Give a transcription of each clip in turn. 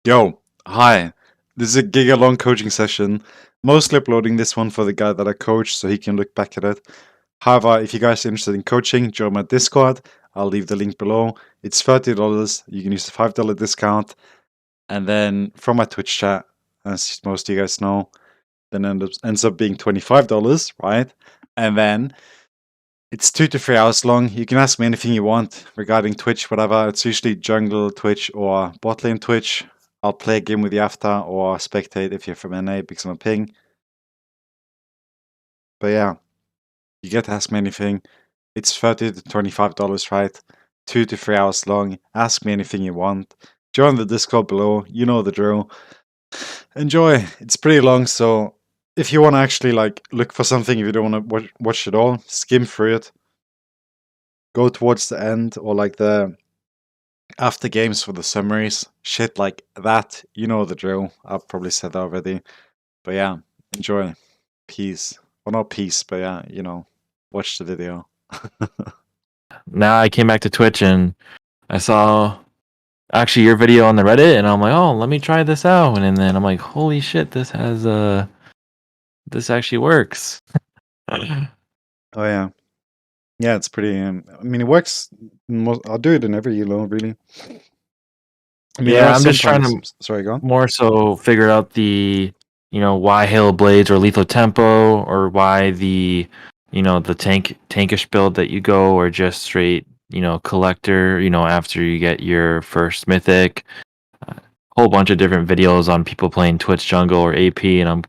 Yo, hi. This is a giga-long coaching session. Mostly uploading this one for the guy that I coach so he can look back at it. However, if you guys are interested in coaching, join my Discord. I'll leave the link below. It's $30. You can use the $5 discount. And then from my Twitch chat, as most of you guys know, then ends up being $25, right? And then it's 2 to 3 hours long. You can ask me anything you want regarding Twitch, whatever. It's usually jungle Twitch or bot lane Twitch. I'll play a game with you after or spectate if you're from NA because I'm a ping. But yeah, you get to ask me anything. It's $30 to $25, right? 2 to 3 hours long. Ask me anything you want. Join the Discord below. You know the drill. Enjoy. It's pretty long, so if you want to actually look for something, if you don't want to watch it all, skim through it. Go towards the end or the after games for the summaries, shit like that. You know the drill. I've probably said that already. But yeah, enjoy. Peace. Well, not peace, but yeah, watch the video. Now I came back to Twitch and I saw actually your video on the Reddit, and I'm like, oh, let me try this out. And then I'm like, holy shit, this actually works. Oh yeah. Yeah, it's pretty. I mean, it works. I'll do it in every elo, really. I mean, Yeah, I'm just trying to Sorry, go on. more so figure out the why Hail Blades or Lethal Tempo, or why the the tankish build that you go, or just straight collector. After you get your first mythic, a whole bunch of different videos on people playing Twitch jungle or AP, and I'm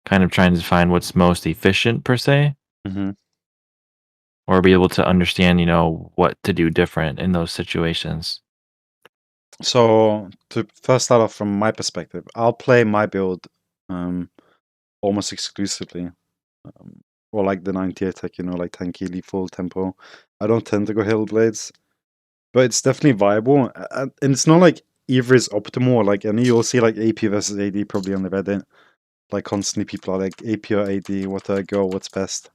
kind of trying to find what's most efficient per se. Mm-hmm. Or be able to understand, what to do different in those situations. So to first start off from my perspective, I'll play my build almost exclusively. Or like the 90 attack, like tanky, lethal, tempo. I don't tend to go Hail Blades. But it's definitely viable. And it's not like either is optimal. And you'll see AP versus AD probably on the Reddit. Constantly people are like AP or AD, what do I go, what's best?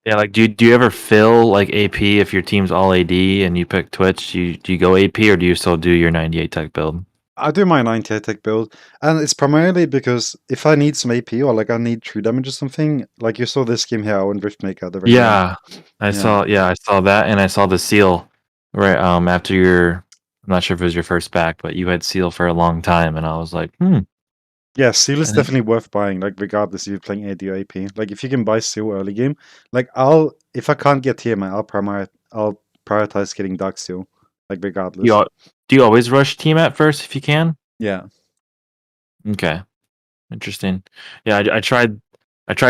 Yeah, do you ever fill AP if your team's all AD and you pick Twitch? Do you go AP, or do you still do your 98 tech build? I do my 98 tech build, and it's primarily because if I need some AP or I need true damage or something, you saw this game here on Riftmaker. I saw that, and I saw the seal right after I'm not sure if it was your first back, but you had seal for a long time, and I was like, Yeah, seal is definitely worth buying, regardless if you're playing AD or AP. If you can buy seal early game, if I can't get Tiamat, I'll prioritize getting Dark Seal, regardless. Do you always rush Tiamat first if you can? Yeah. Okay. Interesting. Yeah, I tried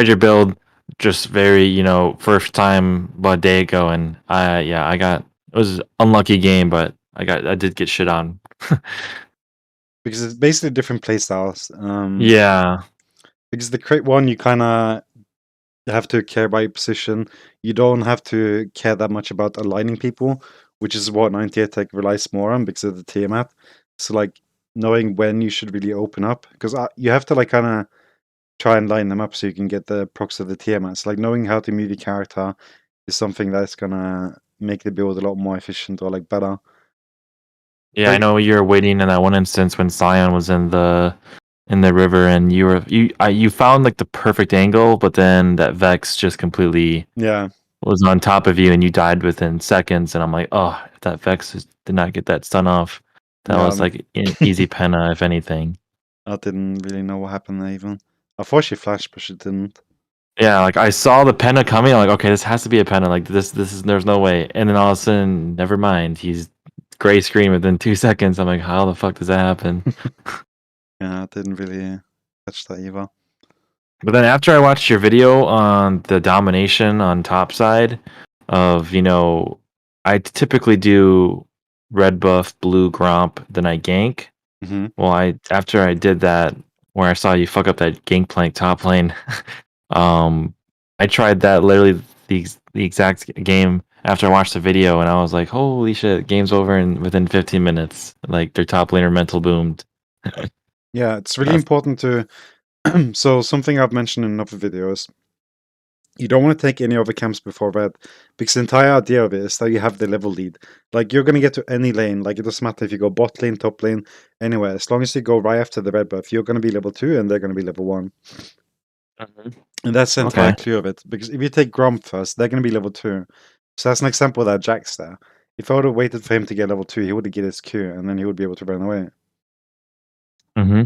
your build just very, first time about a day ago, and it was an unlucky game, but I did get shit on. Because it's basically different playstyles. Yeah. Because the crit one, you kind of have to care about your position. You don't have to care that much about aligning people, which is what 98 Tech relies more on because of the Tiamat. So, knowing when you should really open up, because you have to, kind of try and line them up so you can get the procs of the Tiamat. So, knowing how to move your character is something that's going to make the build a lot more efficient or, better. Yeah, I know you're waiting in that one instance when Sion was in the river, and you found the perfect angle, but then that Vex just completely was on top of you, and you died within seconds. And I'm like, oh, if that Vex did not get that stun off, that was an easy penna, if anything. I didn't really know what happened there even. I thought she flashed, but she didn't. Yeah, I saw the penna coming. I'm like, okay, this has to be a penna. This is, there's no way. And then all of a sudden, never mind. He's gray screen within 2 seconds. I'm like, how the fuck does that happen? Yeah, I didn't really catch that either. But then after I watched your video on the domination on top side of, I typically do red buff, blue gromp, then I gank. Mm-hmm. Well, after I did that, where I saw you fuck up that gangplank top lane, I tried that literally the exact game after I watched the video, and I was like, holy shit, game's over within 15 minutes. Their top laner mental boomed. Yeah, it's really important to... So something I've mentioned in other videos You don't want to take any other camps before red, because the entire idea of it is that you have the level lead. Like, you're going to get to any lane. Like, it doesn't matter if you go bot lane, top lane, anywhere. As long as you go right after the red buff, you're going to be level 2 and they're going to be level 1. Mhm. And that's the entire Okay. clue of it. Because if you take Grom first, they're going to be level 2. So that's an example of that Jax there. If I would have waited for him to get level 2, he would have get his Q, and then he would be able to run away. Mm-hmm.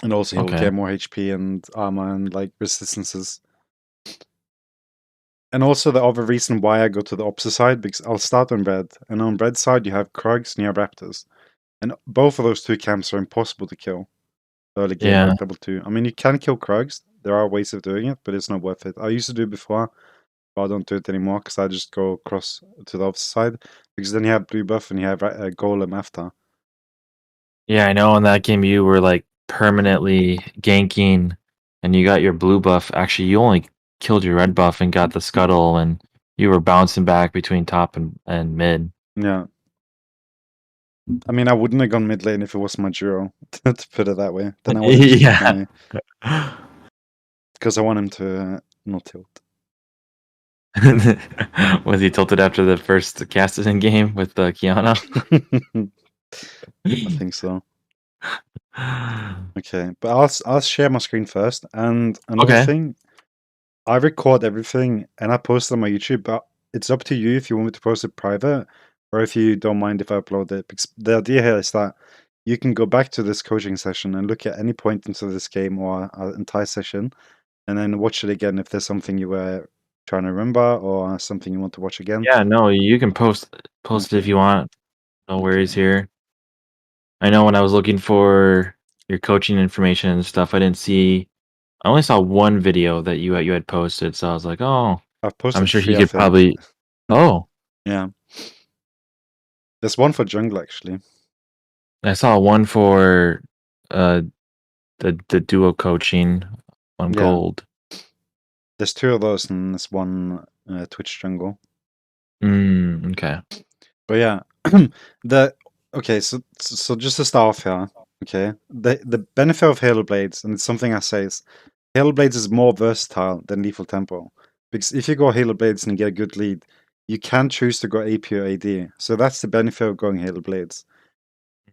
And also he'll Okay. get more HP and armor and, like, resistances. And also the other reason why I go to the opposite side, because I'll start on red, and on red side you have Krugs and you have Raptors. And both of those two camps are impossible to kill early game, Yeah. like level 2. I mean, you can kill Krugs. There are ways of doing it, but it's not worth it. I used to do it before, but I don't do it anymore, because I just go across to the opposite side, because then you have blue buff and you have Golem after. Yeah, I know in that game you were like permanently ganking and you got your blue buff. Actually, you only killed your red buff and got the scuttle and you were bouncing back between top and mid. Yeah. I mean, I wouldn't have gone mid lane if it was my duo, to put it that way. Then I would have just picked Yeah. my... Because I want him to not tilt. Was he tilted after the first Castellan game with Kiana? I think so. Okay, but I'll share my screen first. And another Okay. thing, I record everything and I post it on my YouTube, but it's up to you if you want me to post it private or if you don't mind if I upload it. Because the idea here is that you can go back to this coaching session and look at any point into this game or our entire session, and then watch it again if there's something you were trying to remember or something you want to watch again. Yeah, no, you can post it if Okay. you want. No worries Okay. here. I know when I was looking for your coaching information and stuff, I didn't see. I only saw one video that you had posted, so I was like, oh, I've I'm posted sure he 3, I could think. probably. Oh, Yeah. There's one for jungle, actually. I saw one for uh the duo coaching on Yeah. gold. There's 2 of those and there's one Twitch jungle. Okay. But yeah, the okay, so just to start off here, okay, the benefit of Halo Blades, and it's something I say, is Halo Blades is more versatile than Lethal Tempo, because if you go Halo Blades and you get a good lead, you can choose to go AP or AD. So that's the benefit of going Halo Blades.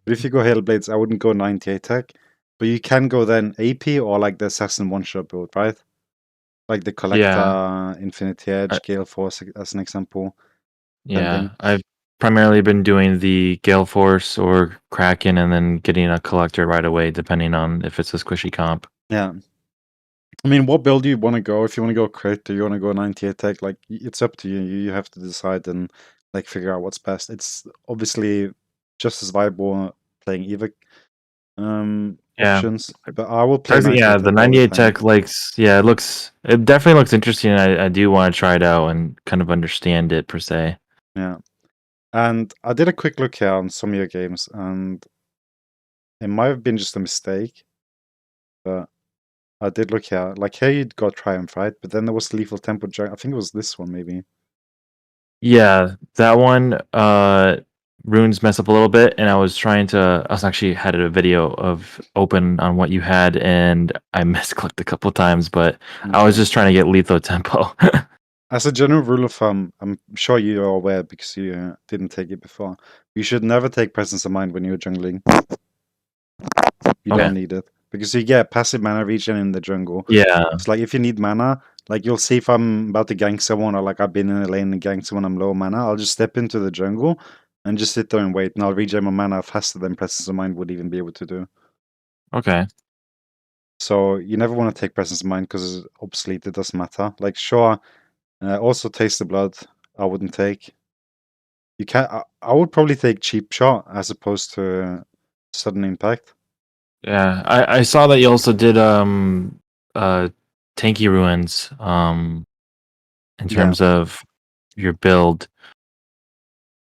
But if you go Halo Blades, I wouldn't go 98 tech, but you can go then AP or like the Assassin one shot build, right? Like the Yeah. Collector, Infinity I, Edge, Gale Force as an example, yeah. pending. I've primarily been doing the Gale Force or Kraken, and then getting a collector right away, depending on if it's a squishy comp. Yeah. I mean, what build do you want to go? If you want to go crit or you want to go 98 tech, like, it's up to you. You have to decide and, like, figure out what's best. It's obviously just as viable playing either Yeah. options, but I will play Yeah, 98 the tech all the 98 time. tech it definitely looks interesting. I do want to try it out and kind of understand it per se. Yeah. And I did a quick look here on some of your games, and it might have been just a mistake, but I did look here. Like, here you'd got Triumph, right? But then there was Lethal Tempo Giant. I think it was this one, maybe. Yeah, that one runes mess up a little bit, and I was actually had a video of open on what you had, and I misclicked a couple times, but I was Okay. just trying to get lethal tempo. As a general rule of thumb, I'm sure you are aware because you didn't take it before. You should never take presence of mind when you're jungling. You Okay. don't need it because you get passive mana regen in the jungle. Yeah. It's like if you need mana, like you'll see if I'm about to gank someone or like I've been in a lane and ganked someone, I'm low mana. I'll just step into the jungle and just sit there and wait, and I'll regen my mana faster than presence of mind would even be able to do. Okay. So you never want to take presence of mind because it's obsolete. It doesn't matter. Like, sure, also taste the blood. I wouldn't take. You can. I would probably take cheap shot as opposed to sudden impact. Yeah. I saw that you also did tanky ruins in Yeah, terms of your build.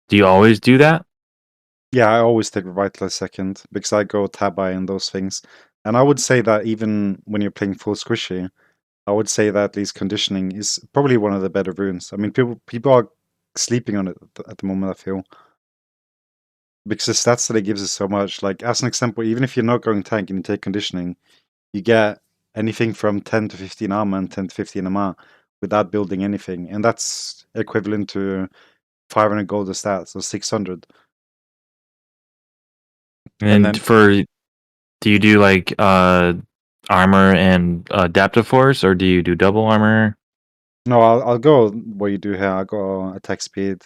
Do you always do that? yeah. I always take Revitalize second because I go Tabai and those things. And I would say that even when you're playing full squishy, I would say that at least conditioning is probably one of the better runes. I mean, people are sleeping on it at the moment, I feel, because the stats that it gives us so much. Like, as an example, even if you're not going tank and you take conditioning, you get anything from 10 to 15 armor and 10 to 15 MR, without building anything, and that's equivalent to 500 gold of stats, or 600. And And then do you do like armor and adaptive force, or do you do double armor? no, I'll go what you do here. I'll go attack speed,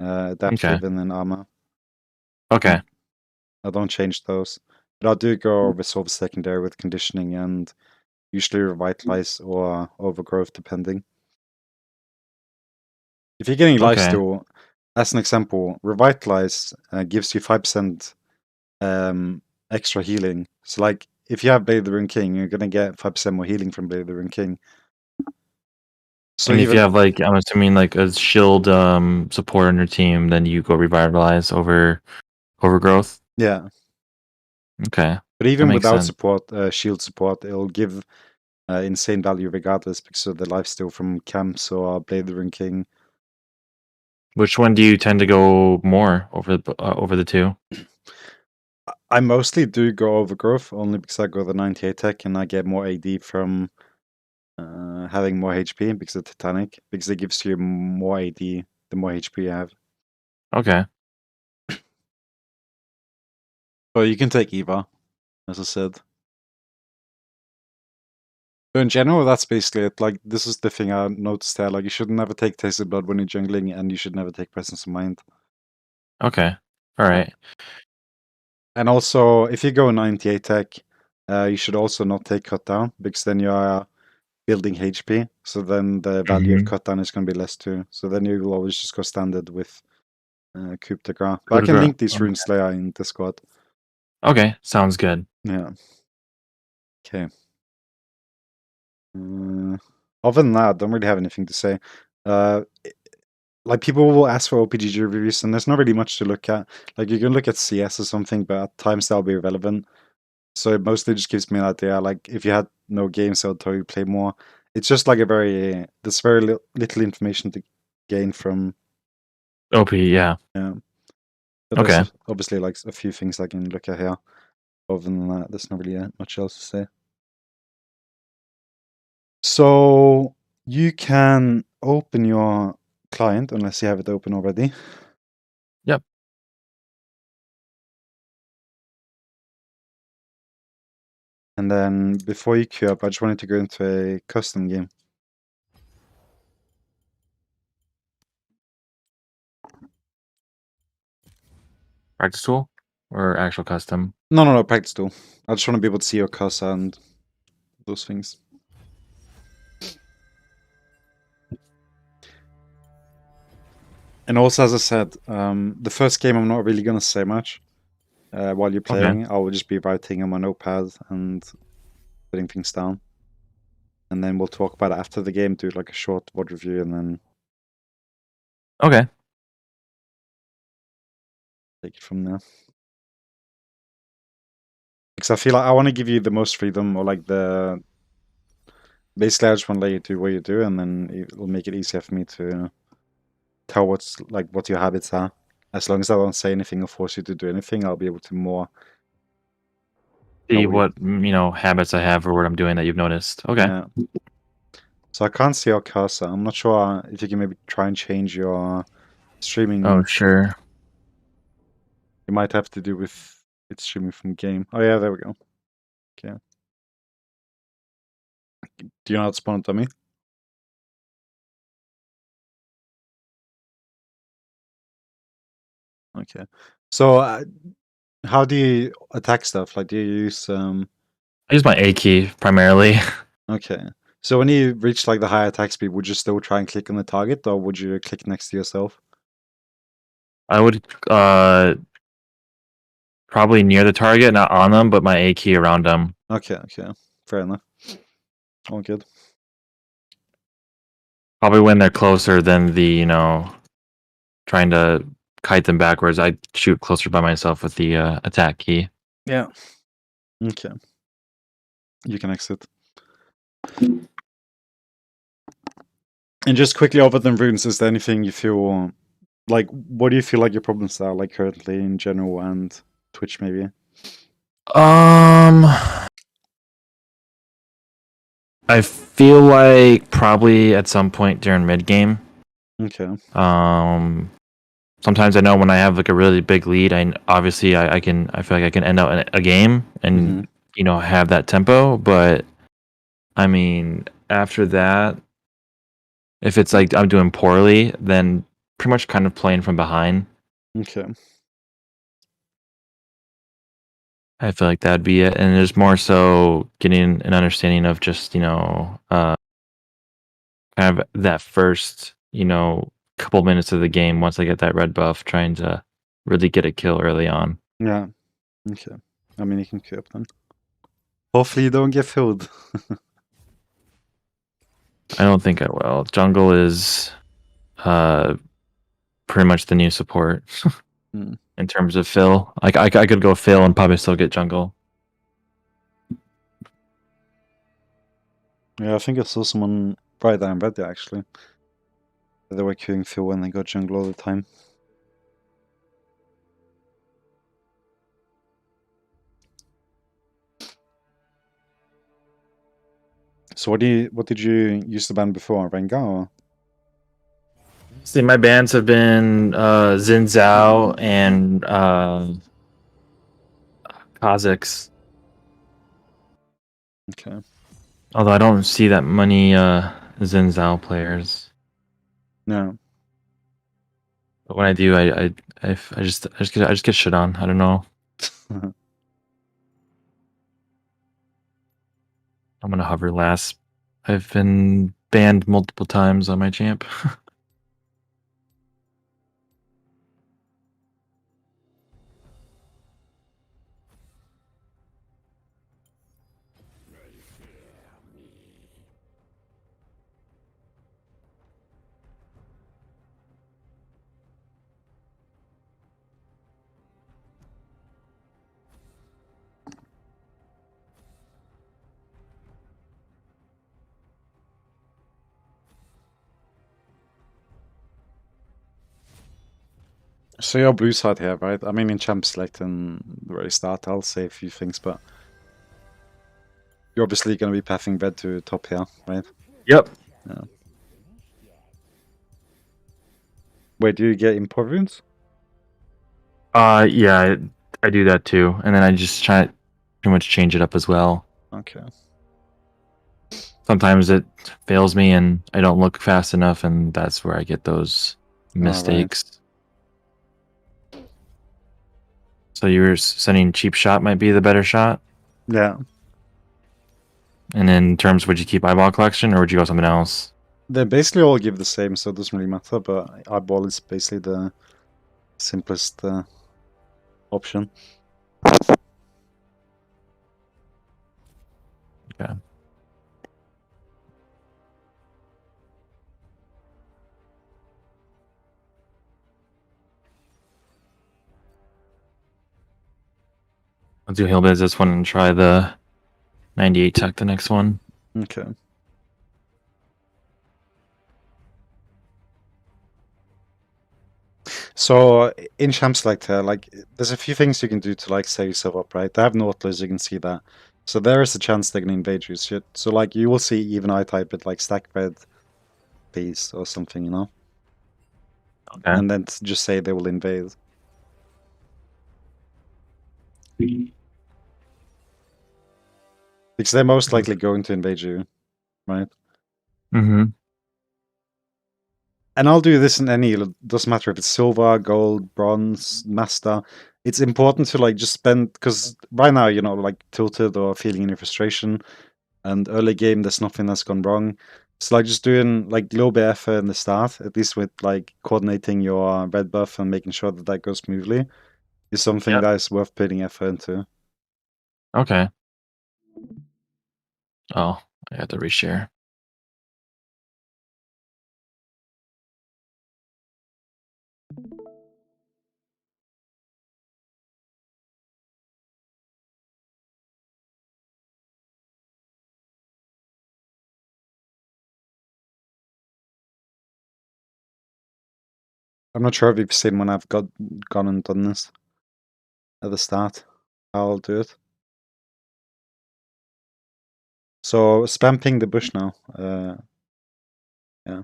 Okay. adaptive, and then armor. Okay. I don't change those, but I do go resolve secondary with conditioning and usually revitalize or overgrowth depending. If you're getting Okay. lifesteal, as an example, revitalize gives you 5% extra healing. So like if you have Blade of the Rune King, you're gonna get 5% more healing from Blade of the Rune King. So And if you even have like, I'm assuming like a shield support on your team, then you go revitalize over overgrowth. yeah, Okay, but that even makes without sense. support, shield support, it'll give insane value regardless because of the lifesteal from camps or Blade of the Rune King. Which one do you tend to go more over the two? I mostly do go overgrowth only because I go the 98 tech and I get more AD from having more HP because of Titanic, because it gives you more AD the more HP you have. Okay. But you can take Eva, as I said. But in general, that's basically it. Like, this is the thing I noticed there. Like, you should never take Tasted Blood when you're jungling, and you should never take Presence of Mind. Okay. All right. And also, if you go 98 tech, you should also not take Cut Down, because then you are building HP. So then the value of Mm-hmm. Cut Down is going to be less too. So then you will always just go standard with Coup de Grace. But Coup I de can grace. link these Rune Slayer in Discord. Okay, sounds good. Yeah. Okay. Other than that, I don't really have anything to say. Like people will ask for OPGG reviews, and there's not really much to look at. Like you can look at CS or something, but at times that'll be irrelevant. So it mostly just gives me an idea. Like if you had no games, I would tell you play more. It's just like there's very little information to gain from. OP, yeah. Yeah, but Okay. there's obviously like a few things I can look at here. Other than that, there's not really much else to say. So you can open your client unless you have it open already. Yep. And then before you queue up, I just wanted to go into a custom game. Practice tool or actual custom? No, practice tool. I just want to be able to see your cursor and those things. And also, as I said, the first game I'm not really going to say much while you're playing. I will just be writing on my notepad and putting things down. And then we'll talk about it after the game, do like a short VOD review, and then Okay. take it from there. Because I feel like I want to give you the most freedom, or like basically I just want to let you do what you do, and then it will make it easier for me to tell what your habits are. As long as I don't say anything or force you to do anything, I'll be able to more See tell what habits I have or what I'm doing that you've noticed. Okay. Yeah. So I can't see your cursor. I'm not sure if you can maybe try and change your streaming. Oh, sure. You might have to do with it streaming from game. Oh yeah, there we go. Okay. Do you know how to spawn a dummy? Okay. So how do you attack stuff? Like, do you use I use my A key primarily. Okay. So when you reach like the high attack speed, would you still try and click on the target, or would you click next to yourself? I would probably near the target, not on them, but my A key around them. Okay, fair enough. All good. Probably when they're closer than the, trying to kite them backwards, I shoot closer by myself with the attack key. Yeah. Okay. You can exit. And just quickly over the runes, is there anything you feel like? What do you feel like your problems are like currently in general and Twitch maybe? Um, I feel like probably at some point during mid game. Okay. Sometimes I know when I have like a really big lead, I obviously I feel like I can end out in a game and have that tempo. But I mean, after that, if it's like I'm doing poorly, then pretty much kind of playing from behind. Okay. I feel like that'd be it. And there's more so getting an understanding of just, kind of that first, couple minutes of the game once I get that red buff, trying to really get a kill early on. Yeah. Okay. I mean, you can queue up then. Hopefully you don't get filled. I don't think I will. Jungle is pretty much the new support in terms of fill. Like I could go fill and probably still get jungle. Yeah, I think I saw someone right there in bed there actually. They were queuing Phil when they got jungle all the time. So what did you use the ban before? Rengar or? See, my bans have been Xin Zhao and Kha'Zix. Okay. Although I don't see that many Xin Zhao players. No. But when I do, I just get shit on. I don't know. I'm gonna hover last. I've been banned multiple times on my champ. So you're blue side here, right? I mean, in champ select and the very start, I'll say a few things, but you're obviously going to be pathing red to top here, right? Yep. Yeah. Wait, do you get import runes? Yeah, I do that too, and then I just try to pretty much change it up as well. Okay. Sometimes it fails me, and I don't look fast enough, and that's where I get those mistakes. So you were sending cheap shot might be the better shot? Yeah. And in terms, would you keep eyeball collection, or would you go something else? They basically all give the same, so it doesn't really matter, but eyeball is basically the simplest option. Okay. I'll do Heal Biz this one and try the 98 tech the next one. Okay. So in champ select here, like there's a few things you can do to like set yourself up, right? They have Nautilus, you can see that. So there is a chance they're gonna invade you. So like you will see even I type it like stack red, please, or something, you know? Okay. And then just say they will invade. Because they're most likely going to invade you, right? Mm-hmm. And I'll do this in any, it doesn't matter if it's silver, gold, bronze, master. It's important to like just spend, because right now, you know, like tilted or feeling any frustration, and early game, there's nothing that's gone wrong. So like just doing like little bit effort in the start, at least with like coordinating your red buff and making sure that that goes smoothly, is something that is worth putting effort into. Okay. Oh, I got to reshare. I'm not sure if you've seen when I've gone and done this at the start. I'll do it. So spam ping the bush now. Yeah.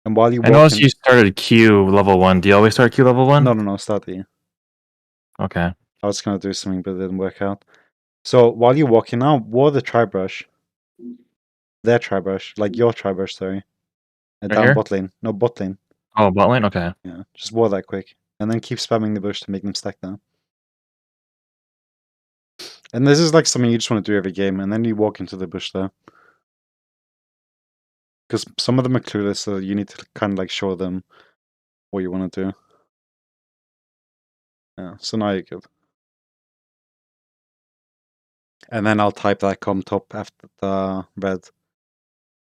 And while you I walk noticed in, you started Q level 1. Do you always start Q level 1? no, start the. Okay. I was gonna do something, but it didn't work out. So while you're walking now, ward the tri brush. Their tri brush, like your tri brush, sorry. Right Down here? bot lane. No, bot lane. Oh, bot lane? Okay. Yeah. Just ward that quick. And then keep spamming the bush to make them stack down. And this is like something you just want to do every game, and then you walk into the bush there. Because some of them are clueless, so you need to kind of like show them what you want to do. Yeah, so now you're good. And then I'll type that com top after the red,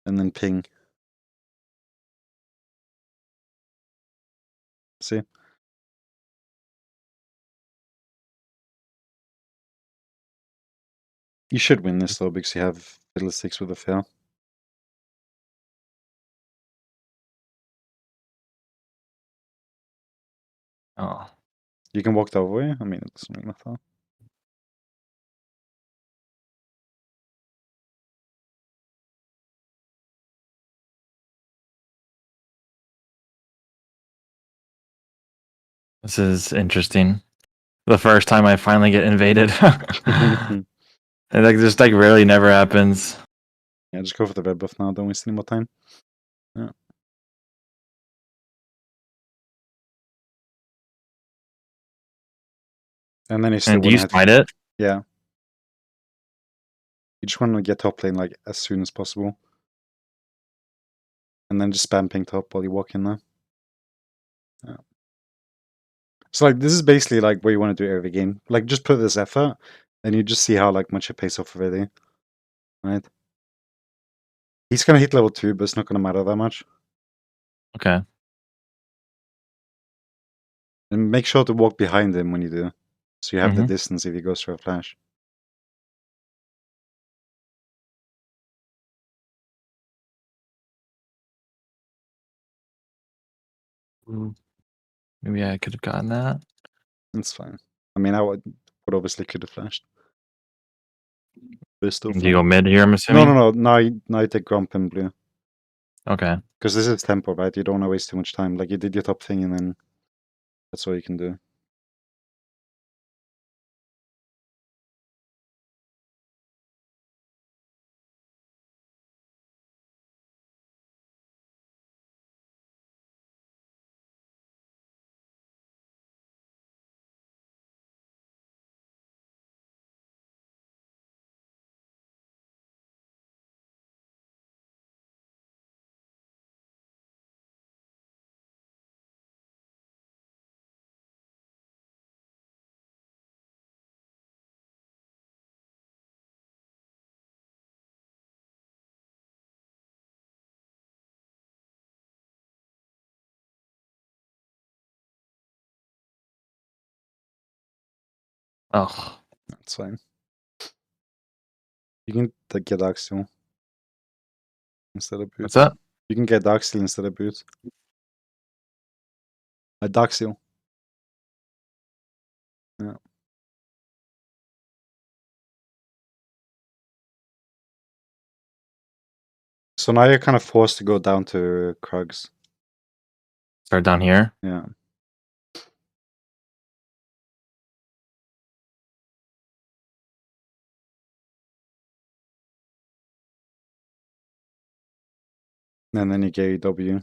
and then ping. See? You should win this though, because you have fiddlesticks with a fail. Oh. You can walk the other way. I mean, it doesn't really matter. This is interesting. The first time I finally get invaded. And like just like rarely never happens. Yeah, just go for the red buff now. Don't waste any more time. Yeah. And then you still And do you want to smite it? Yeah. You just want to get top lane like as soon as possible. And then just spam ping top while you walk in there. Yeah. So like this is basically like what you want to do every game. Like just put this effort and you just see how like much it pays off already. Right? He's gonna hit level 2, but it's not gonna matter that much. Okay. And make sure to walk behind him when you do. So you have the Mhm. distance if he goes for a flash. Maybe I could have gotten that. It's fine. I mean I would obviously could have flashed. But it's still Do you go fine. mid here, I'm No, assuming? no. Now you take Grump and blue. Okay. Because this is tempo, right? You don't want to waste too much time. Like you did your top thing and then that's all you can do. Oh. That's fine. You can get Axial instead of What's boot. that? You can get Darksteel instead of boot. A Darksteel. Yeah. So now you're kind of forced to go down to Krugs. Start down here. Yeah. And then you get W.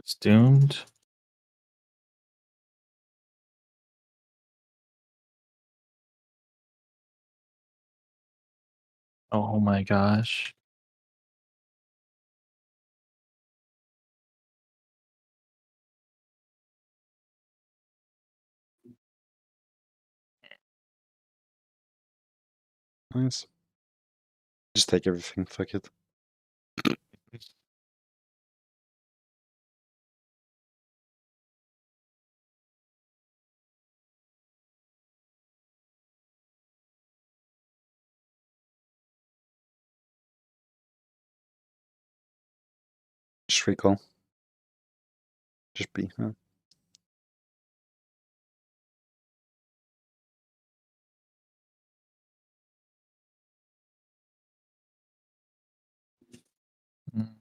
It's doomed. Oh my gosh. Nice. Just take everything, fuck it. Just recall. Just be. Mm.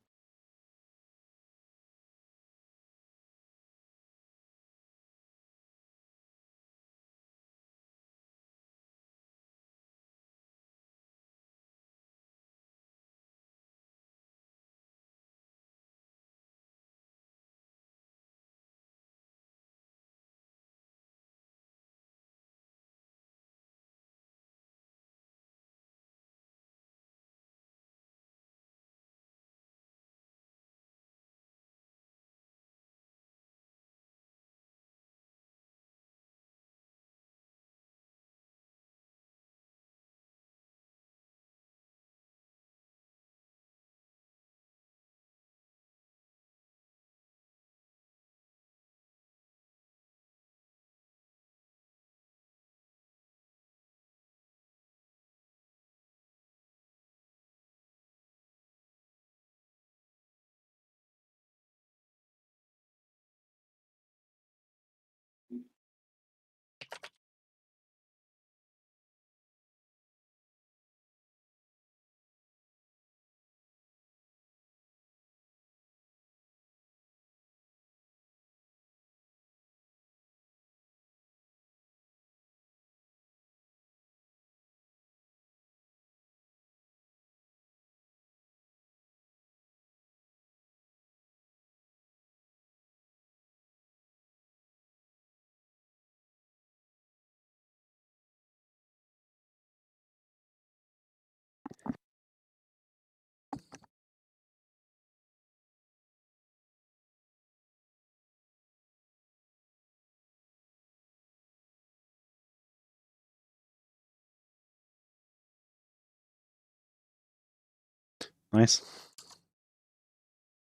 Nice.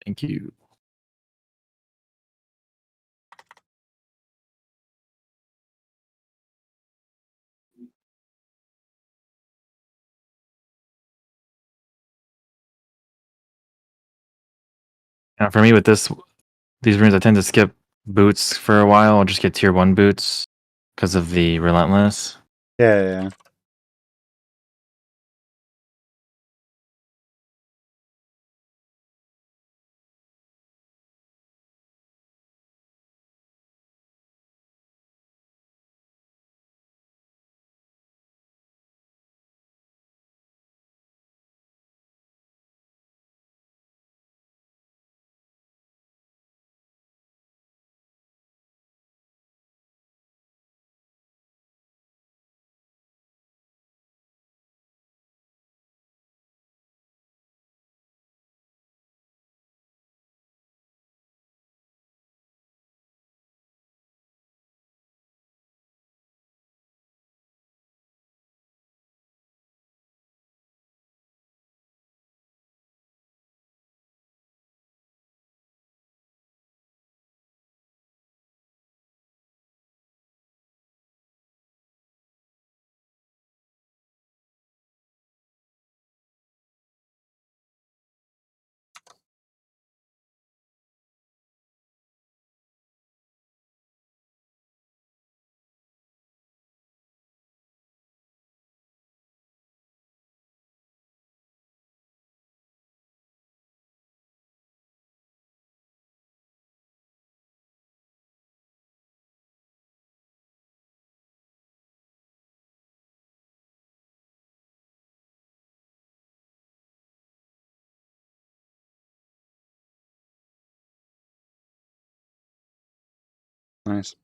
Thank you. For me, with these runes, I tend to skip boots for a while. I'll just get tier 1 boots because of the relentless. Yeah. Nice.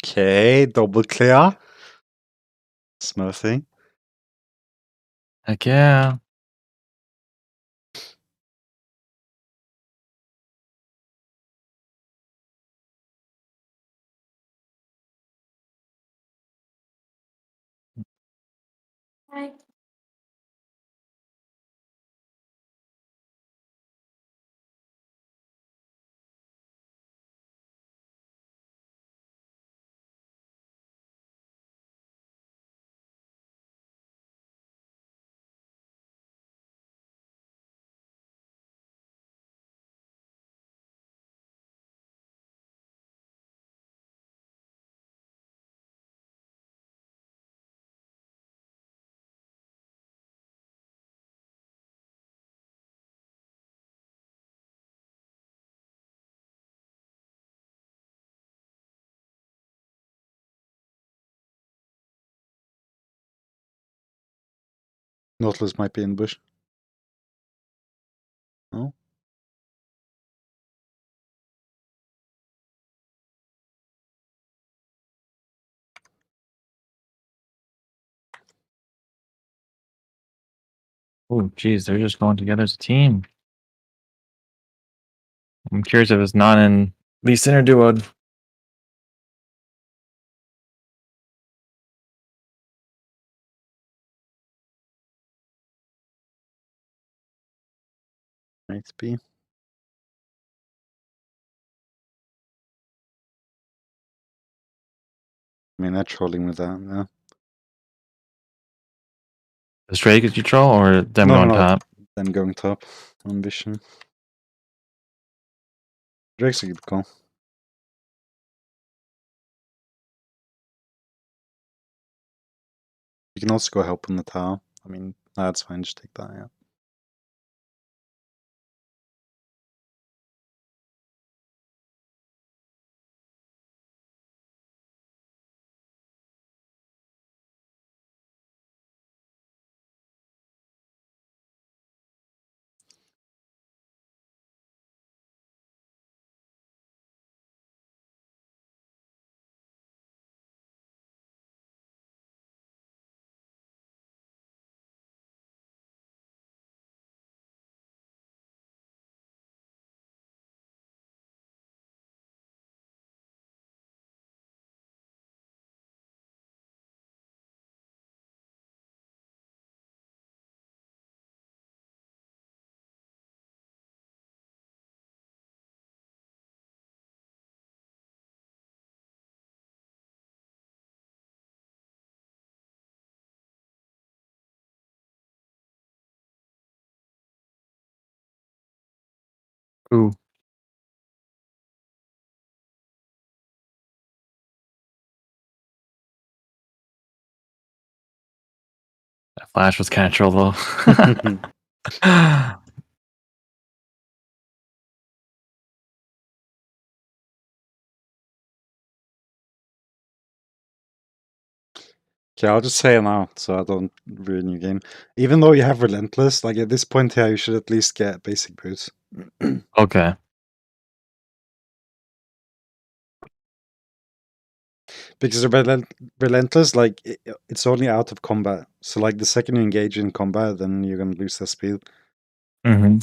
Okay, double clear. Smurfing. Heck yeah. Nautilus might be in the bush. No? Oh, geez, they're just going together as a team. I'm curious if it's not in Lee Center duo. Might be. I mean, they're trolling with that, yeah. The straight could you troll or them going top? Them going top. Ambition. Drake's a good call. You can also go help on the tower. I mean, that's fine, just take that, yeah. Ooh. That flash was kind of troll though. Okay, I'll just say it now, so I don't ruin your game. Even though you have Relentless, like at this point here, you should at least get basic boots. Okay. Because the Relentless, like, it's only out of combat. So, like, the second you engage in combat, then you're gonna lose that speed. Mm-hmm.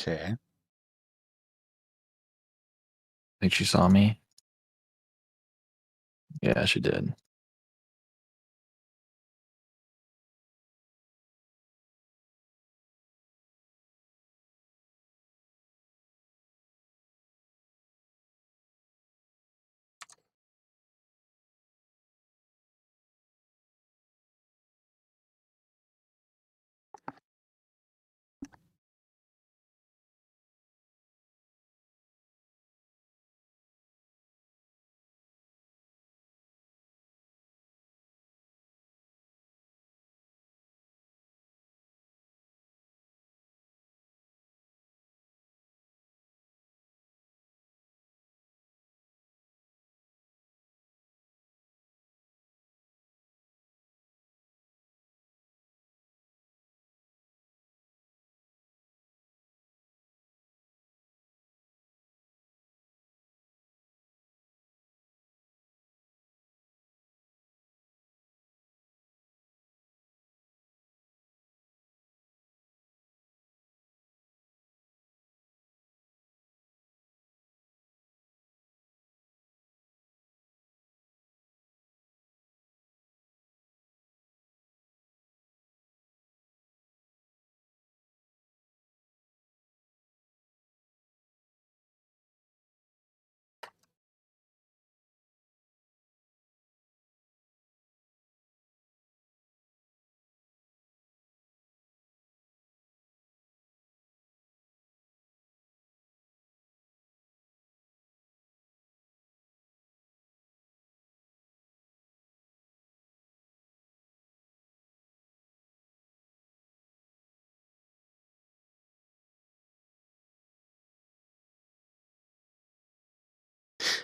Okay. I think she saw me. Yeah, she did.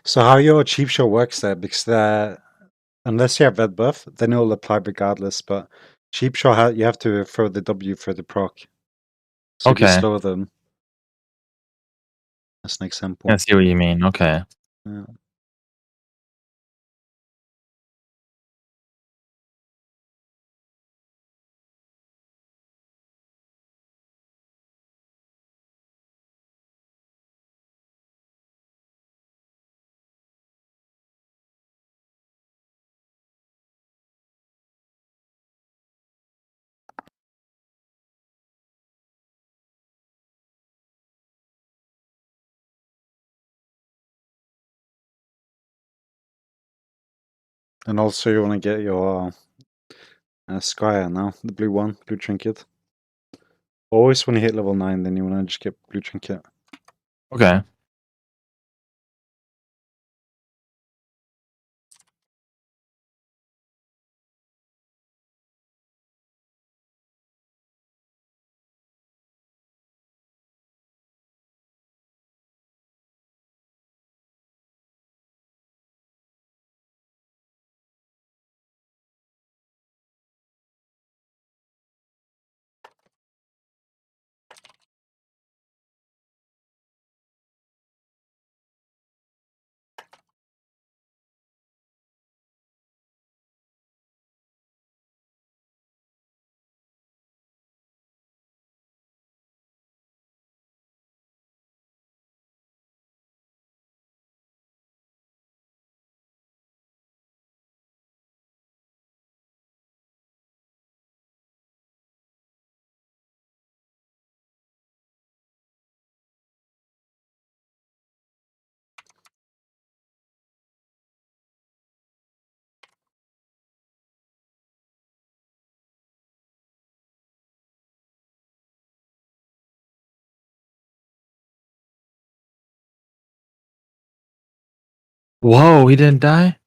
So how your cheap shot works there, because unless you have red buff, then it'll apply regardless. But cheap shot, you have to throw the W for the proc. So if you Okay. slow them, that's an example. I see what you mean. Okay. Yeah. And also you want to get your Skyer now, the blue one, blue trinket. Always when you hit level 9, then you want to just get blue trinket. Okay. Whoa, he didn't die?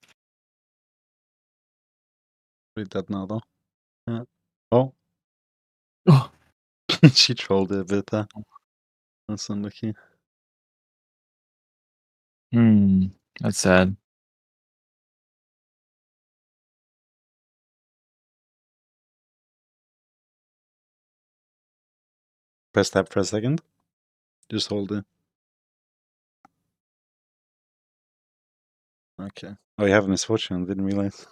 Read that now though. Yeah. Oh, Oh. she trolled it a bit there. That's unlucky. That's sad. Press tab for a second. Just hold it. Okay. Oh, you have a misfortune. Didn't realize.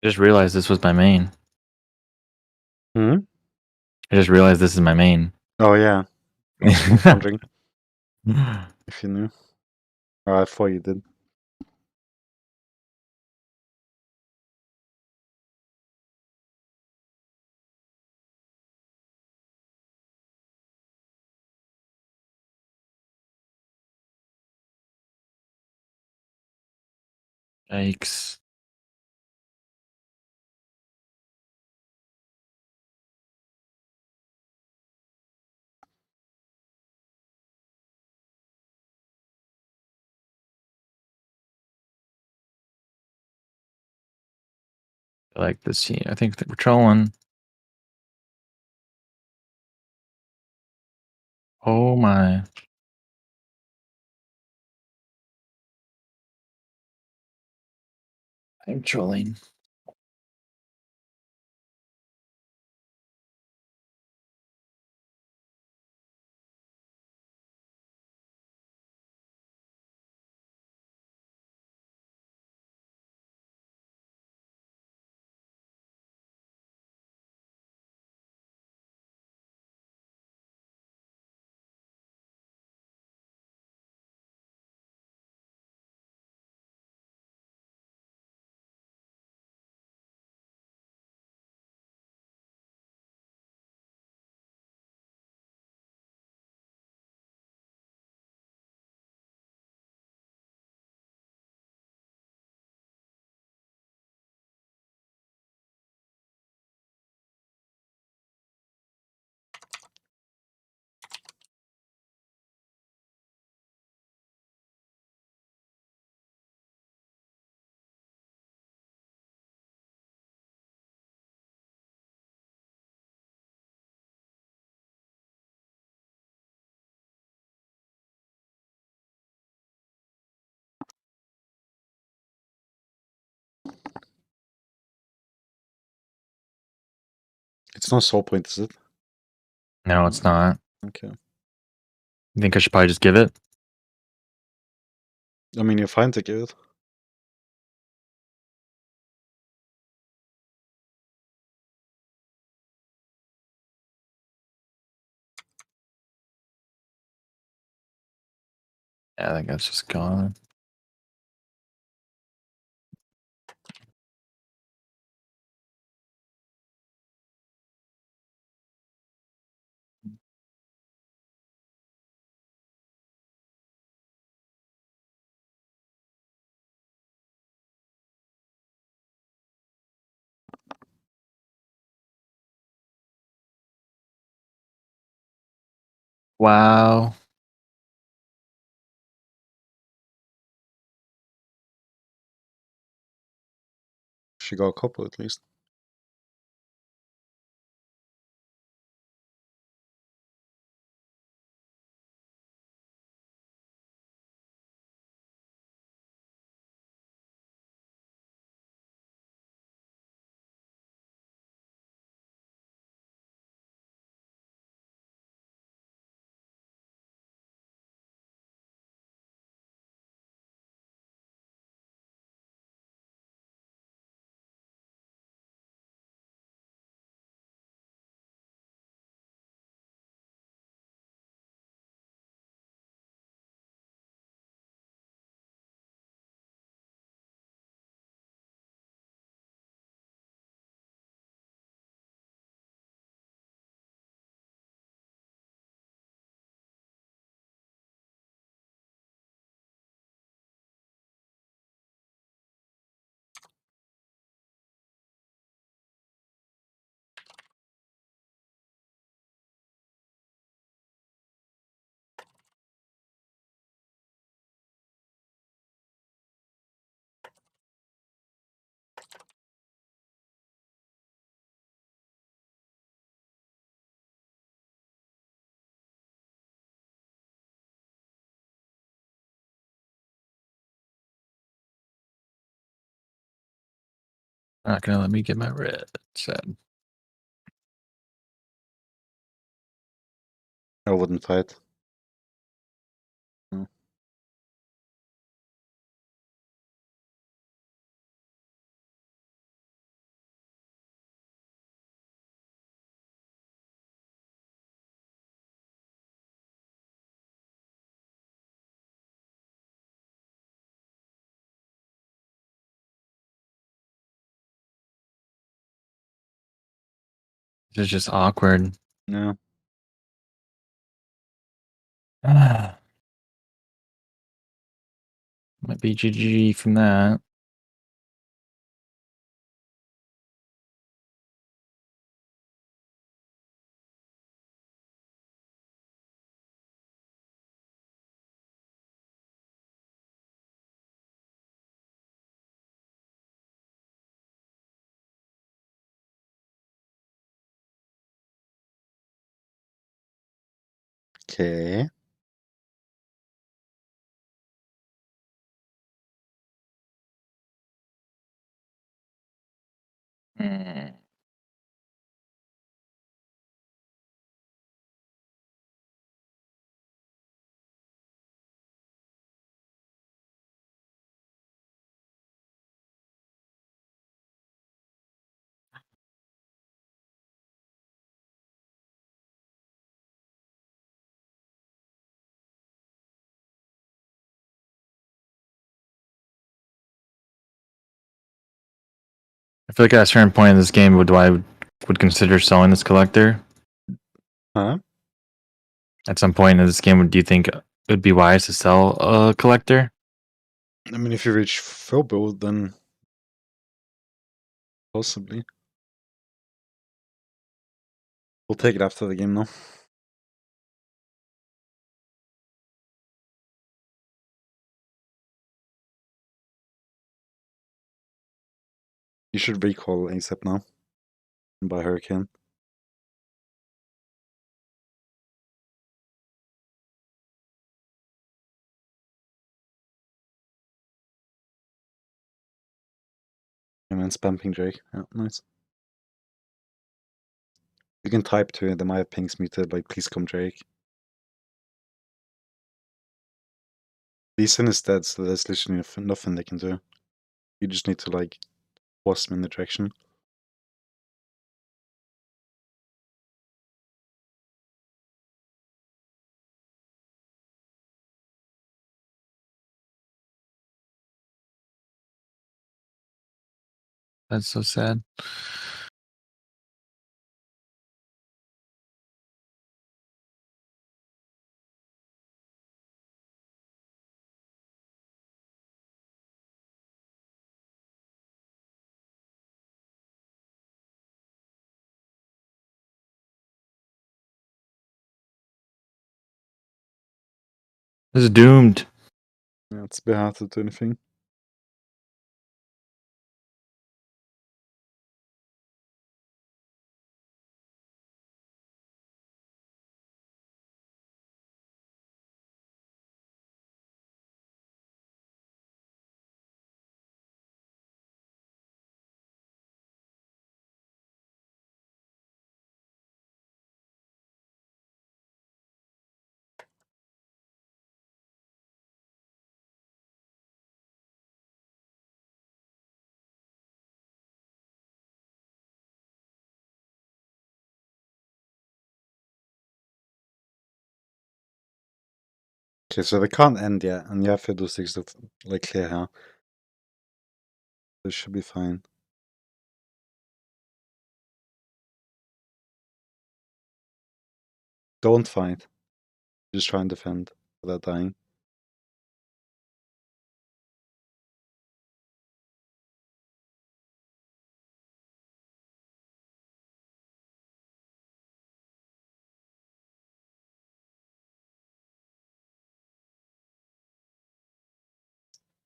Just realized this was my main. Hmm? I just realized this is my main. Oh, yeah. I was wondering if you knew. Or I thought you did. Yikes. I like this scene. I think that we're trolling. Oh my. I'm trolling. It's not soul point, is it? No, it's not. Okay. You think I should probably just give it? I mean, you're fine to give it. Yeah, I think that's just gone. Wow. She got a couple at least. Not gonna let me get my red. Sad. I wouldn't fight. No. This is just awkward. Yeah. Might be GG from that. Okay. Mm. I feel like at a certain point in this game, would consider selling this collector. Huh? At some point in this game, do you think it would be wise to sell a collector? I mean, if you reach full build, then possibly. We'll take it after the game, though. You should recall ASAP now. And buy Hurricane. And then spamming Drake. Yeah, nice. You can type to it, they might have pings muted, like, please come Drake. Lee Sin is dead, so there's literally nothing they can do. You just need to, like, force them in the direction. That's so sad. This is doomed. Yeah, it's a bit hard to do anything. Okay, so they can't end yet, and you have Fiddlesticks to, like, clear here. This should be fine. Don't fight. Just try and defend without dying.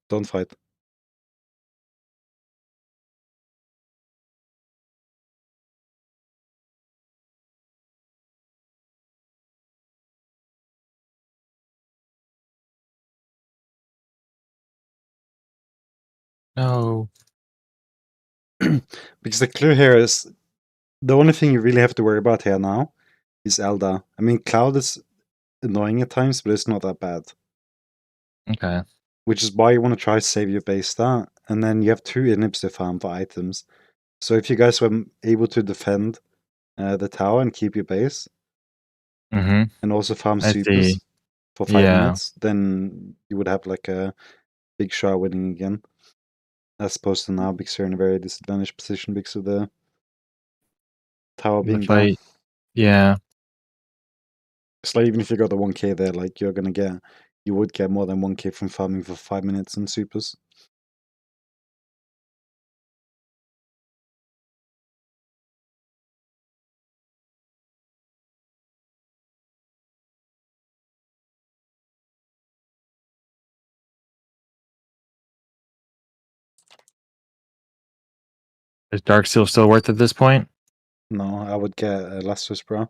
Don't fight. No. Because the clue here is the only thing you really have to worry about here now is Elda. I mean, Cloud is annoying at times, but it's not that bad. Okay. Which is why you want to try to save your base stat, and then you have 2 inhibs to farm for items. So if you guys were able to defend the tower and keep your base, Mm-hmm. and also farm I supers see. for 5 Yeah. minutes, then you would have like a big shot winning again. As opposed to now, because you're in a very disadvantaged position because of the tower The being down. fight. Yeah. It's like even if you got the 1k there, like you would get more than 1k from farming for 5 minutes in supers. Is Dark Seal still worth at this point? No, I would get a Lustrous Bro.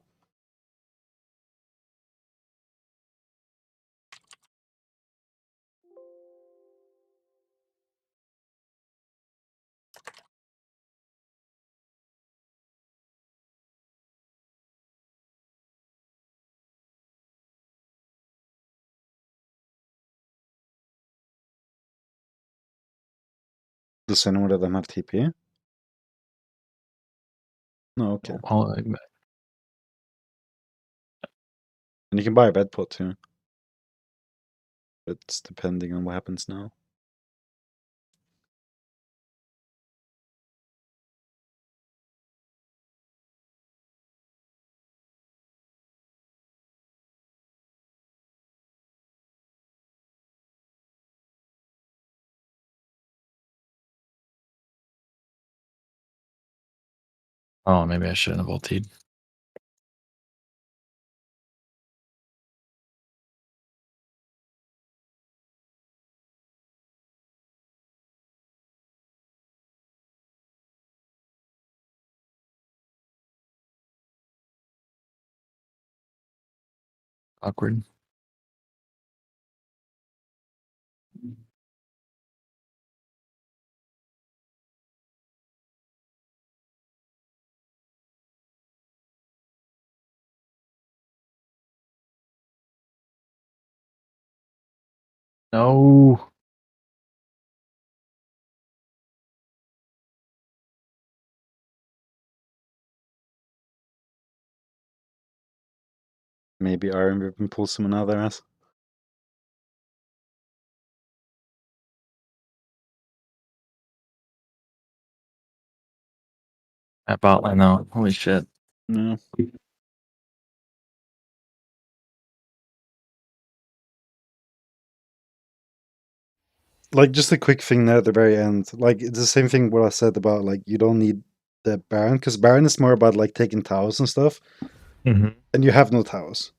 Does anyone of them have TP? No, okay. And you can buy a bed pot too. But it's depending on what happens now. Oh, maybe I shouldn't have ultied. Awkward. No. Maybe Iron Ribbon pulls someone out of their ass. That bot line though. Holy shit. Yeah. Like, just a quick thing there at the very end. Like, it's the same thing what I said about, like, you don't need the Baron, because Baron is more about, like, taking towers and stuff, Mm-hmm. and you have no towers.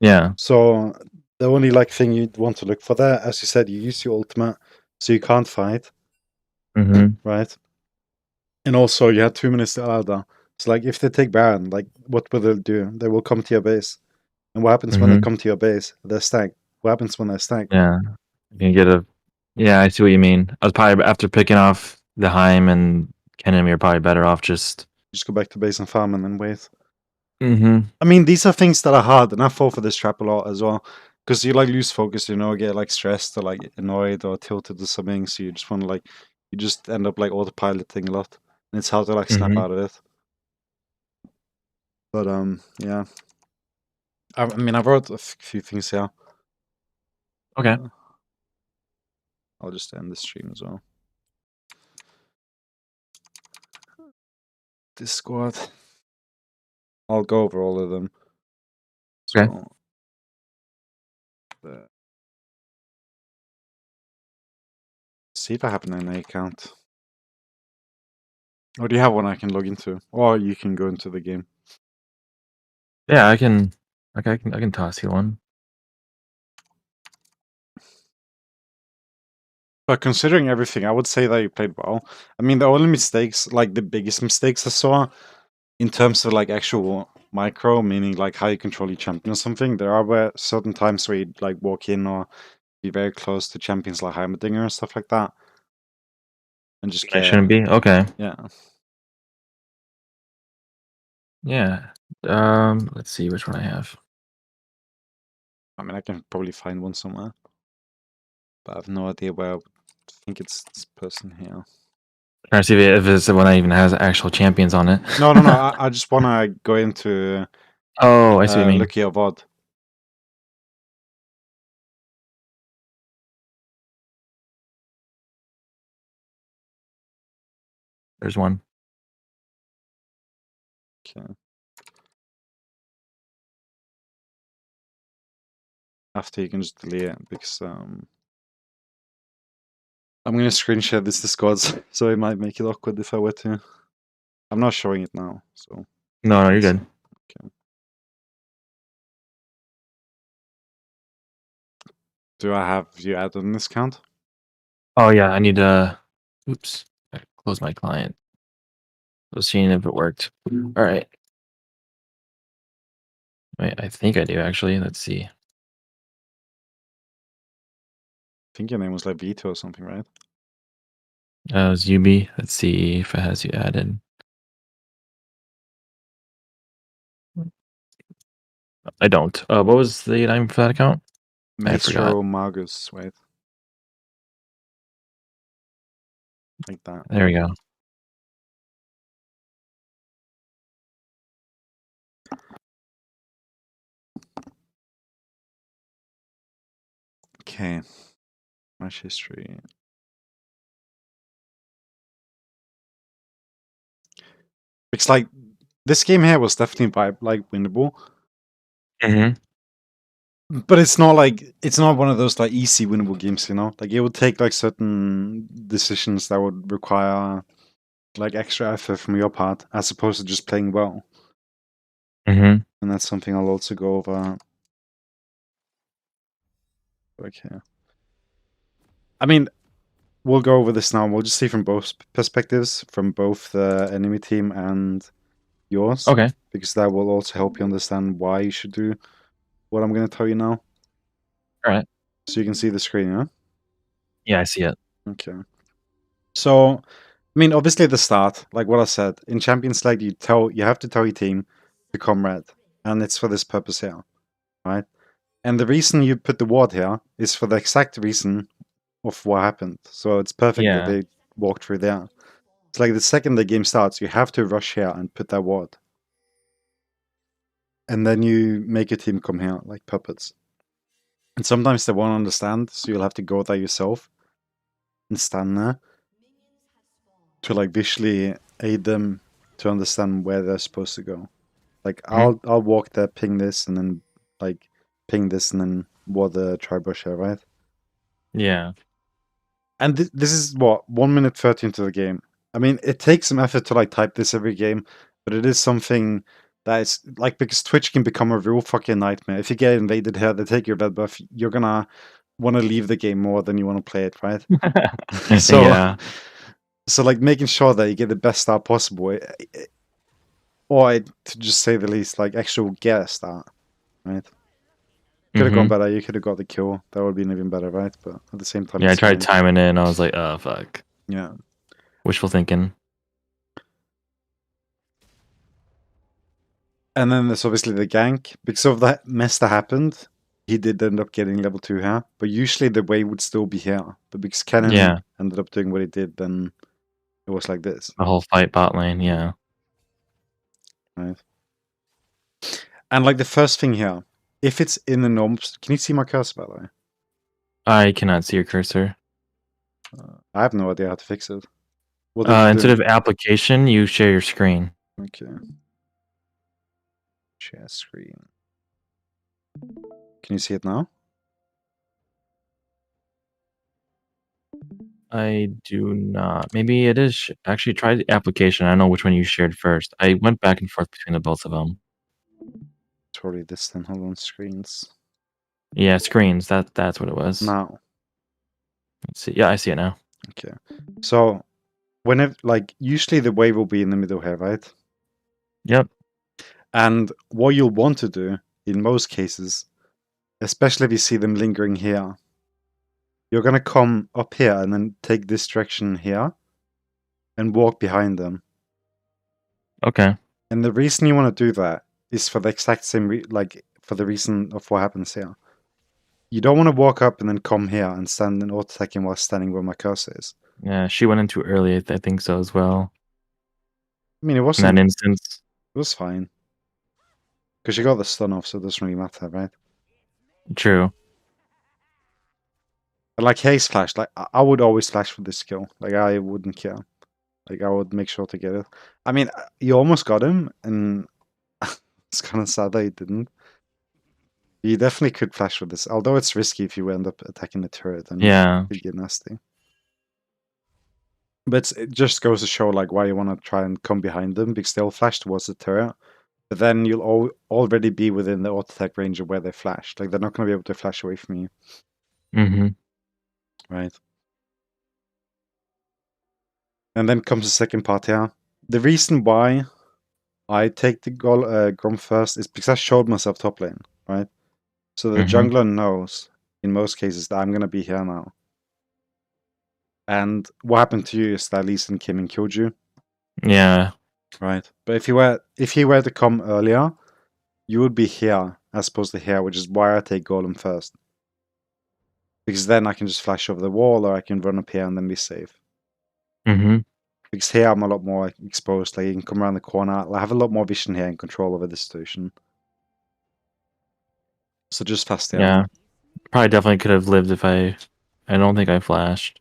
Yeah. So, the only, like, thing you'd want to look for there, as you said, you use your ultimate, so you can't fight, Mm-hmm. right? And also, you had 2 minutes to Alda. So, like, if they take Baron, like, what will they do? They will come to your base. And what happens when they Mm-hmm. come to your base? They're stacked. What happens when they're stacked? Yeah. You can get a. Yeah, I see what you mean. I was probably after picking off the Heim and Kennen, you're probably better off just. Just go back to base and farm and then wait. Mm-hmm. I mean, these are things that are hard, and I fall for this trap a lot as well. Because you like lose focus, you know, get like stressed or like annoyed or tilted or something. So you just want to like, you just end up like autopiloting a lot, and it's hard to like snap Mm-hmm. out of it. But yeah. I mean, I wrote a few things here. Okay. I'll just end the stream as well. Discord. I'll go over all of them. So, Okay. see if I have an NA account. Or do you have one I can log into? Or you can go into the game. Yeah, I can. Okay, I can toss you one. But considering everything, I would say that you played well. I mean, the only mistakes, like the biggest mistakes I saw in terms of like actual micro, meaning like how you control your champion or something, there are certain times where you'd like walk in or be very close to champions like Heimerdinger and stuff like that. And just I get, shouldn't be. Okay. yeah. Yeah. Let's see which one I have. I mean, I can probably find one somewhere. But I have no idea where I would think it's this person here. Trying to see if it's the one that even has actual champions on it. No. I just want to go into Oh, I see what you mean. Lucky or VOD. There's one. Okay. After you can just delete it because I'm gonna screen share this Discord, so it might make it awkward if I were to. I'm not showing it now, so No, you're good. okay. Do I have you added on this count? Oh yeah, I need to. Oops, I close my client. I was seeing if it worked. All right. Wait, I think I do actually. Let's see. I think your name was like Vito or something, right? It was Yubi. Let's see if it has you added. I don't. What was the name for that account? I forgot. Maestro Magus, wait. Like that. There we go. Okay. Match history. It's like this game here was definitely like winnable. Mm-hmm. But it's not one of those like easy winnable games, you know? Like it would take like certain decisions that would require like extra effort from your part as opposed to just playing well. Mm-hmm. And that's something I'll also go over. Okay. I mean, we'll go over this now. We'll just see from both perspectives, from both the enemy team and yours. Okay. Because that will also help you understand why you should do what I'm going to tell you now. All right. So you can see the screen, yeah? Yeah, I see it. Okay. So, I mean, obviously at the start, like what I said, in Champions League, you have to tell your team to come red. And it's for this purpose here, right? And the reason you put the ward here is for the exact reason of what happened. So it's perfect that Yeah. they walked through there. It's like the second the game starts, you have to rush here and put that ward. And then you make your team come here like puppets. And sometimes they won't understand, so you'll have to go there yourself and stand there to like visually aid them to understand where they're supposed to go. Like I'll walk there, ping this, and then like ping this, and then ward the tri-brush here, right? Yeah. And this is what 1 minute 30 into the game. I mean, it takes some effort to like type this every game, but it is something that is like because Twitch can become a real fucking nightmare. If you get invaded here, they take your red buff. You're gonna want to leave the game more than you want to play it, right? So, Yeah. so like making sure that you get the best start possible, or to just say the least, like actual get a start, right? Could have gone better. You could have got the kill. That would have been even better, right? But at the same time, Yeah, I it's tried fine. timing it and I was like, oh fuck. Yeah. Wishful thinking. And then there's obviously the gank. Because of that mess that happened, he did end up getting level 2 here. But usually the wave would still be here. But because Cannon Yeah. ended up doing what he did, then it was like this. The whole fight bot lane, yeah. Right. And like the first thing here, if it's in the norms, can you see my cursor by the way? I cannot see your cursor. I have no idea how to fix it. What did you Instead do? of application, you share your screen. Okay. Share screen. Can you see it now? I do not. Maybe it is. Actually, try the application. I know which one you shared first. I went back and forth between the both of them. It's probably this then. Hold on, screens. Yeah, screens. That's what it was. Now. Let's see. Yeah, I see it now. Okay. So whenever like usually the wave will be in the middle here, right? Yep. And what you'll want to do in most cases, especially if you see them lingering here, you're gonna come up here and then take this direction here and walk behind them. Okay. And the reason you want to do that is for the exact same like for the reason of what happens here. You don't want to walk up and then come here and stand and auto-attacking while standing where my cursor is. Yeah, she went in too early. I think so as well. I mean, it In wasn't. that instance. It was fine because you got the stun off, so it doesn't really matter, right? True. But like Haze flash, like I would always flash for this skill. Like I wouldn't care. Like I would make sure to get it. I mean, you almost got him, and it's kind of sad that you didn't. You definitely could flash for this, although it's risky if you end up attacking the turret and Yeah. it get nasty. But it just goes to show like why you want to try and come behind them because they'll flash towards the turret, but then you'll already be within the auto attack range of where they flashed. Like they're not going to be able to flash away from you, Mm-hmm. right? And then comes the second part here. The reason why I take the Grom first is because I showed myself top lane, right? So the jungler knows in most cases that I'm going to be here now. And what happened to you is that Lee Sin came and killed you. Yeah. Right. But if he were to come earlier, you would be here as opposed to here, which is why I take Golem first. Because then I can just flash over the wall or I can run up here and then be safe. Mm-hmm. Because here I'm a lot more exposed. Like you can come around the corner. I have a lot more vision here and control over the situation. So just fast here. Yeah. Probably definitely could have lived if I don't think I flashed.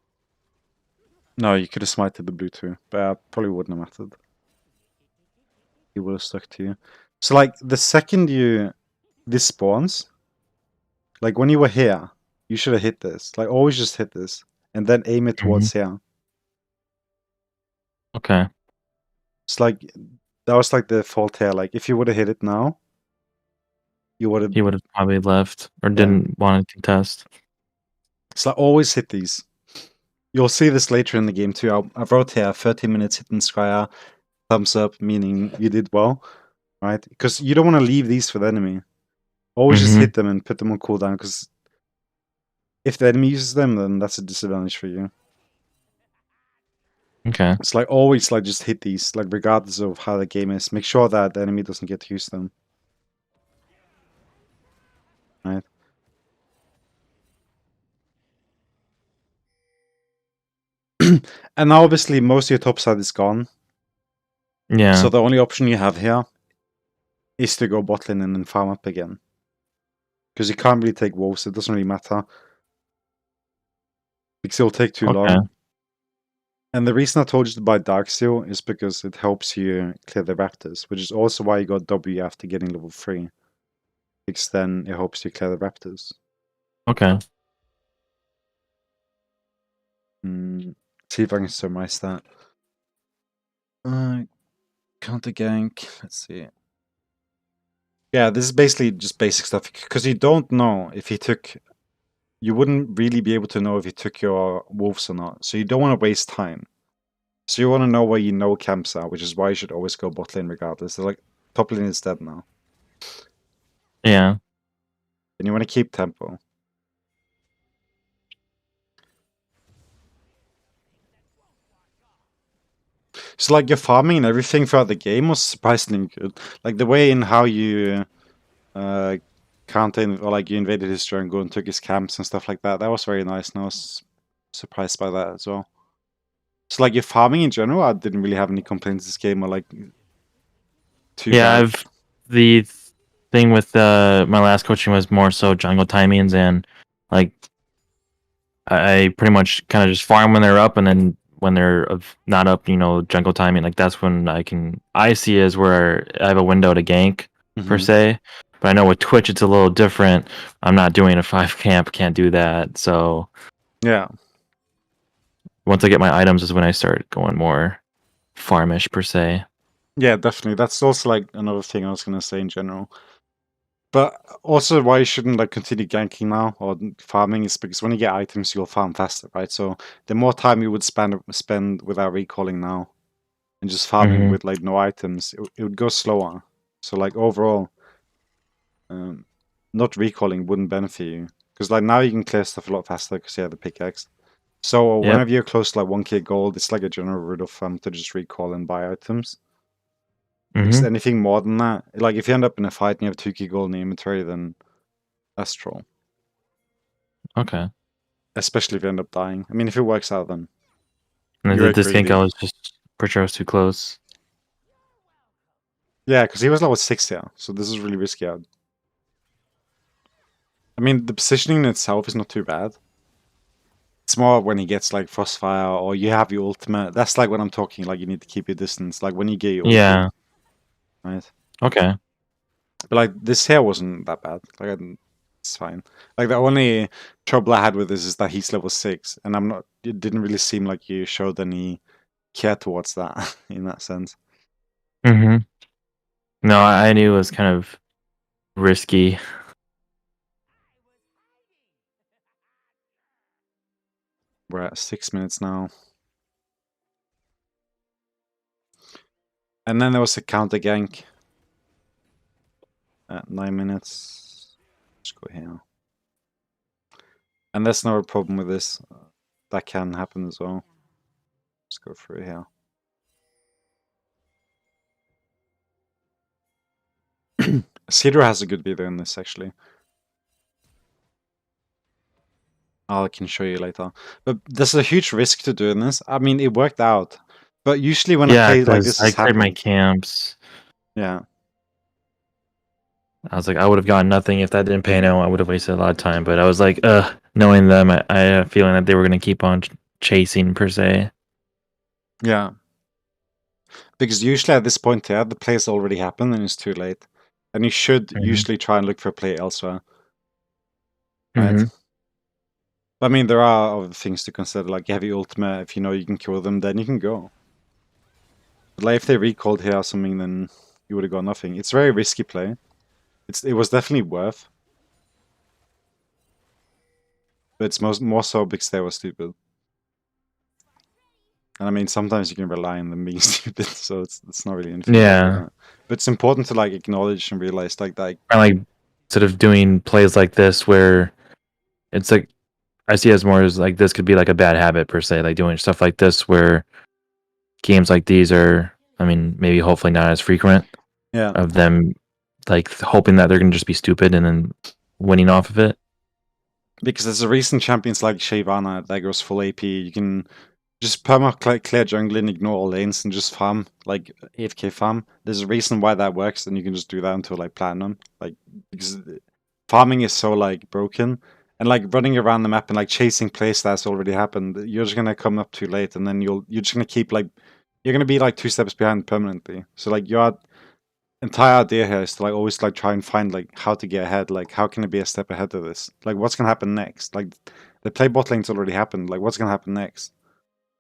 No, you could have smited the blue too, but probably wouldn't have mattered. He would have stuck to you. So like the second this spawns, like when you were here, you should have hit this. Like always just hit this. And then aim it towards here. Okay. It's like that was like the fault here. Like if you would have hit it now, you would have. He would have probably left or didn't want to contest. It's like always hit these. You'll see this later in the game too. I wrote here 30 minutes hitting Skya, thumbs up, meaning you did well, right? Because you don't want to leave these for the enemy. Always just hit them and put them on cooldown. Because if the enemy uses them, then that's a disadvantage for you. Okay. It's like always like just hit these, like regardless of how the game is. Make sure that the enemy doesn't get to use them. Right? And now obviously most of your top side is gone. Yeah. So the only option you have here is to go bot lane and then farm up again. Because you can't really take wolves, it doesn't really matter. Because it'll take too Okay. long. And the reason I told you to buy Darksteel is because it helps you clear the raptors, which is also why you got W after getting level 3. Because then it helps you clear the raptors. Okay. See if I can summarize that. Counter gank, let's see. Yeah, this is basically just basic stuff, because you don't know if he took... You wouldn't really be able to know if he took your wolves or not, so you don't want to waste time. So you want to know where you know camps are, which is why you should always go bot lane regardless. They're like, top lane is dead now. Yeah. And you want to keep tempo. So like your farming and everything throughout the game was surprisingly good. Like the way in how you counter, or like you invaded his jungle and took his camps and stuff like that. That was very nice, and I was surprised by that as well. So like your farming in general, I didn't really have any complaints this game, or like too bad. The thing with my last coaching was more so jungle timings, and like I pretty much kind of just farm when they're up, and then when they're not up, jungle timing, like that's when I see as where I have a window to gank per se. But I know with Twitch it's a little different. I'm not doing a 5 camp, can't do that. So Yeah. once I get my items is when I start going more farmish per se. Yeah, definitely. That's also like another thing I was gonna say in general. But also why you shouldn't like continue ganking now or farming is because when you get items you'll farm faster, right? So the more time you would spend without recalling now and just farming with like no items, it would go slower. So like overall, not recalling wouldn't benefit you. Because like now you can clear stuff a lot faster because you have the pickaxe. So whenever you're close to like 1k gold, it's like a general rule of thumb to just recall and buy items. Because anything more than that, like if you end up in a fight and you have 2k gold in the inventory, then that's troll. Okay. Especially if you end up dying. I mean, if it works out, then And you're this gank greedy. I was just pretty sure I was too close. Yeah, because he was level 6 here, so this is really risky out. I mean, the positioning in itself is not too bad. It's more when he gets like Frostfire or you have your ultimate. That's like when I'm talking, like you need to keep your distance. Like when you get your ulti, Yeah. right? Okay. But like this here wasn't that bad. Like it's fine. Like the only trouble I had with this is that he's level 6, and I'm not. It didn't really seem like you showed any care towards that in that sense. No, I knew it was kind of risky. We're at 6 minutes now. And then there was a counter gank at 9 minutes. Let's go here. And there's no problem with this. That can happen as well. Let's go through here. Cedar has a good video in this, actually. I can show you later. But there's a huge risk to doing this. I mean, it worked out. But usually when a play like this I has cleared my happened... camps. Yeah. I was like, I would have gotten nothing if that didn't pan out. I would have wasted a lot of time. But I was like, knowing them, I had a feeling that they were going to keep on chasing per se. Yeah. Because usually at this point here, the play's already happened and it's too late. And you should usually try and look for a play elsewhere. Right? I mean, there are other things to consider, like you have your ultimate. If you know you can kill them, then you can go. But like if they recalled here or something, then you would have got nothing. It's a very risky play. It was definitely worth. But it's more so because they were stupid. And I mean, sometimes you can rely on them being stupid, so it's not really anything. Yeah. But it's important to like acknowledge and realize like that. Like instead of doing plays like this where it's like I see it as more as like this could be like a bad habit per se, like doing stuff like this where games like these are, I mean, maybe hopefully not as frequent. Yeah. Of them like hoping that they're gonna just be stupid and then winning off of it. Because there's a reason champions like Shyvana that goes full AP. You can Just perma clear jungle and ignore all lanes and just farm, like AFK farm. There's a reason why that works, and you can just do that until like platinum. Like, because farming is so like broken, and like running around the map and like chasing plays that's already happened. You're just gonna come up too late, and then you're just gonna keep like you're gonna be like 2 steps behind permanently. So like your entire idea here is to like always like try and find like how to get ahead. Like how can I be a step ahead of this? Like what's gonna happen next? Like the play bot lane's already happened. Like what's gonna happen next?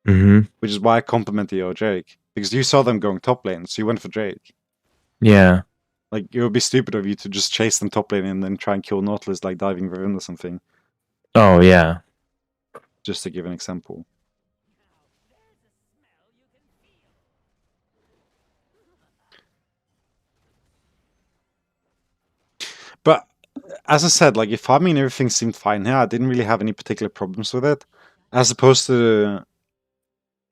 Mm-hmm. Which is why I complimented your Drake. Because you saw them going top lane, so you went for Drake. Yeah. Like, it would be stupid of you to just chase them top lane and then try and kill Nautilus like diving Riven or something. Oh yeah. Just to give an example. But, as I said, like, if farming and everything seemed fine here, I didn't really have any particular problems with it. As opposed to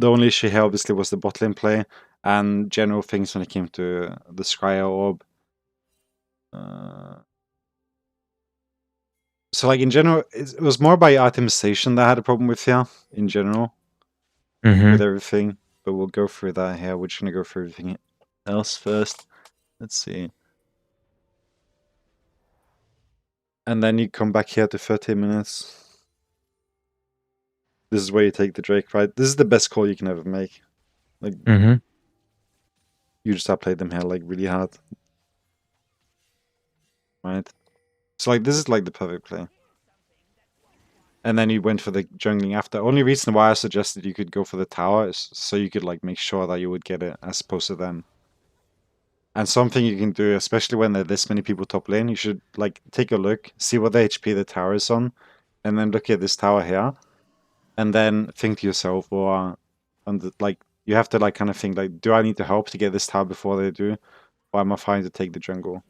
the only issue here, obviously, was the bot lane play and general things when it came to the Scryer orb. So, like, in general, it was more by itemization that I had a problem with here, in general, Mm-hmm. with everything. But we'll go through that here. We're just going to go through everything else first. Let's see. And then you come back here to 13 minutes. This is where you take the Drake, right? This is the best call you can ever make. Like, Mm-hmm. you just outplayed them here, like, really hard. Right? So, like, this is, like, the perfect play. And then you went for the jungling after. Only reason why I suggested you could go for the tower is so you could, like, make sure that you would get it as opposed to them. And something you can do, especially when there are this many people top lane, you should, like, take a look, see what the HP the tower is on, and then look at this tower here. And then think to yourself, or like you have to like kind of think like, do I need to help to get this tower before they do, or am I fine to take the jungle?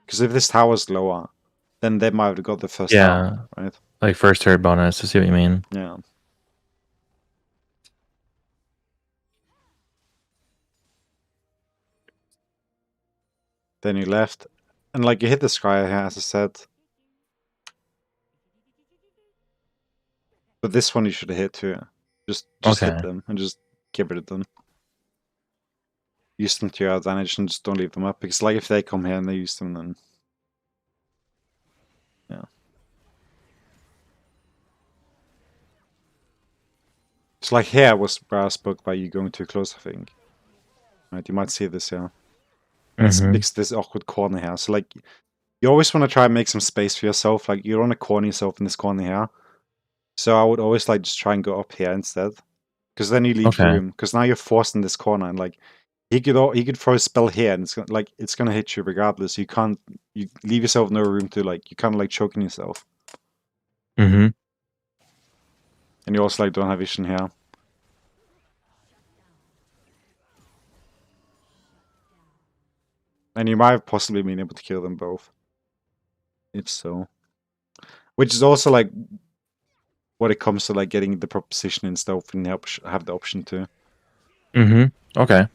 Because if this tower is lower, then they might have got the first Yeah. tower, right? Like first turret bonus. I see what you mean. Yeah. Then you left, and like you hit the Scryer here, as I said. But this one you should have hit too. Just Okay. hit them and just get rid of them. Use them to your advantage and just don't leave them up. Because like if they come here and they use them, then yeah. So like here was where I spoke about you going too close, I think. Right, you might see this here. And it's because this awkward corner here. So like you always want to try and make some space for yourself. Like you don't want to corner yourself in this corner here. So I would always like just try and go up here instead. Because then you leave room. Because now you're forced in this corner and like he could throw a spell here and it's gonna hit you regardless. You leave yourself no room to like you kinda like choking yourself. Mm-hmm. And you also like don't have vision here. And you might have possibly been able to kill them both. If so. Which is also like when it comes to like getting the proper position and stuff and have the option to. Mm-hmm. Okay.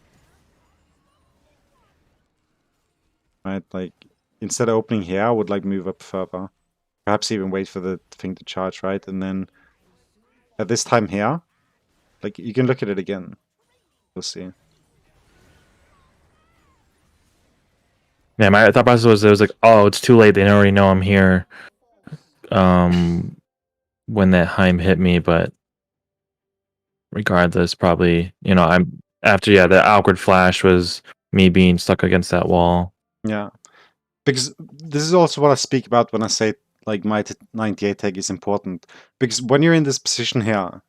Right? Like instead of opening here, I would like move up further. Perhaps even wait for the thing to charge, right? And then at this time here, like you can look at it again. We'll see. Yeah, my thought process was it was like, oh, it's too late. They already know I'm here. When that Heim hit me, but regardless, probably I'm after the awkward flash was me being stuck against that wall. Yeah, because this is also what I speak about when I say like my 98 tag is important. Because when you're in this position here,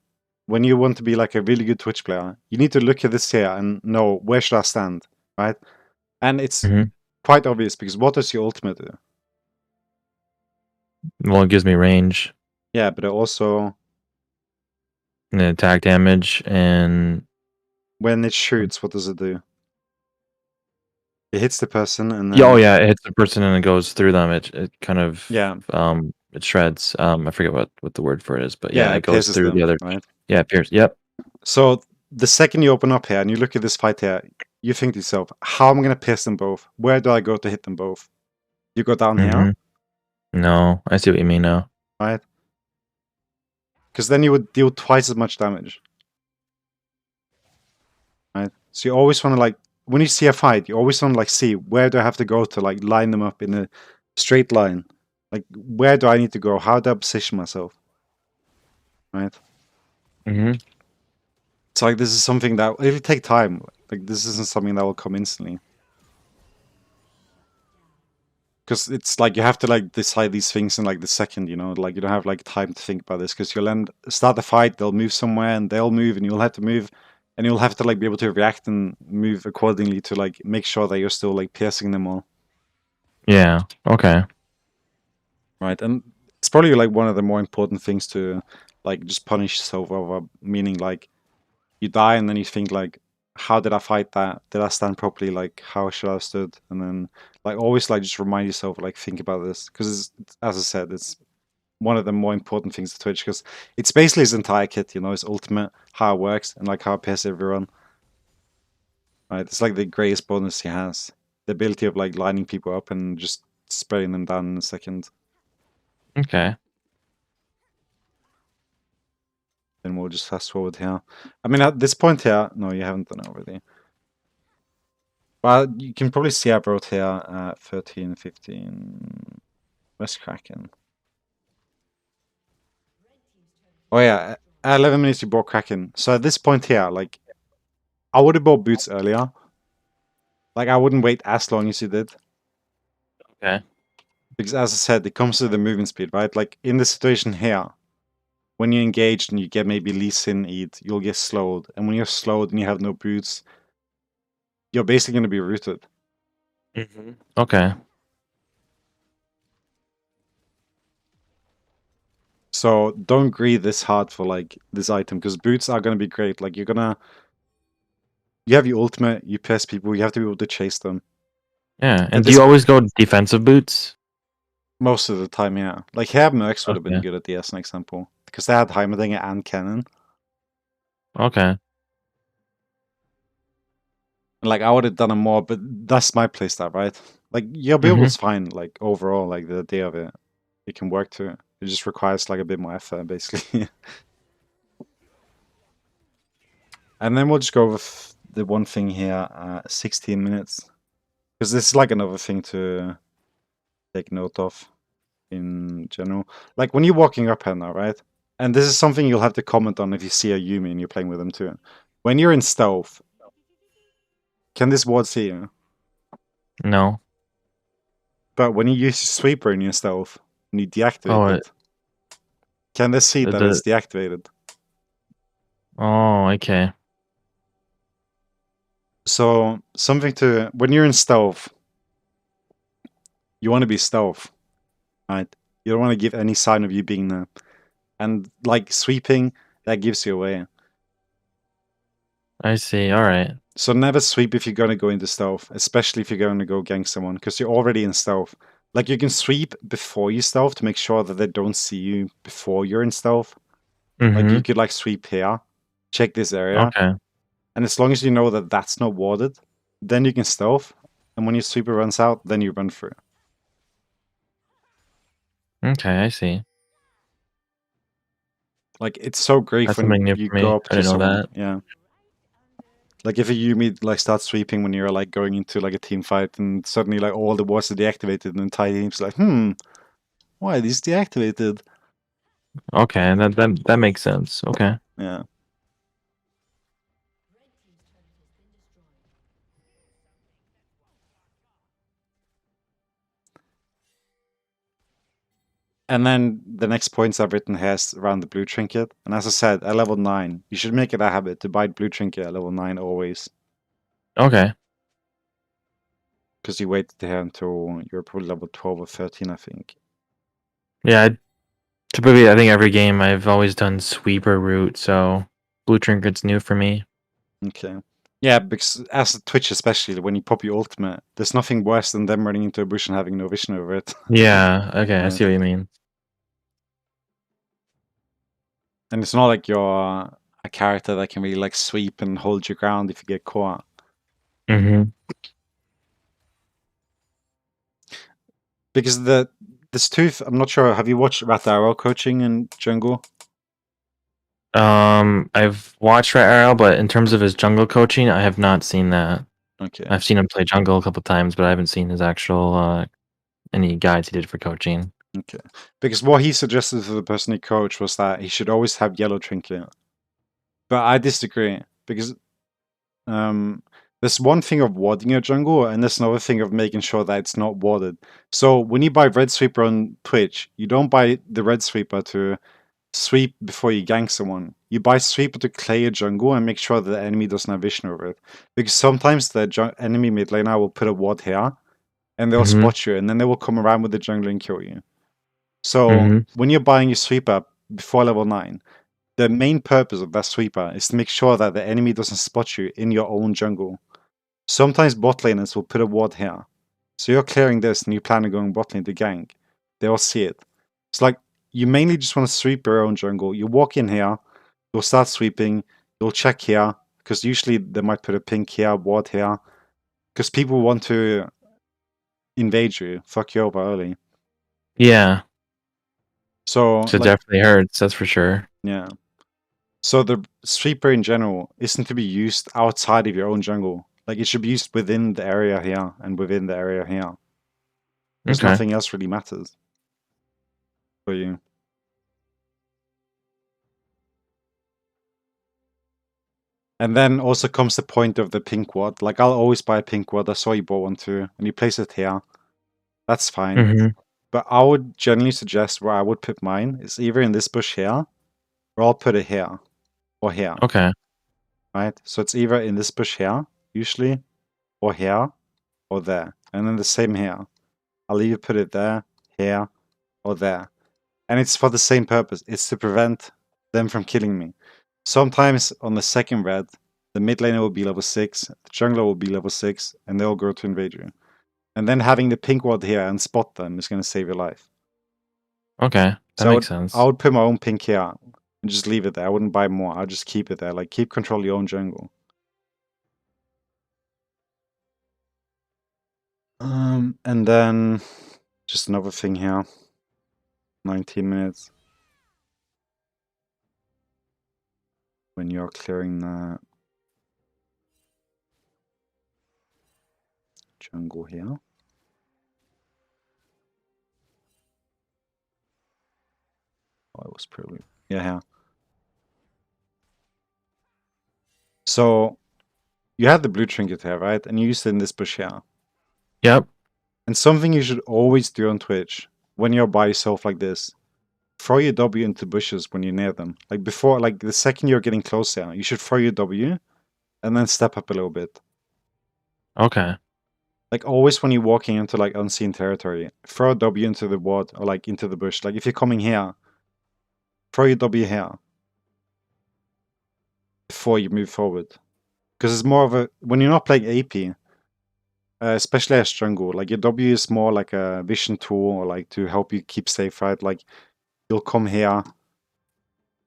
when you want to be like a really good Twitch player, you need to look at this here and know where should I stand, right? And it's quite obvious because what does your ultimate do? Well, it gives me range. Yeah, but it also And attack damage, and when it shoots, what does it do? It hits the person and then... oh yeah, it hits the person and it goes through them. It kind of it shreds. I forget what the word for it is, but yeah, it goes through the other. Right? Yeah, pierce. Yep. So the second you open up here and you look at this fight here, you think to yourself, how am I going to pierce them both? Where do I go to hit them both? You go down here? No, I see what you mean now. Right? Because then you would deal twice as much damage. So you always want to like when you see a fight, you always want to like see where do I have to go to like line them up in a straight line. Like where do I need to go? How do I position myself? Right? Mm-hmm. It's like this is something that it'll take time. Like this isn't something that will come instantly. Because it's like you have to like decide these things in like the second, you know, like you don't have like time to think about this because you'll start the fight, they'll move somewhere and they'll move and you'll have to move and you'll have to like be able to react and move accordingly to like make sure that you're still like piercing them all. Yeah. Okay. Right. And it's probably like one of the more important things to like just punish yourself over, meaning like you die and then you think like, how did I fight that? Did I stand properly? Like, how should I have stood? And then like always like just remind yourself, like think about this because as I said, it's one of the more important things to Twitch because it's basically his entire kit, you know, his ultimate, how it works and like how it pierces everyone. Right, it's like the greatest bonus he has, the ability of like lining people up and just spreading them down in a second. Okay. Then we'll just fast forward here. I mean, at this point here, no, you haven't done it already. Well, you can probably see I wrote here 13, 15. Where's Kraken? Oh yeah, at 11 minutes you bought Kraken. So at this point here, like, I would have bought Boots earlier. Like, I wouldn't wait as long as you did. Okay. Because as I said, it comes to the movement speed, right? Like, in the situation here, when you engage and you get maybe Lee Sin eat, you'll get slowed. And when you're slowed and you have no boots, you're basically going to be rooted. Mm-hmm. Okay. So don't greed this hard for like this item because boots are going to be great. Like you have your ultimate, you pierce people, you have to be able to chase them. Yeah. At And do this you always go defensive boots? most of the time, yeah. Like here, Mercs would have been Okay. good at the as an example because they had Heimerdinger and Cannon. Okay. And like I would have done it more, but that's my playstyle, right? Like your build Mm-hmm. was fine, like overall, like the idea of it, it can work too. It just requires like a bit more effort, basically. And then we'll just go with the one thing here, 16 minutes. Because this is like another thing to take note of in general. Like when you're walking up here now, right? And this is something you'll have to comment on if you see a Yumi and you're playing with them too. When you're in stealth, can this ward see you? No. But when you use your sweeper in your stealth and you deactivate Oh, it, can this see that it's deactivated? Oh, okay. So something to when you're in stealth, you want to be stealth, right? You don't want to give any sign of you being there. And like sweeping, that gives you away. I see. All right. So never sweep if you're going to go into stealth, especially if you're going to go gank someone, because you're already in stealth. Like you can sweep before you stealth to make sure that they don't see you before you're in stealth. Like you Mm-hmm. could like sweep here, check this area, Okay. and as long as you know that that's not warded, then you can stealth. And when your sweeper runs out, then you run through. Okay, I see. Like it's so great That's when something new you for go me. up I to didn't know someone. that. Yeah. Like if a Yumi like starts sweeping when you're like going into like a team fight and suddenly like all the wards are deactivated and the entire team's like, why are these deactivated? Okay, that makes sense. Okay. Yeah. And then the next points I've written here is around the blue trinket. And as I said, at level 9, you should make it a habit to buy blue trinket at level 9 always. Okay. Because you wait here until you're probably level 12 or 13, I think. Yeah, typically I think every game I've always done sweeper route, so blue trinket's new for me. Okay. Yeah, because as a Twitch especially, when you pop your ultimate, there's nothing worse than them running into a bush and having no vision over it. Yeah, okay, I Right. see what you mean. And it's not like you're a character that can really like sweep and hold your ground if you get caught. Mm-hmm. Because this tooth, I'm not sure, have you watched Rataro coaching in jungle? I've watched Rat Arrow, but in terms of his jungle coaching, I have not seen that. Okay. I've seen him play jungle a couple times, but I haven't seen his actual any guides he did for coaching. Okay. Because what he suggested to the person he coached was that he should always have yellow trinket. But I disagree because there's one thing of wadding your jungle, and there's another thing of making sure that it's not wadded. So when you buy Red Sweeper on Twitch, you don't buy the Red Sweeper to sweep before you gank someone. You buy Sweeper to clear your jungle and make sure that the enemy doesn't have vision over it. Because sometimes the enemy mid laner will put a ward here, and they'll Mhm. spot you, and then they will come around with the jungler and kill you. So Mhm. when you're buying your Sweeper before level 9, the main purpose of that Sweeper is to make sure that the enemy doesn't spot you in your own jungle. Sometimes bot laners will put a ward here. So you're clearing this and you plan on going bot lane to gank. They will see it. It's like you mainly just want to sweep your own jungle. You walk in here, you'll start sweeping, you'll check here, because usually they might put a pink here, ward here. Because people want to invade you, fuck you over early. Yeah, So so it like definitely hurts. That's for sure. yeah. So the sweeper in general isn't to be used outside of your own jungle. Like it should be used within the area here and within the area here. Because Okay. nothing else really matters for you. And then also comes the point of the pink ward. Like I'll always buy a pink ward. I saw you bought one too, and you place it here. That's fine. Mhm. But I would generally suggest where I would put mine is either in this bush here, or I'll put it here, or here. Okay. Right? So it's either in this bush here, usually, or here, or there. And then the same here. I'll either put it there, here, or there. And it's for the same purpose. It's to prevent them from killing me. Sometimes on the second red, the mid laner will be level 6, the jungler will be level 6, and they'll go to invade you. And then having the pink ward here and spot them is going to save your life. Okay. That So makes I sense. would put my own pink here and just leave it there. I wouldn't buy more. I'd just keep it there. Like, keep control of your own jungle. And then just another thing here. 19 minutes. When you're clearing the jungle here. Oh, it was pretty. Yeah. So you had the blue trinket here, right? And you used it in this bush here. Yep. And something you should always do on Twitch when you're by yourself like this, throw your W into bushes when you're near them. Like before, like the second you're getting closer, you should throw your W and then step up a little bit. Okay. Like always when you're walking into like unseen territory, throw a W into the ward or like into the bush. Like if you're coming here, throw your W here before you move forward. Because it's more of a, when you're not playing AP, especially as jungle, like your W is more like a vision tool or like to help you keep safe, right? Like you'll come here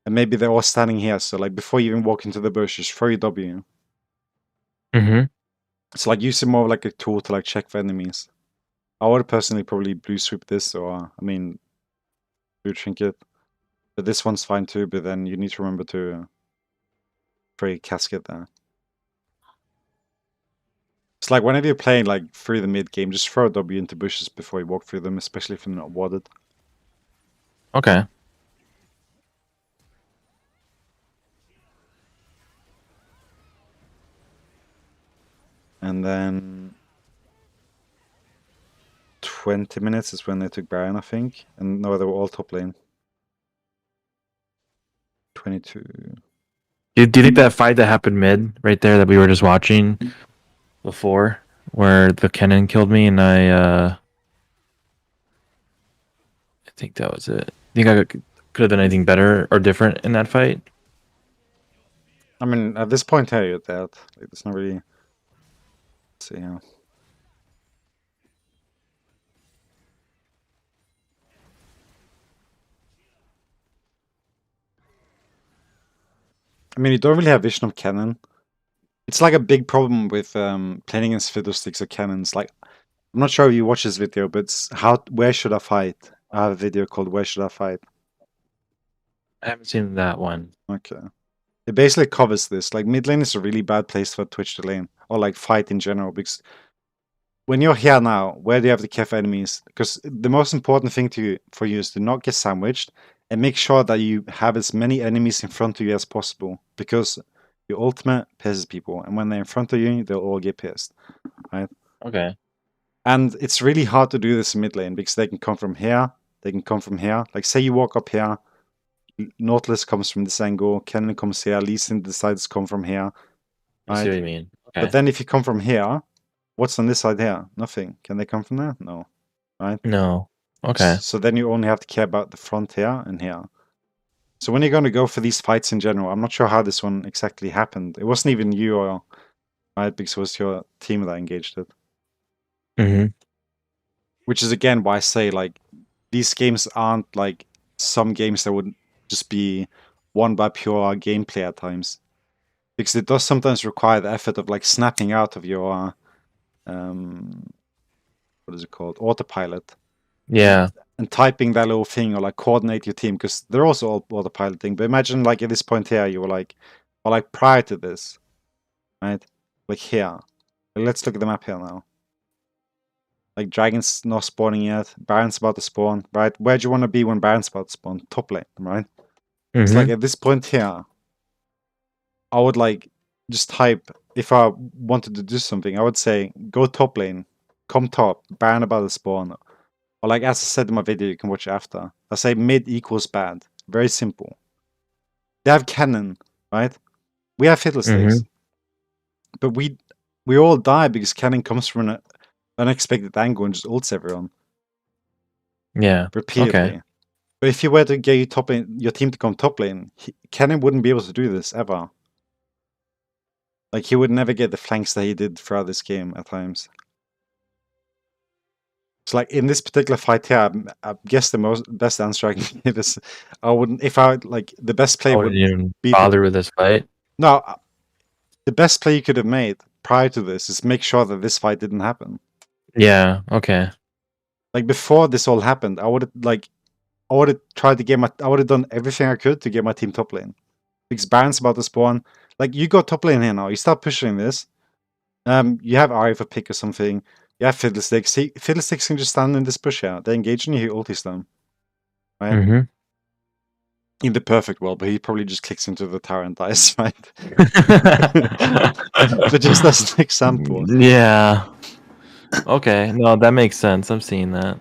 and maybe they're all standing here. So like before you even walk into the bush, just throw your W. Mhm. So like use it more like a tool to like check for enemies. I would personally probably blue sweep this or I mean blue trinket. But this one's fine too, but then you need to remember to throw your casket there. It's like whenever you're playing like through the mid game, just throw a W into bushes before you walk through them, especially if they're not warded. Okay. And then 20 minutes is when they took Baron, I think. And no, they were all top lane. 22. Do you think that fight that happened mid right there that we were just watching before, where the Kennen killed me and I think that was it. Think I could have done anything better or different in that fight? I mean, at this point, hey, you're dead. Like, there's not really. Let's see, yeah. I mean, you don't really have vision of cannon. It's like a big problem with playing against fiddlesticks or cannons. Like, I'm not sure if you watch this video, but it's where should I fight? I have a video called Where Should I Fight? I haven't seen that one. Okay. It basically covers this. Like mid lane is a really bad place for Twitch to lane, or like fight in general, because when you're here now, where do you have the kef enemies? Because the most important thing for you is to not get sandwiched and make sure that you have as many enemies in front of you as possible. Because your ultimate pisses people, and when they're in front of you, they'll all get pissed, right? Okay. And it's really hard to do this in mid lane because they can come from here, they can come from here. Like say you walk up here, Nautilus comes from this angle, Cannon comes here, Lee Sin decides to come from here, I see right? what you mean. Okay. But then if you come from here, what's on this side here? Nothing. Can they come from there? No. Right? No. Okay. So then you only have to care about the front here and here. So when you're going to go for these fights in general, I'm not sure how this one exactly happened. It wasn't even you, or right, because it was your team that engaged it. Mm-hmm. Which is again why I say like these games aren't like some games that would just be won by pure gameplay at times, because it does sometimes require the effort of like snapping out of your what is it called, autopilot, Yeah. and typing that little thing, or like coordinate your team, because they're also all autopiloting. But imagine like at this point here, you were like, or like prior to this, right? Like here. Let's look at the map here now. Like Dragon's not spawning yet. Baron's about to spawn, right? Where do you want to be when Baron's about to spawn? Top lane, right? It's like Mm-hmm. at this point here, I would like just type, if I wanted to do something, I would say go top lane, come top, Baron about to spawn. Or like as I said in my video, you can watch after. I say mid equals bad. Very simple. They have cannon, right? We have fiddlesticks. Mm-hmm. But we all die because cannon comes from an unexpected angle and just ults everyone Yeah. repeatedly. Okay. But if you were to get your team to come top lane, cannon wouldn't be able to do this ever. Like he would never get the flanks that he did throughout this game at times. So like in this particular fight here, I guess the best answer I can give is I wouldn't, if I like the best play I would wouldn't even be bother with this fight. no, the best play you could have made prior to this is make sure that this fight didn't happen. Yeah. Okay. Like before this all happened, I would have tried to I would have done everything I could to get my team top lane. Because Baron's about to spawn. Like you go top lane here now, you start pushing this. You have Ari for pick or something. You have Fiddlesticks. Fiddlesticks can just stand in this bush here. They engage and you ultis them. Right? Mm-hmm. In the perfect world, but he probably just kicks into the tower and dies, right? But just as an example. Yeah. Okay. No, that makes sense. I'm seeing that.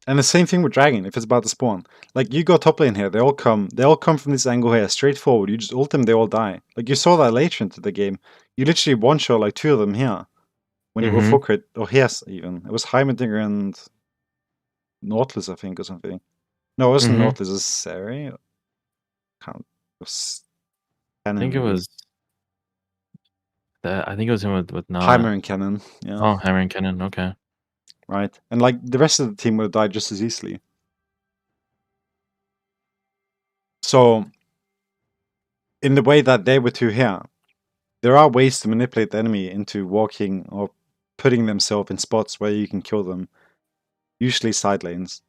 And the same thing with Dragon, if it's about to spawn. Like you go top lane here, they all come from this angle here, straight forward. You just ult them, they all die. Like you saw that later into the game. You literally one-shot like 2 of them here. When you go full crit, or yes, even. It was Heimerdinger and Nautilus, I think, or something. No, it wasn't Nautilus, it was Sari. Can't. It was I think it was that. I think it was him with not Heimer and Cannon, yeah. Oh, Hammer and Cannon. Okay. Right. And like the rest of the team would have died just as easily. So, in the way that they were two here, there are ways to manipulate the enemy into walking or putting themselves in spots where you can kill them. Usually side lanes.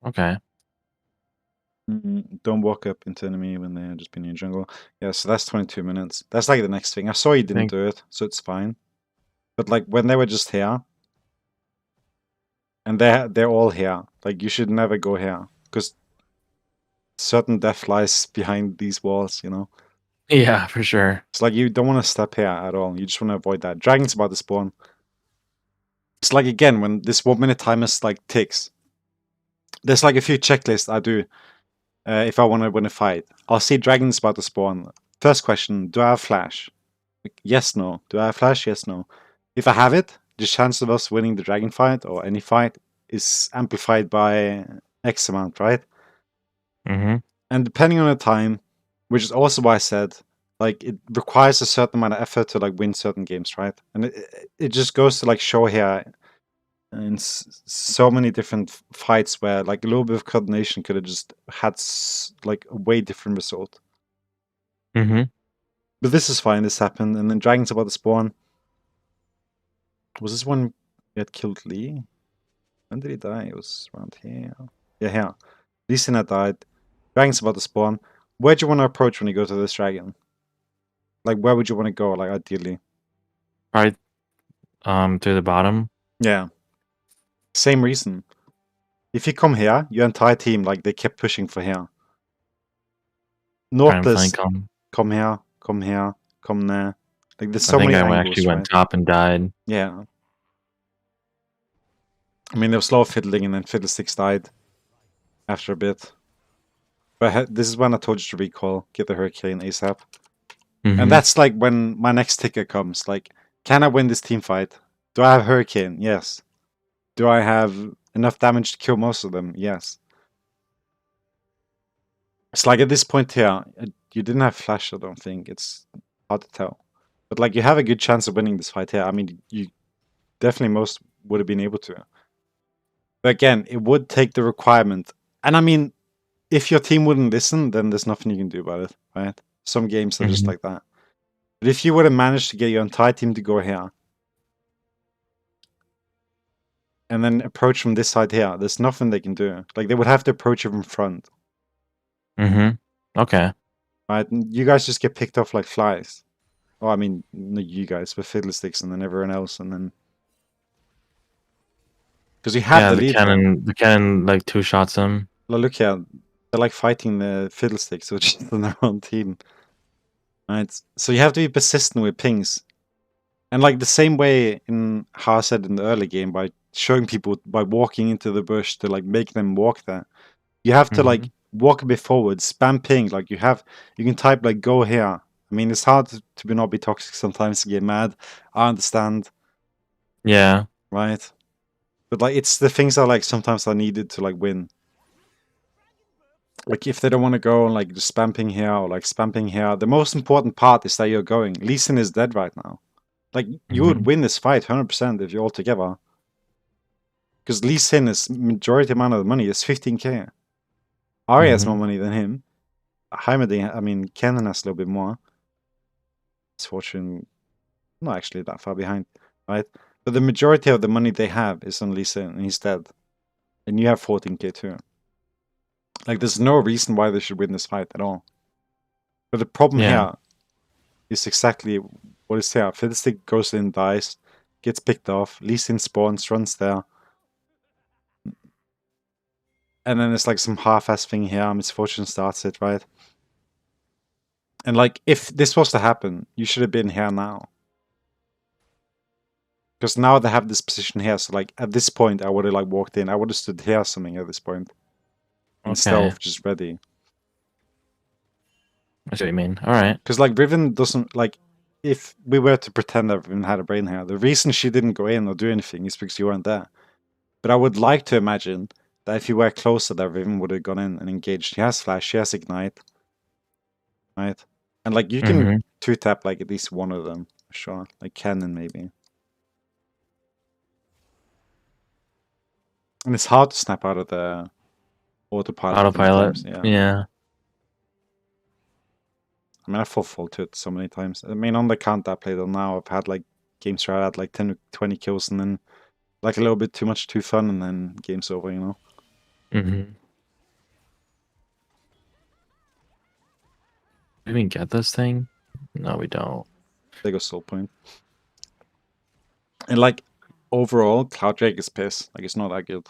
Okay. Don't walk up into enemy when they're just being in jungle. Yeah, so that's 22 minutes. That's like the next thing. I saw you didn't do it, so it's fine. But like when they were just here, and they're all here, like you should never go here, because certain death lies behind these walls, you know? Yeah, for sure. It's like you don't want to step here at all. You just want to avoid that. Dragon's about to spawn. It's like again, when this 1 minute timer like ticks, there's like a few checklists I do if I want to win a fight. I'll see Dragon's about to spawn. First question, do I have flash? Like, yes, no. Do I have flash? Yes, no. If I have it, the chance of us winning the dragon fight or any fight is amplified by X amount, right? Mm-hmm. And depending on the time, which is also why I said, like, it requires a certain amount of effort to like win certain games, right? And it just goes to like show here in so many different fights where like a little bit of coordination could have just had like a way different result. Mm-hmm. But this is fine. This happened, and then Dragon's about to spawn. Was this one he had killed Lee? When did he die? It was around here. You're here. Lee Sin had died. Dragon's about to spawn. Where do you want to approach when you go to this dragon? Like, where would you want to go, like, ideally? Probably through the bottom. Yeah. Same reason. If you come here, your entire team, like, they kept pushing for here. Trying to Northless, flank them. come here, come here, come there. Like, there's I so think many I angles, actually right? went top and died. Yeah. I mean, there was a lot of fiddling, and then Fiddlesticks died after a bit. But this is when I told you to recall, get the Hurricane ASAP. And that's like when my next ticker comes. Like, can I win this team fight? Do I have Hurricane? Yes. Do I have enough damage to kill most of them? Yes. It's like at this point here, you didn't have Flash, I don't think. It's hard to tell. But like, you have a good chance of winning this fight here. I mean, you definitely most would have been able to. But again, it would take the requirement. And I mean, if your team wouldn't listen, then there's nothing you can do about it, right? Some games are just like that. But if you would have managed to get your entire team to go here, and then approach from this side here, there's nothing they can do. Like, they would have to approach you from front. Okay. Right? And you guys just get picked off like flies. Well, I mean, not you guys, but Fiddlesticks and then everyone else, and then... Because you have the lead here. The cannon like two shots him. Well, look here, they're like fighting the Fiddlesticks, which is on their own team. Right? So you have to be persistent with pings. And like the same way in how I said in the early game, by showing people, by walking into the bush to like make them walk there. You have to like walk a bit forward, spam ping, like you can type like go here. I mean, it's hard to not be toxic sometimes to get mad. I understand. Yeah. Right? But like it's the things that like sometimes are needed to like win. Like if they don't want to go and like just spam ping here or like spam ping here, the most important part is that you're going. Lee Sin is dead right now. Like you would win this fight 100% if you're all together. Because Lee Sin is majority amount of the money is 15k. Ari has more money than him. Heimerdinger, I mean, Kennen has a little bit more. His fortune, not actually that far behind, right? But the majority of the money they have is on Lee Sin, and he's dead. And you have 14k too. Like, there's no reason why they should win this fight at all. But the problem here is exactly what is here. Fiddlestick goes in, dies, gets picked off, Lee Sin spawns, runs there. And then it's like some half-ass thing here, Misfortune starts it, right? And like, if this was to happen, you should have been here now. Because now they have this position here, so like, at this point, I would have like walked in. I would have stood here or something at this point. Instead of just ready. I see what you mean. Alright. Because like, Riven doesn't, like, if we were to pretend that Riven had a brain here, the reason she didn't go in or do anything is because you weren't there. But I would like to imagine that if you were closer, that Riven would have gone in and engaged. She has Flash, she has Ignite. Right? And like, you can two-tap like at least one of them, for sure. Like Cannon, maybe. And it's hard to snap out of the autopilot. Sometimes, yeah. I mean, I fall to it so many times. I mean, on the account I played on now, I've had like games where I had like 10 to 20 kills and then like a little bit too much too fun and then game's over, you know? Do we get this thing? No, we don't. They go soul point. And like, overall, Cloud Drake is piss. Like, it's not that good.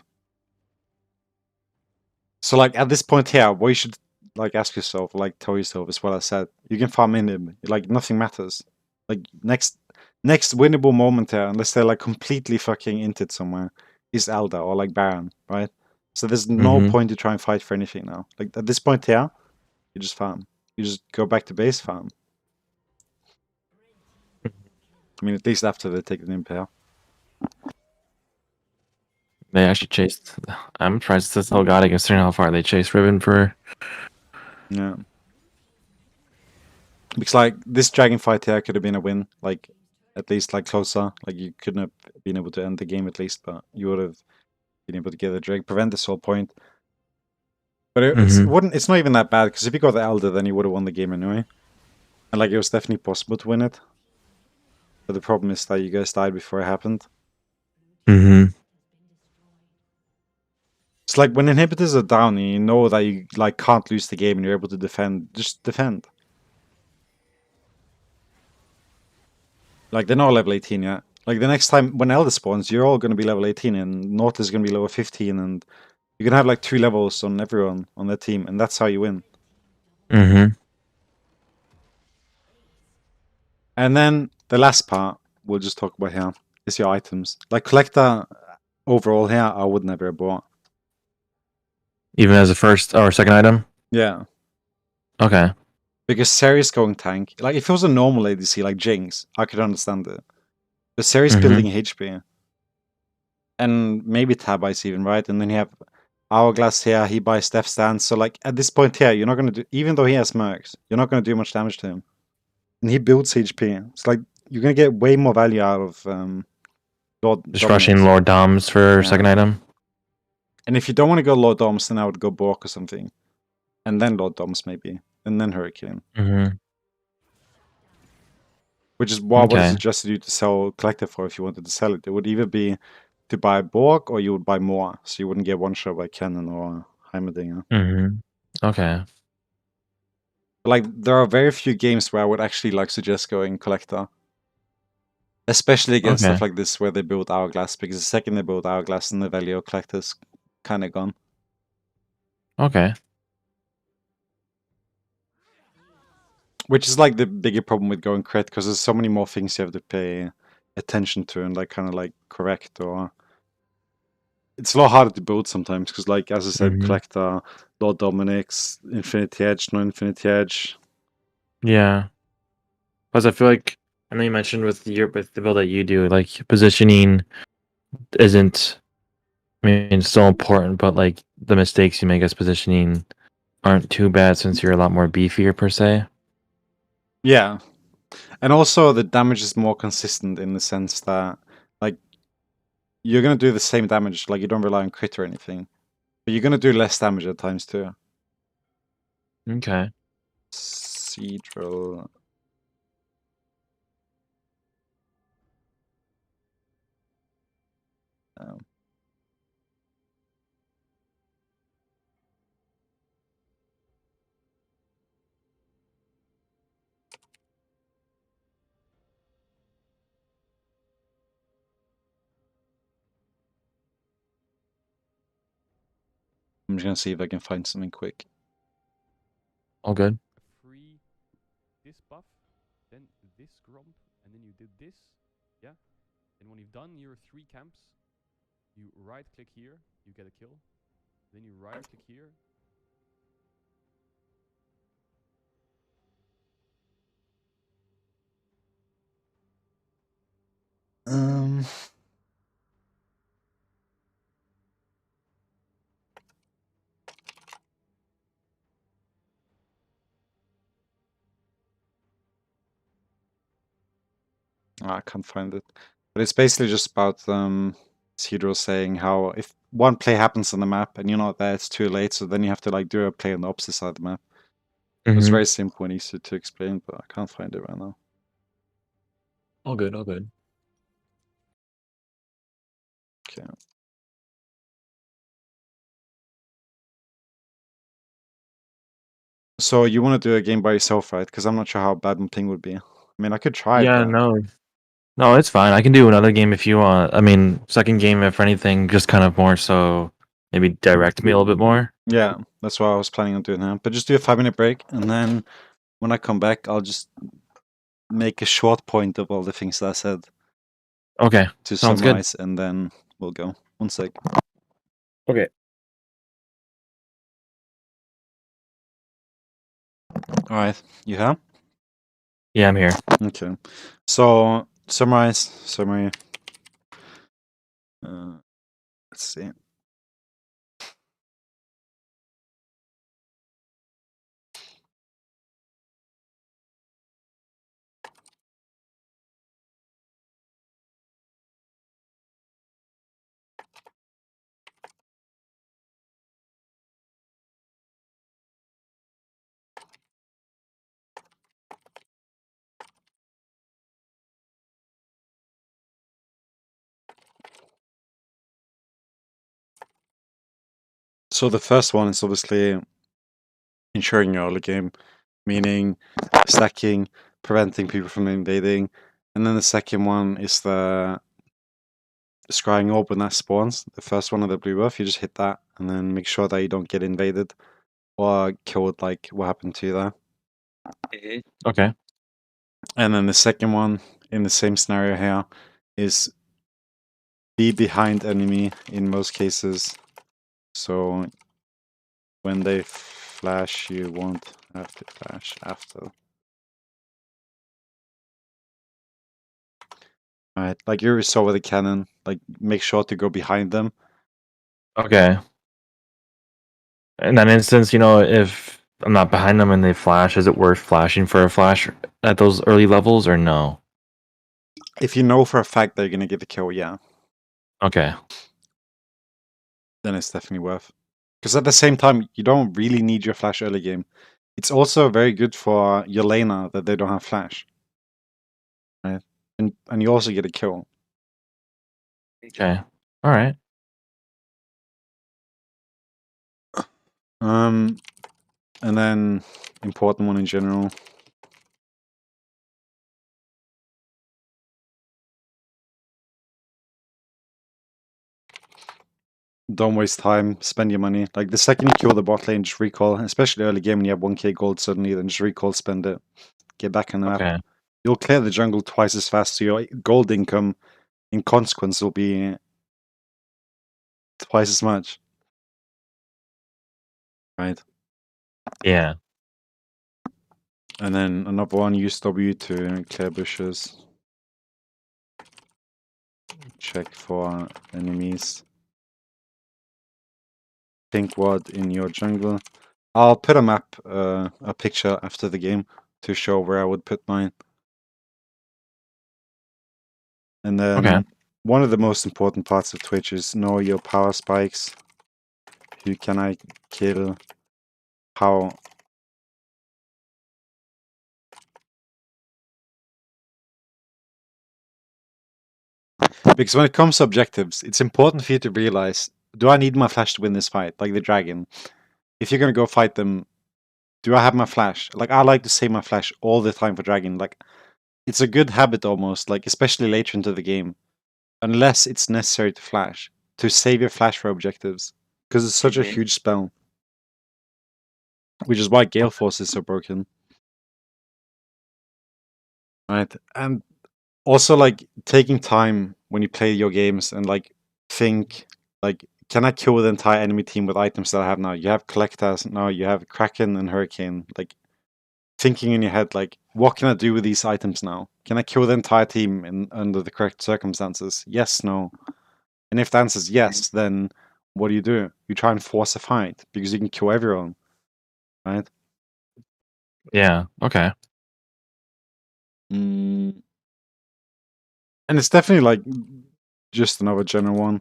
So like, at this point here, what you should like ask yourself, like tell yourself is what I said. You can farm in him. Like, nothing matters. Like, next winnable moment here, unless they're like completely fucking inted somewhere, is Elder or like Baron, right? So there's no point to try and fight for anything now. Like, at this point here, you just farm. You just go back to base farm. I mean, at least after they take the impair. They actually chased. I'm surprised this whole god considering how far they chased Riven for. Yeah. Because like this dragon fight here could have been a win, like at least like closer. Like you couldn't have been able to end the game at least, but you would have been able to get the drake, prevent the soul point. But it's not even that bad because if you got the Elder, then you would have won the game anyway. And like it was definitely possible to win it. But the problem is that you guys died before it happened. It's like when inhibitors are down and you know that you like can't lose the game and you're able to defend, just defend. Like they're not level 18 yet. Like the next time when Elder spawns, you're all gonna be level 18 and North is gonna be level 15 and you're gonna have like 2 levels on everyone on their team, and that's how you win. Mm-hmm. And then the last part we'll just talk about here is your items. Like collector overall here, I would never have bought. Even as a first or second item? Yeah. Okay. Because Ceres going tank, like if it was a normal ADC like Jinx, I could understand it. But Ceres Mm-hmm. building HP. And maybe Tab Ice even, right? And then you have Hourglass here, he buys Death Stance. So like at this point here, you're not gonna do, even though he has Mercs, you're not gonna do much damage to him. And he builds HP. It's like you're gonna get way more value out of Lord Just rushing Dominix. Lord Doms for Yeah. second item? And if you don't want to go Lord Doms, then I would go Bork or something. And then Lord Doms maybe. And then Hurricane. Mm-hmm. Which is what I would have Okay. suggested you to sell Collector for if you wanted to sell it. It would either be to buy Bork or you would buy more. So you wouldn't get one shot by Cannon or Heimerdinger. Mm-hmm. Okay. Like there are very few games where I would actually like suggest going Collector. Especially against Okay. stuff like this where they build Hourglass, because the second they build Hourglass, then the value of Collector's kinda gone. Okay. Which is like the bigger problem with going crit, because there's so many more things you have to pay attention to and like kind of like correct, or it's a lot harder to build sometimes because like as I said, Mm-hmm. Collector, Lord Dominic's, Infinity Edge, no Infinity Edge. Yeah. Plus, I feel like I know you mentioned with the build that you do, like positioning isn't. I mean, it's still important, but like the mistakes you make as positioning aren't too bad since you're a lot more beefier per se. Yeah. And also the damage is more consistent in the sense that like you're gonna do the same damage, like you don't rely on crit or anything. But you're gonna do less damage at times too. Okay. Cedral. Um, I'm just gonna see if I can find something quick. All good. Free this buff, then this grump, and then you did this. Yeah. And when you've done your 3 camps, you right click here, you get a kill. Then you right click here. Um, I can't find it. But it's basically just about Cedral saying how if one play happens on the map and you're not there, it's too late. So then you have to like do a play on the opposite side of the map. It's Mm-hmm. very simple and easy to explain, but I can't find it right now. All good. All good. Okay. So you want to do a game by yourself, right? Because I'm not sure how bad my ping would be. I mean, I could try, Yeah. but No. No, it's fine. I can do another game if you want. I mean, second game, if anything, just kind of more so maybe direct me a little bit more. yeah, that's what I was planning on doing now. But just do a 5-minute break, and then when I come back, I'll just make a short point of all the things that I said Okay. to Sounds good. summarize, and then we'll go. One sec. Okay. All right, you have? Yeah, I'm here. Okay. So summary. Let's see. So the first one is obviously ensuring your early game, meaning stacking, preventing people from invading. And then the second one is the scrying orb when that spawns. The first one of the blue buff, you just hit that and then make sure that you don't get invaded or killed like what happened to you there. Okay. And then the second one in the same scenario here is be behind enemy in most cases. So when they flash, you won't have to flash after. Alright, like you saw with the cannon, like make sure to go behind them. Okay. In that instance, if I'm not behind them and they flash, is it worth flashing for a flash at those early levels or no? If you know for a fact that you're gonna get the kill, yeah, Okay. then it's definitely worth. Because at the same time, you don't really need your flash early game. It's also very good for your laner that they don't have flash. Right? And you also get a kill. Okay. All right. And then important one in general. Don't waste time, spend your money. Like the second you kill the bot lane, just recall, especially early game when you have 1k gold suddenly, then just recall, spend it. Get back on the map. Okay. You'll clear the jungle twice as fast, so your gold income in consequence will be twice as much. Right? Yeah. And then another one, use W to clear bushes. Check for enemies. Pink ward in your jungle. I'll put a map, a picture after the game to show where I would put mine. And then one of the most important parts of Twitch is know your power spikes. Who can I kill? How? Because when it comes to objectives, it's important for you to realize, do I need my flash to win this fight? Like the dragon. If you're gonna go fight them, do I have my flash? Like I like to save my flash all the time for dragon. Like it's a good habit almost, like especially later into the game. Unless it's necessary to flash. To save your flash for objectives. Because it's such a huge spell. Which is why Gale Force is so broken. Right? And also like taking time when you play your games and like think like, can I kill the entire enemy team with items that I have now? You have Collectors now, you have Kraken and Hurricane. Like thinking in your head like, what can I do with these items now? Can I kill the entire team under the correct circumstances? Yes, no. And if the answer is yes, then what do? You try and force a fight because you can kill everyone, right? Yeah. Okay. And it's definitely like just another general one.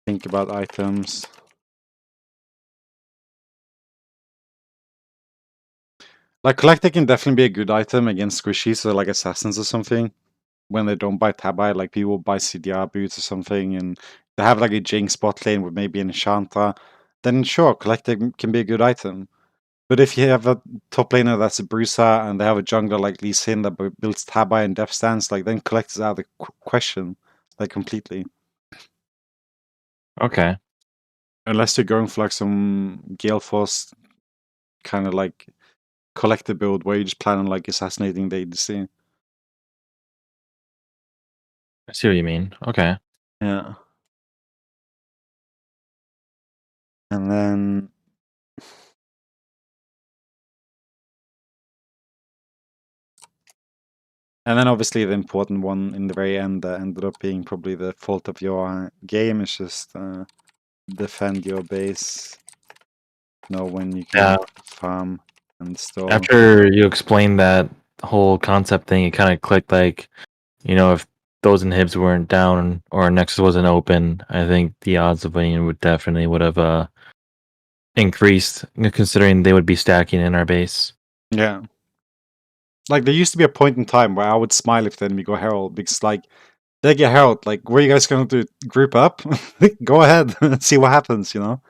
Think about items. Like Collector can definitely be a good item against squishies, so like assassins or something. When they don't buy Tabi, like people buy CDR boots or something, and they have like a Jinx bot lane with maybe an Enchanter, then sure, Collector can be a good item. But if you have a top laner that's a bruiser and they have a jungler like Lee Sin that builds Tabi and Death Stance, like then Collector's out of the question, like completely. Okay. Unless you're going for like some Gale Force kind of like Collector build where you just plan on like assassinating the ADC. I see what you mean. Okay. Yeah. And then obviously the important one in the very end that ended up being probably the fault of your game is just defend your base. Know when you can Yeah. farm and store. After you explained that whole concept thing, it kind of clicked. Like, if those inhibs weren't down or Nexus wasn't open, I think the odds of winning would have increased, considering they would be stacking in our base. Yeah. Like there used to be a point in time where I would smile if the enemy got Herald because like they get herald. Like, what are you guys gonna do? Group up? Go ahead and see what happens. You know,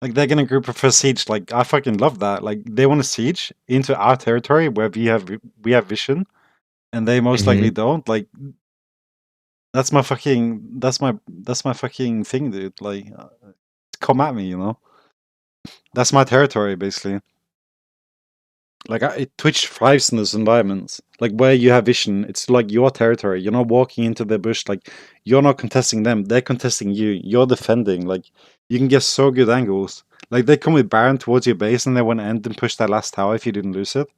like they're gonna group up for siege. Like, I fucking love that. Like, they want to siege into our territory where we have vision, and they most likely don't. Like, that's my fucking thing, dude. Like, come at me, you know. That's my territory, basically. Like, Twitch thrives in those environments. Like, where you have vision, it's like your territory. You're not walking into the bush. Like, you're not contesting them. They're contesting you. You're defending. Like, you can get so good angles. Like, they come with Baron towards your base, and they want to end and push that last tower if you didn't lose it.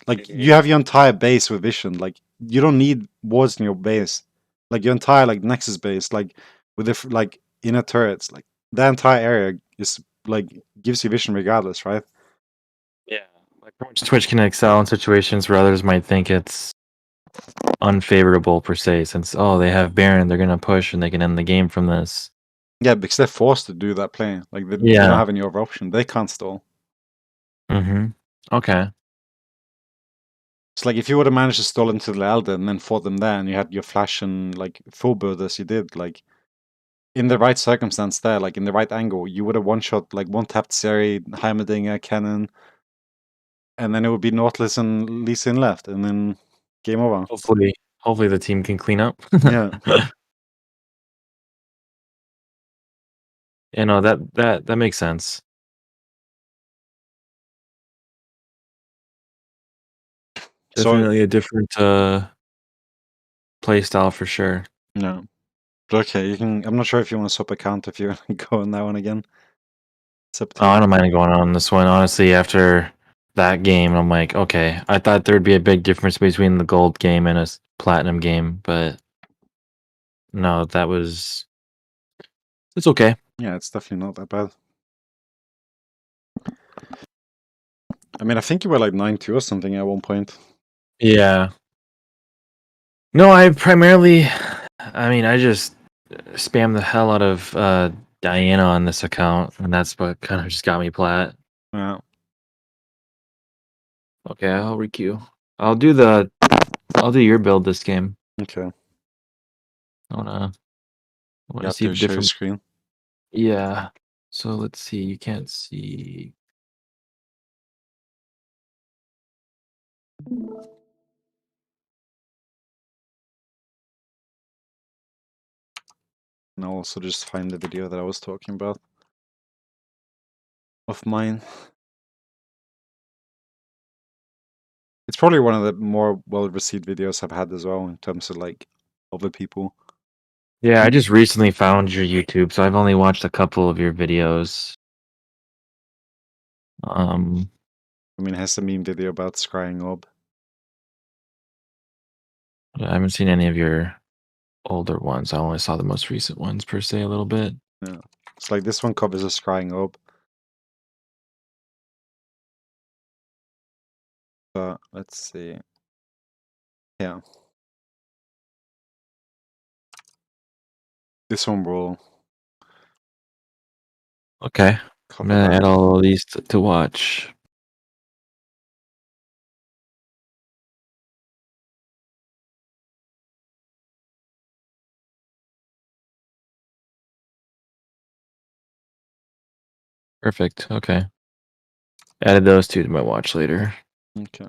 Like, you have your entire base with vision. Like, you don't need wards in your base. Like, your entire, like, Nexus base, like, with the, like, inner turrets. Like, that entire area is, like, gives you vision regardless, right? Yeah, like Twitch can excel in situations where others might think it's unfavorable per se, since they have Baron, they're gonna push and they can end the game from this. Yeah, because they're forced to do that play. Like, they don't have any other option. They can't stall. Mm-hmm. Okay. It's like if you would have managed to stall into the Elder and then fought them there, and you had your flash and like full build as you did, like in the right circumstance there, like in the right angle, you would have one shot like one tapped Seri, Heimerdinger, Cannon, and then it would be Nautilus and Lee Sin left, and then game over. Hopefully the team can clean up. Yeah. You know, that makes sense. So Definitely a different play style for sure. no. But okay, you can. I'm not sure if you want to swap account if you're go on that one again. It's up to Oh, you. I don't mind going on this one. Honestly, after that game, I'm like, okay, I thought there'd be a big difference between the gold game and a platinum game, but no, it's okay. Yeah, it's definitely not that bad. I mean, I think you were like 9-2 or something at one point. Yeah. No, I just spam the hell out of Diana on this account, and that's what kind of just got me plat. Yeah. Okay, I'll requeue. I'll do your build this game. Okay. I wanna You have see to the share your different. screen. Yeah. So let's see. You can't see. And I'll also just find the video that I was talking about of mine. It's probably one of the more well-received videos I've had as well in terms of like other people. Yeah, I just recently found your YouTube, so I've only watched a couple of your videos. I mean, it has a meme video about scrying orb. I haven't seen any of your older ones. I only saw the most recent ones per se a little bit. Yeah. It's like this one covers a scrying orb. But let's see. Yeah. This one will Okay. I'm cover gonna that. add all of these to watch. Perfect. Okay. Added those two to my watch later. Okay.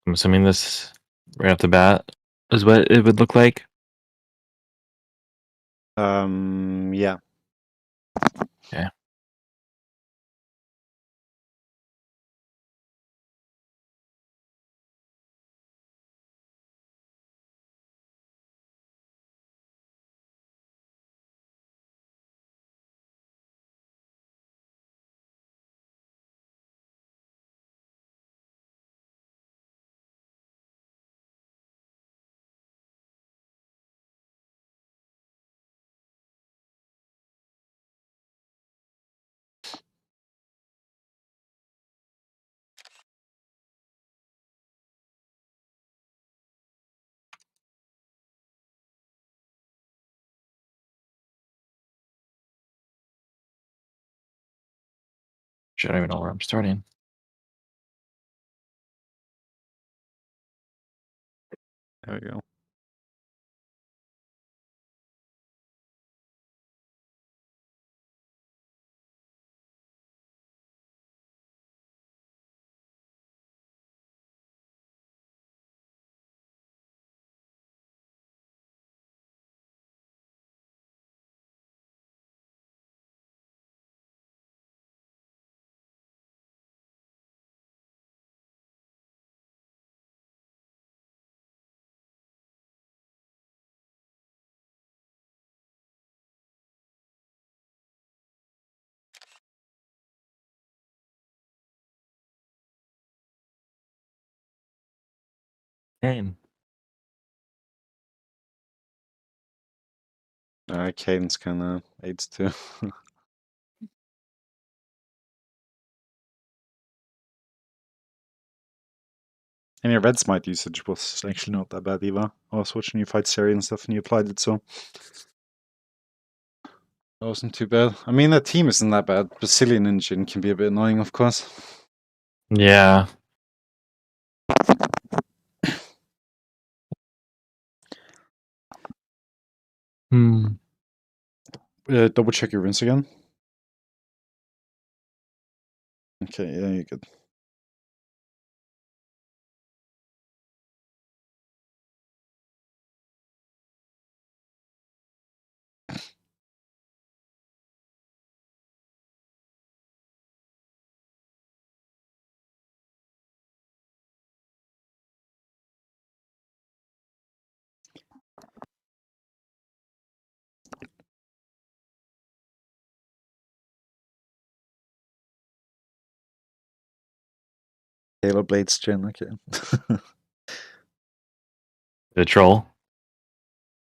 I'm assuming this right off the bat is what it would look like. Yeah. Yeah. Actually, I don't even know where I'm starting. There we go. Kane. Caden's kind of aids too. And your red smite usage was actually not that bad either. I was watching you fight Seri and stuff, and you applied it, so that wasn't too bad. I mean, that team isn't that bad. Brazilian engine can be a bit annoying, of course. Yeah. Hmm. Double check your runes again. Okay, yeah, you're good. Halo Blades gen, okay. The troll.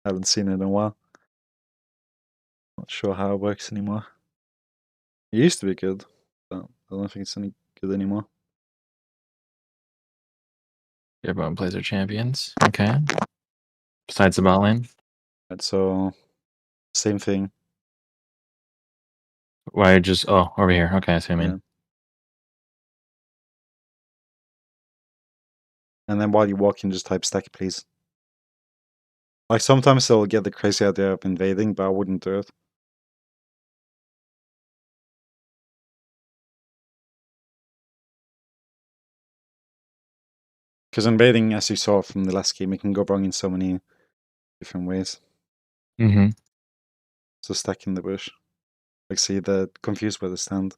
Haven't seen it in a while. Not sure how it works anymore. It used to be good, but I don't think it's any good anymore. Everyone plays their champions. Okay. Besides the bot lane. Right, so same thing. Why just over here. Okay, I see what I mean. Yeah. And then while you walk in, just type stack, please. Like sometimes they'll get the crazy idea of invading, but I wouldn't do it. Because invading, as you saw from the last game, it can go wrong in so many different ways. Mm-hmm. So stack in the bush. Like see the confused where they stand.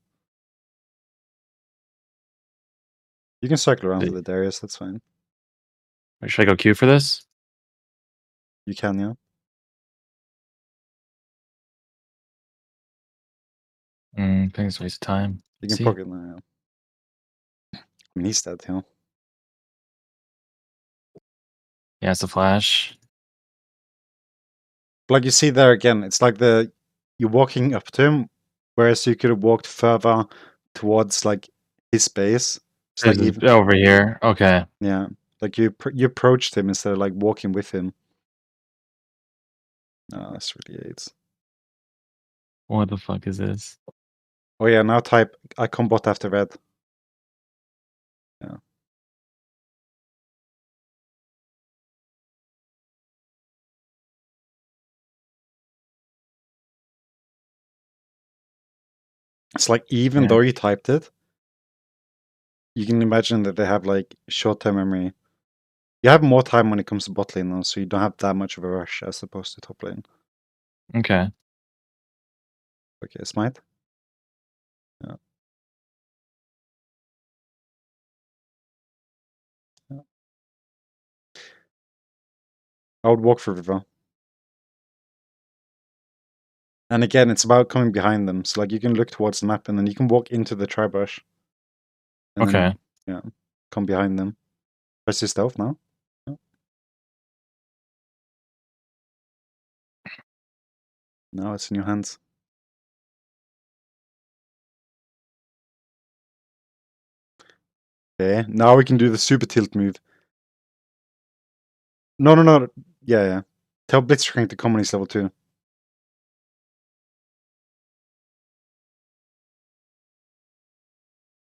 You can circle around to the Darius, that's fine. Should I go queue for this? You can, yeah. I think it's a waste of time. You can See? poke it now, yeah. I mean, he's dead, yeah. Yeah, it's a flash. Like you see there again, it's like you're walking up to him, whereas you could have walked further towards like his base. It's like even over here. Okay. yeah, like you approached him instead of like walking with him. Oh, that's really AIDS. What the fuck is this? Oh yeah, now type I combat after red. Yeah. It's like even Yeah. though you typed it, you can imagine that they have like short-term memory. You have more time when it comes to bot lane though, so you don't have that much of a rush as opposed to top lane. Okay. Okay, smite. Yeah. Yeah. I would walk for River. And again, it's about coming behind them. So like you can look towards the map and then you can walk into the tri-brush. And Okay. then yeah, come behind them. Press your stealth now. Yeah. Now it's in your hands. Okay, now we can do the super tilt move. No. Yeah. Tell Blitzcrank to come when he's level 2.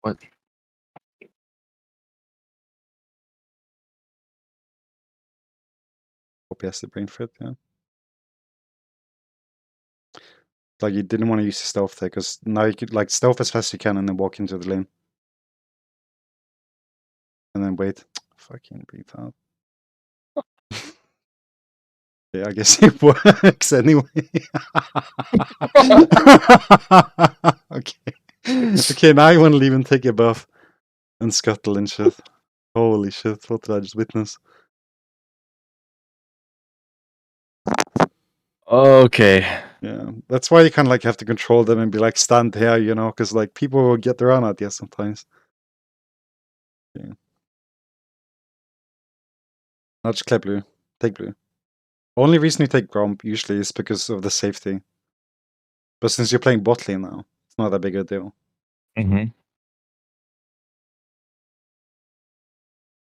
What? Hope he has the brain for it, yeah. Like, you didn't want to use the stealth there, because now you could, like, stealth as fast as you can and then walk into the lane. And then wait. Fucking breathe out. Yeah, I guess it works anyway. Okay. Okay, now you want to leave and take a buff and scuttle and shit. Holy shit, what did I just witness? Okay. Yeah, that's why you kind of like have to control them and be like, stand here, you know, because like people will get around at you sometimes. Yeah. Not just clear blue. Take blue. Only reason you take Gromp usually is because of the safety. But since you're playing bot lane now, it's not that big a deal. Mm-hmm.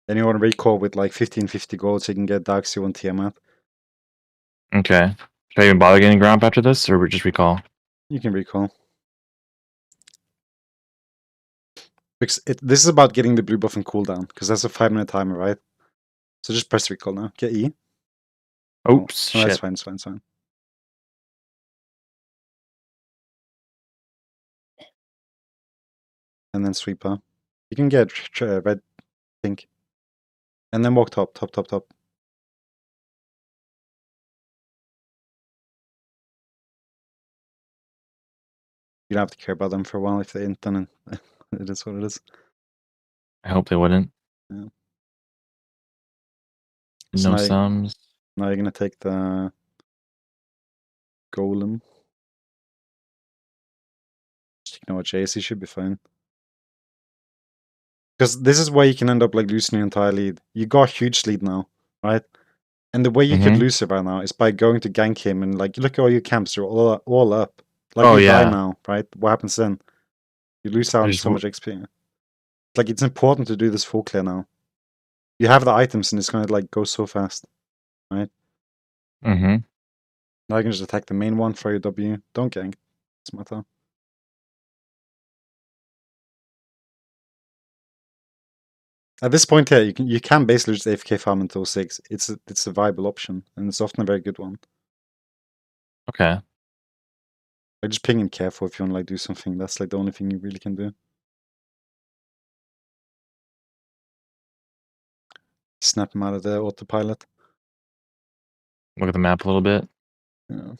Then you want to recall with like 1550 gold so you can get Darkseid on Tiamat. Okay. Should I even bother getting Gromp after this, or just recall? You can recall. Because this is about getting the blue buff and cooldown, because that's a 5-minute timer, right? So just press recall now. Get E. Oops, Oh, that's shit. fine, it's fine, it's fine. And then sweeper. You can get red, pink. And then walk top. You don't have to care about them for a while if they ain't done it. It is what it is. I hope they wouldn't. Yeah. No So sums. now you're gonna take the golem. Just ignore Jace, he should be fine. Because this is where you can end up like losing your entire lead. You got a huge lead now, right? And the way you could lose it right now is by going to gank him and like look at all your camps, they're all up. Like Oh, you die yeah. now, right? What happens then? You lose out on Just so much XP. Like it's important to do this full clear now. You have the items and it's gonna like go so fast, right? Mm-hmm. Now you can just attack the main one, throw your W. Don't gank. It's matter. At this point here, you can basically just AFK farm until 6. It's a viable option, and it's often a very good one. Okay. Like just ping him careful if you want to like do something. That's like the only thing you really can do. Snap him out of the autopilot. Look at the map a little bit. Yeah.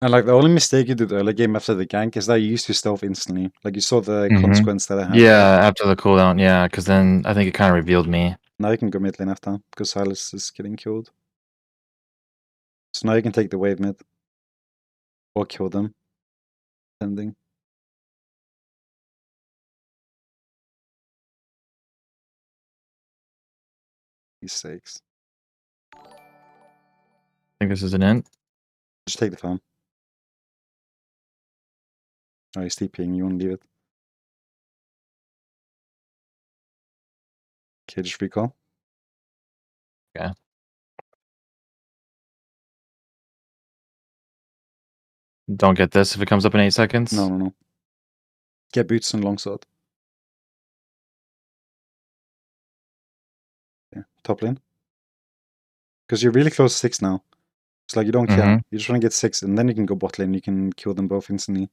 And like the only mistake you did early game after the gank is that you used to stealth instantly. Like you saw the consequence that I had. Yeah, after the cooldown, yeah, because then I think it kind of revealed me. Now you can go mid lane after because Silas is getting killed. So now you can take the wave mid or kill them. Ending. These sakes. I think this is an int. Just take the farm. Oh, he's TPing. You want to leave it? Okay, just recall. Okay. Don't get this if it comes up in 8 seconds. No. Get boots and longsword. Yeah, top lane. Because you're really close to 6 now. It's like you don't care. You just want to get 6, and then you can go bot lane. You can kill them both instantly.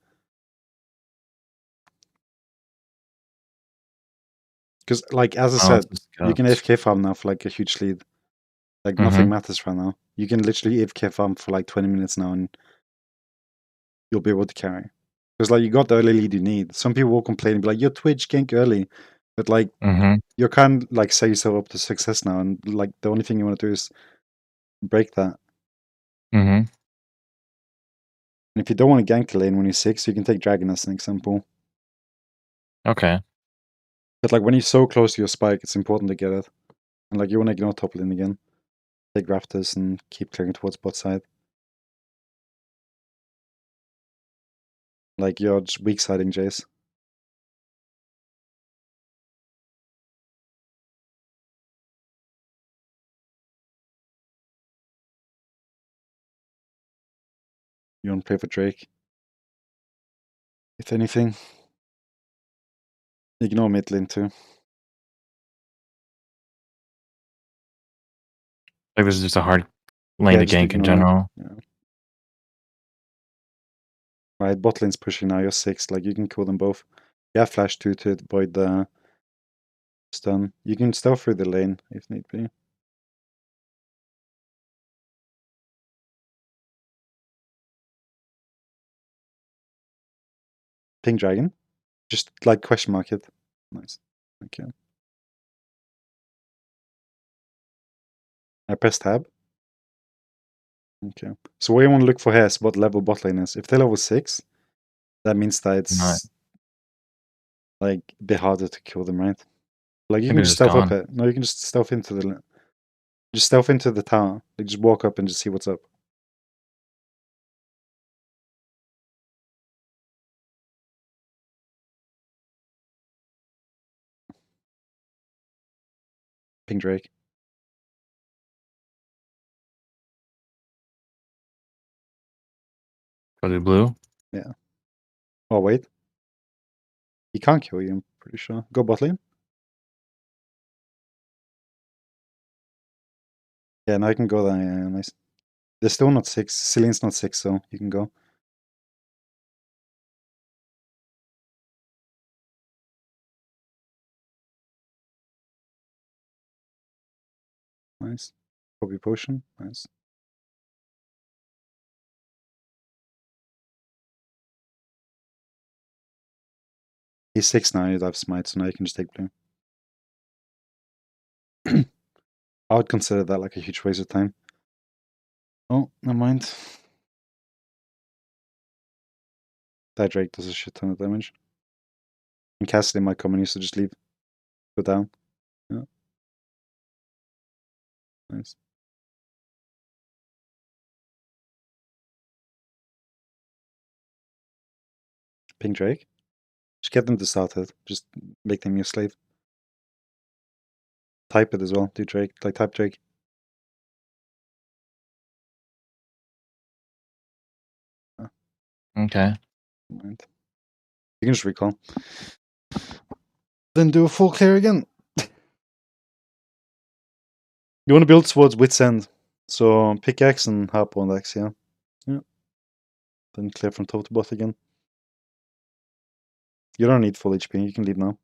Because, like, as I said, you can AFK farm now for like a huge lead. Like, nothing matters right now. You can literally AFK farm for like 20 minutes now, and you'll be able to carry. Because, like, you got the early lead you need. Some people will complain and be like, your Twitch gank early. But, like, you can't, like, set yourself up to success now. And, like, the only thing you want to do is break that. And if you don't want to gank the lane when you're 6, you can take Dragon as an example. Okay. But, like, when you're so close to your spike, it's important to get it. And, like, you want to ignore top lane again. Take Raptors and keep clearing towards bot side. Like, you're just weak siding Jace. You want to play for Drake? If anything. Ignore mid lane too. Like this is just a hard lane to just gank in ignore it. general. Yeah. Right, bot lane's pushing now, you're 6. Like, you can kill them both. You have flash 2 to avoid the stun. You can stealth through the lane if need be. Ping dragon. Just like question mark it. Nice. Okay. I press tab. Okay. So what you want to look for here is what level bot lane is. If they're level 6, that means that it's Not. like a bit harder to kill them, right? Like you think can they're just just stealth up gone. it. No, you can just stealth into the tower. Like just walk up and just see what's up. Ping Drake. Probably blue. Yeah. Oh wait. He can't kill you, I'm pretty sure. Go bot lane. Yeah, now I can go there. Yeah, nice. They're still not 6. Celine's not 6, so you can go. Nice. Copy potion. Nice. He's 6 now, you'd have smite, so now you can just take blue. I would consider that like a huge waste of time. Oh, never mind. That Drake does a shit ton of damage. And Cassidy might come and used to just leave. Go down. Yeah. Nice. Ping Drake. Just get them to start it. Just make them your slave. Type it as well. Do Drake. Like type Drake. Okay. Mind. You can just recall. Then do a full clear again. You want to build towards wit's end. So pickaxe and harpoon axe, yeah. Yeah. Then clear from top to bot again. You don't need full HP, you can leave now.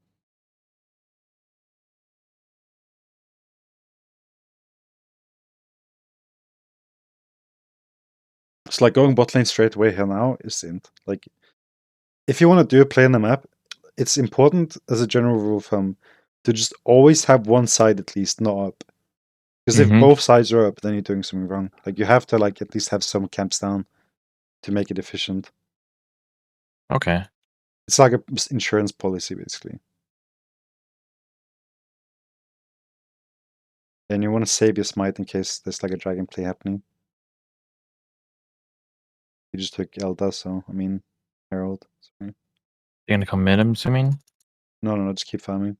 It's like going bot lane straight away here now isn't. Like, if you want to do a play on the map, it's important as a general rule of thumb to just always have one side at least not up. Because if both sides are up, then you're doing something wrong. Like you have to like at least have some camps down to make it efficient. Okay. It's like a insurance policy basically. And you want to save your smite in case there's like a dragon play happening. You just took Elda, so I mean Herald. Sorry. You're gonna come mid, I'm assuming? No, just keep farming.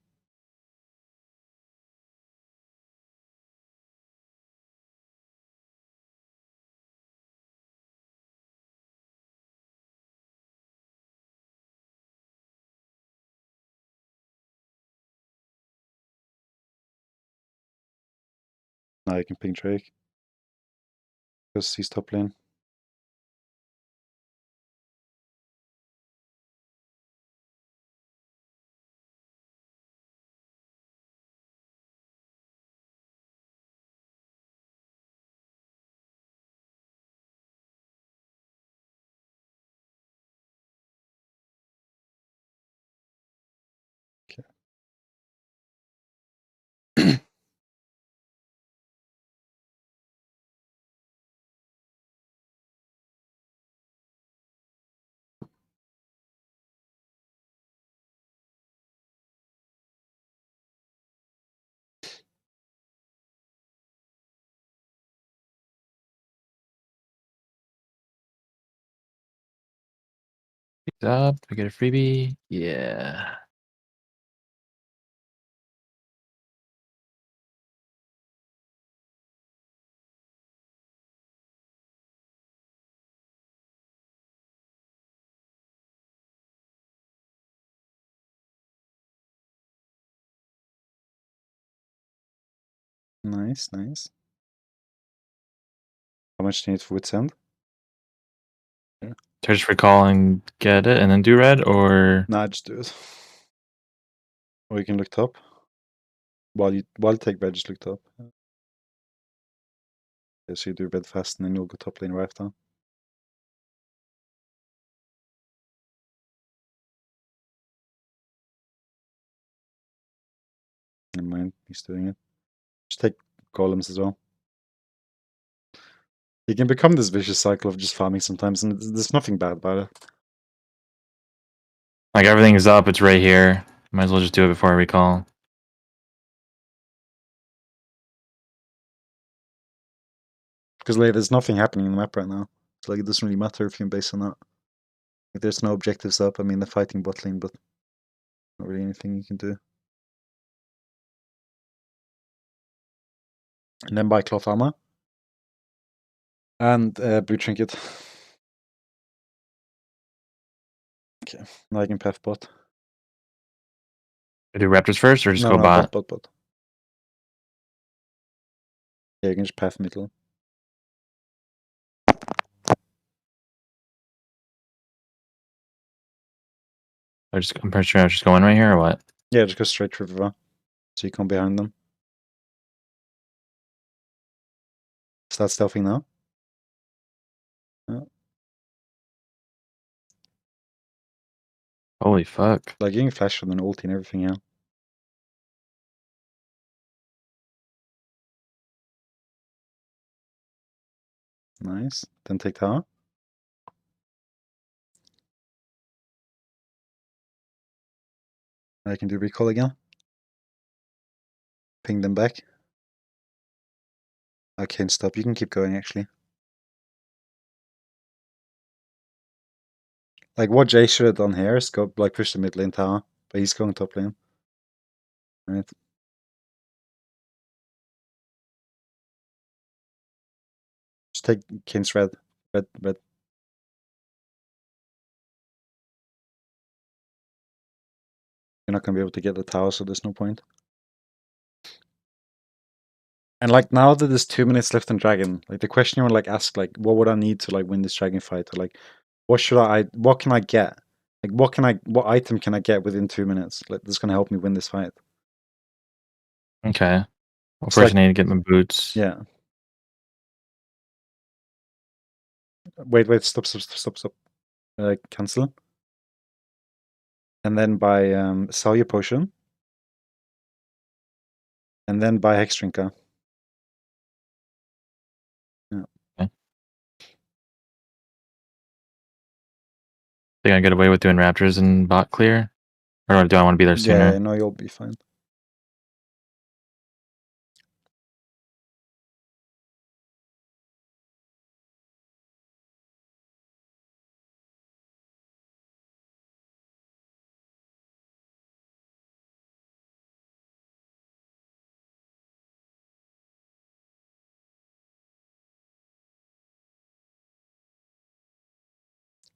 Now you can ping Drake. Because he's top lane. Picked up, I get a freebie. Yeah. Nice, nice. How much do you need for Witsend? So just recall and get it and then do red, or Nah, just do it. Or you can look top. While you take red, just look top. Okay, so you do red fast and then you'll go top lane right after. Never mind, he's doing it. Just take golems as well. You can become this vicious cycle of just farming sometimes, and there's nothing bad about it. like everything's up, it's right here. Might as well just do it before I recall. Because like, there's nothing happening in the map right now. So like, it doesn't really matter if you can base on that. Like, there's no objectives up. I mean, they're fighting bot lane, but not really anything you can do. And then buy cloth armor. And blue trinket. Okay, now I can path bot. I do Raptors first, or just No, go no, bot? bot. Yeah, you can just path middle. I'm pretty sure I just go in right here, or what? Yeah, just go straight to river. So you come behind them. Start stealthing now. Yeah. Holy fuck. Like, you can flash with an ulti and everything, yeah. Nice. Then take tower. I can do recall again. Ping them back. I can't stop. You can keep going, actually. Like, what Jay should have done here is go, like, push the mid lane tower. But he's going top lane. Right. Just take Kane's red. Red. You're not going to be able to get the tower, so there's no point. And, like, now that there's 2 minutes left on Dragon, like, the question you would, like, ask, like, what would I need to, like, win this Dragon fight? Or, like, what can I get? Like, what item can I get within 2 minutes? Like, that's going to help me win this fight. Okay. Well, It's first like, I need to get my boots. yeah. Wait, stop. Cancel. And then buy sell your potion. And then buy Hex Drinker. Yeah. Okay. Think I get away with doing Raptors and bot clear? Or do I want to be there sooner? Yeah, no, you'll be fine.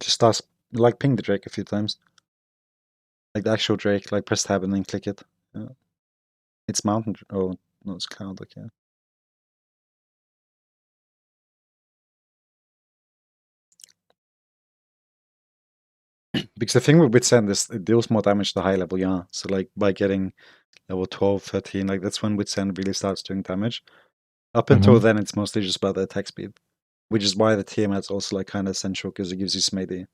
Just ask, like, ping the Drake a few times. Like the actual Drake, like press tab and then click it. Yeah. It's mountain. Oh, no, it's cloud. Okay. Because the thing with Witsend is it deals more damage to high level, yeah. So, like, by getting level 12, 13, like, that's when Witsend really starts doing damage. Up until then, it's mostly just about the attack speed, which is why the TMA's also, like, kind of essential because it gives you some AD.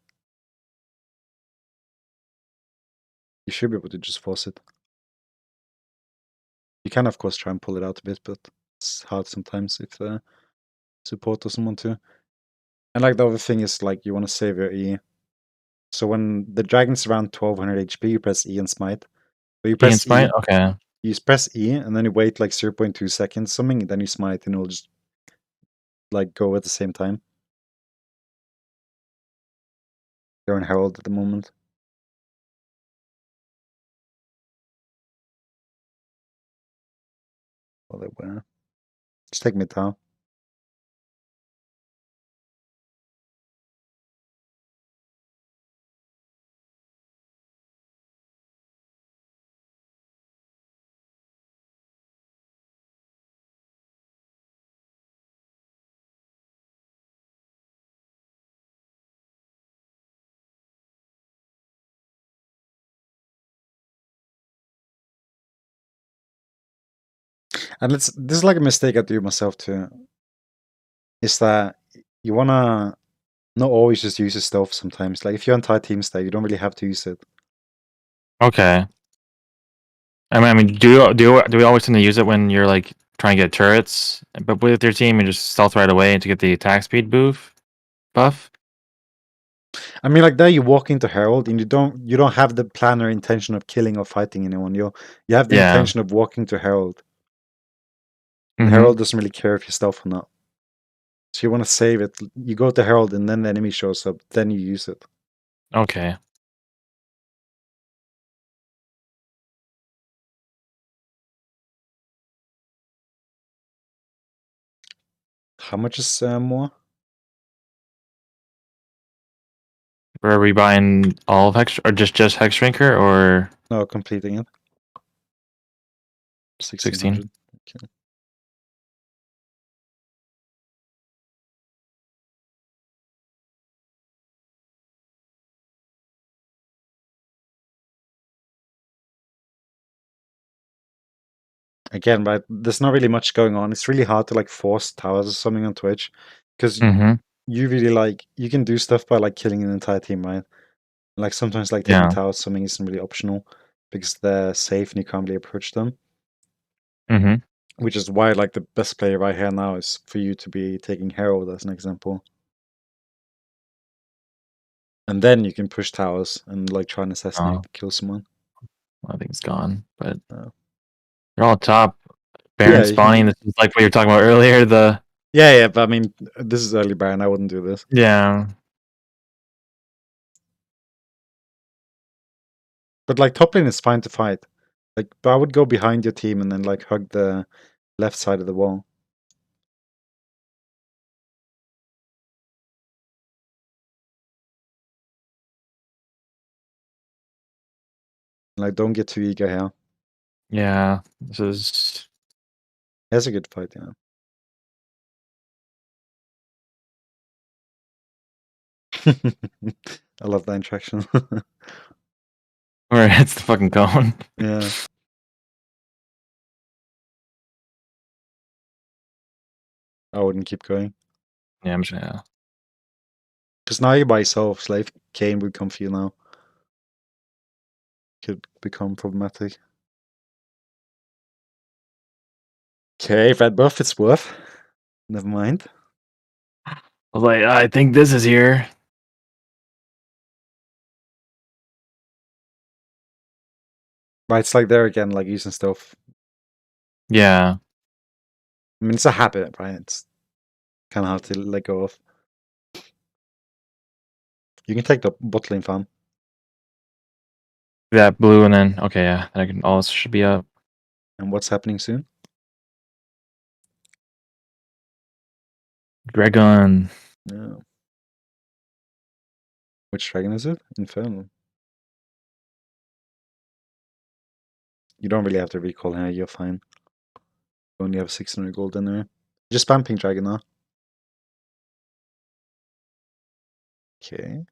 You should be able to just force it. You can, of course, try and pull it out a bit, but it's hard sometimes if the support doesn't want to. And, like, the other thing is, like, you want to save your E. So when the dragon's around 1200 HP, you press E and smite. But you press E, Okay. you press E, and then you wait like 0.2 seconds, something, and then you smite, and it'll just like go at the same time. They're on Herald at the moment. Well, they were. Just take mid tower. And this is like a mistake I do myself too. Is that you wanna not always just use your stealth sometimes. Like if you're on tight team state, you don't really have to use it. Okay. I mean, do we always tend to use it when you're like trying to get turrets, but with your team and just stealth right away to get the attack speed buff? I mean, like there you walk into Herald and you don't have the plan or intention of killing or fighting anyone. You have the Yeah. intention of walking to Herald. And Mm-hmm. Herald doesn't really care if you stealth or not. So you want to save it. You go to Herald and then the enemy shows up. Then you use it. Okay. How much is more? Are we buying all of Hex or just Hex Shrinker or No, completing it. 1600. Okay. Again, right, there's not really much going on. It's really hard to like force towers or something on Twitch because Mm-hmm. you really like you can do stuff by like killing an entire team, right? Like sometimes like taking Yeah. towers something isn't really optional because they're safe and you can't really approach them. Mm-hmm. Which is why like the best play right here now is for you to be taking Herald as an example. And then you can push towers and like try and assassinate, kill someone. I think it's gone, but Oh. they're all top. Yeah, Baron you spawning. can, This is like what you were talking about earlier. yeah, but I mean, this is early Baron. I wouldn't do this. Yeah. But like top lane is fine to fight. Like, but I would go behind your team and then like hug the left side of the wall. Like, don't get too eager here. Yeah. This is. That's a good fight, yeah. I love that interaction. Where it's the fucking cone. Yeah. I wouldn't keep going. Yeah, I'm sure. Yeah. Because now you're by yourself. Slave Kane would come for you now. Could become problematic. Okay, red buff, it's worth. Never mind. I was like, I think this is here. Right, it's like there again, like using stuff. Yeah. I mean, it's a habit, right? It's kind of hard to let go of. You can take the bot lane farm. That blue and then okay, yeah. Then I can all this should be up. And what's happening soon? Dragon. Yeah. Which dragon is it? Infernal. You don't really have to recall here, you're fine. You only have 600 gold in there. Just spam pink dragon now. Okay.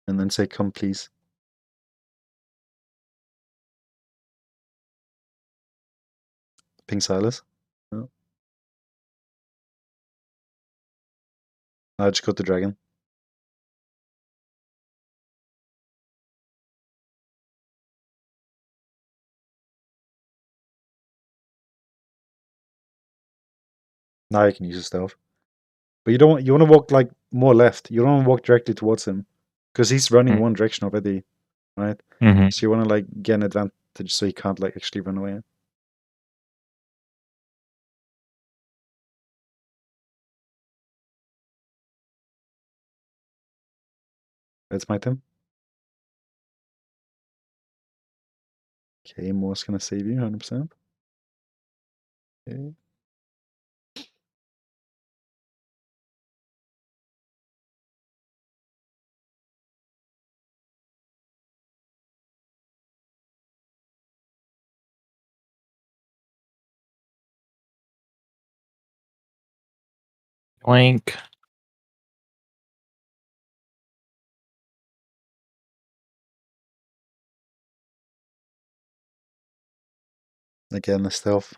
And then say come please. Pink Silas. No. I just got the dragon. Now you can use your stealth. But you want to walk like more left. You don't want to walk directly towards him. Because he's running one direction already. Right? Mm-hmm. So you want to like get an advantage so he can't like actually run away. That's my turn. Okay, Moore's gonna save you 100%. Okay. Oink. Again, the stealth.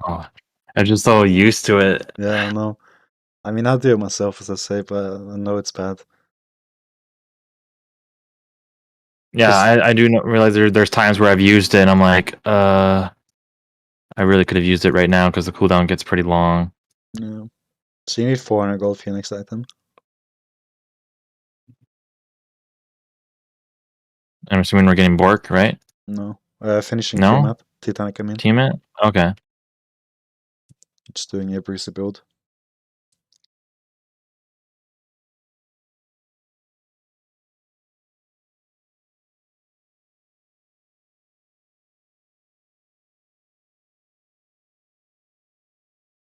Oh, I'm just so used to it. Yeah, I know. I mean, I'll do it myself, as I say, but I know it's bad. Yeah, 'Cause- I do realize there's times where I've used it and I'm like, I really could have used it right now because the cooldown gets pretty long. Yeah. So you need 400 gold for your next item. I'm assuming we're getting Bork, right? No. Finishing No? team up. Titanic, I mean. Team it? Okay. Just doing a Bruiser build.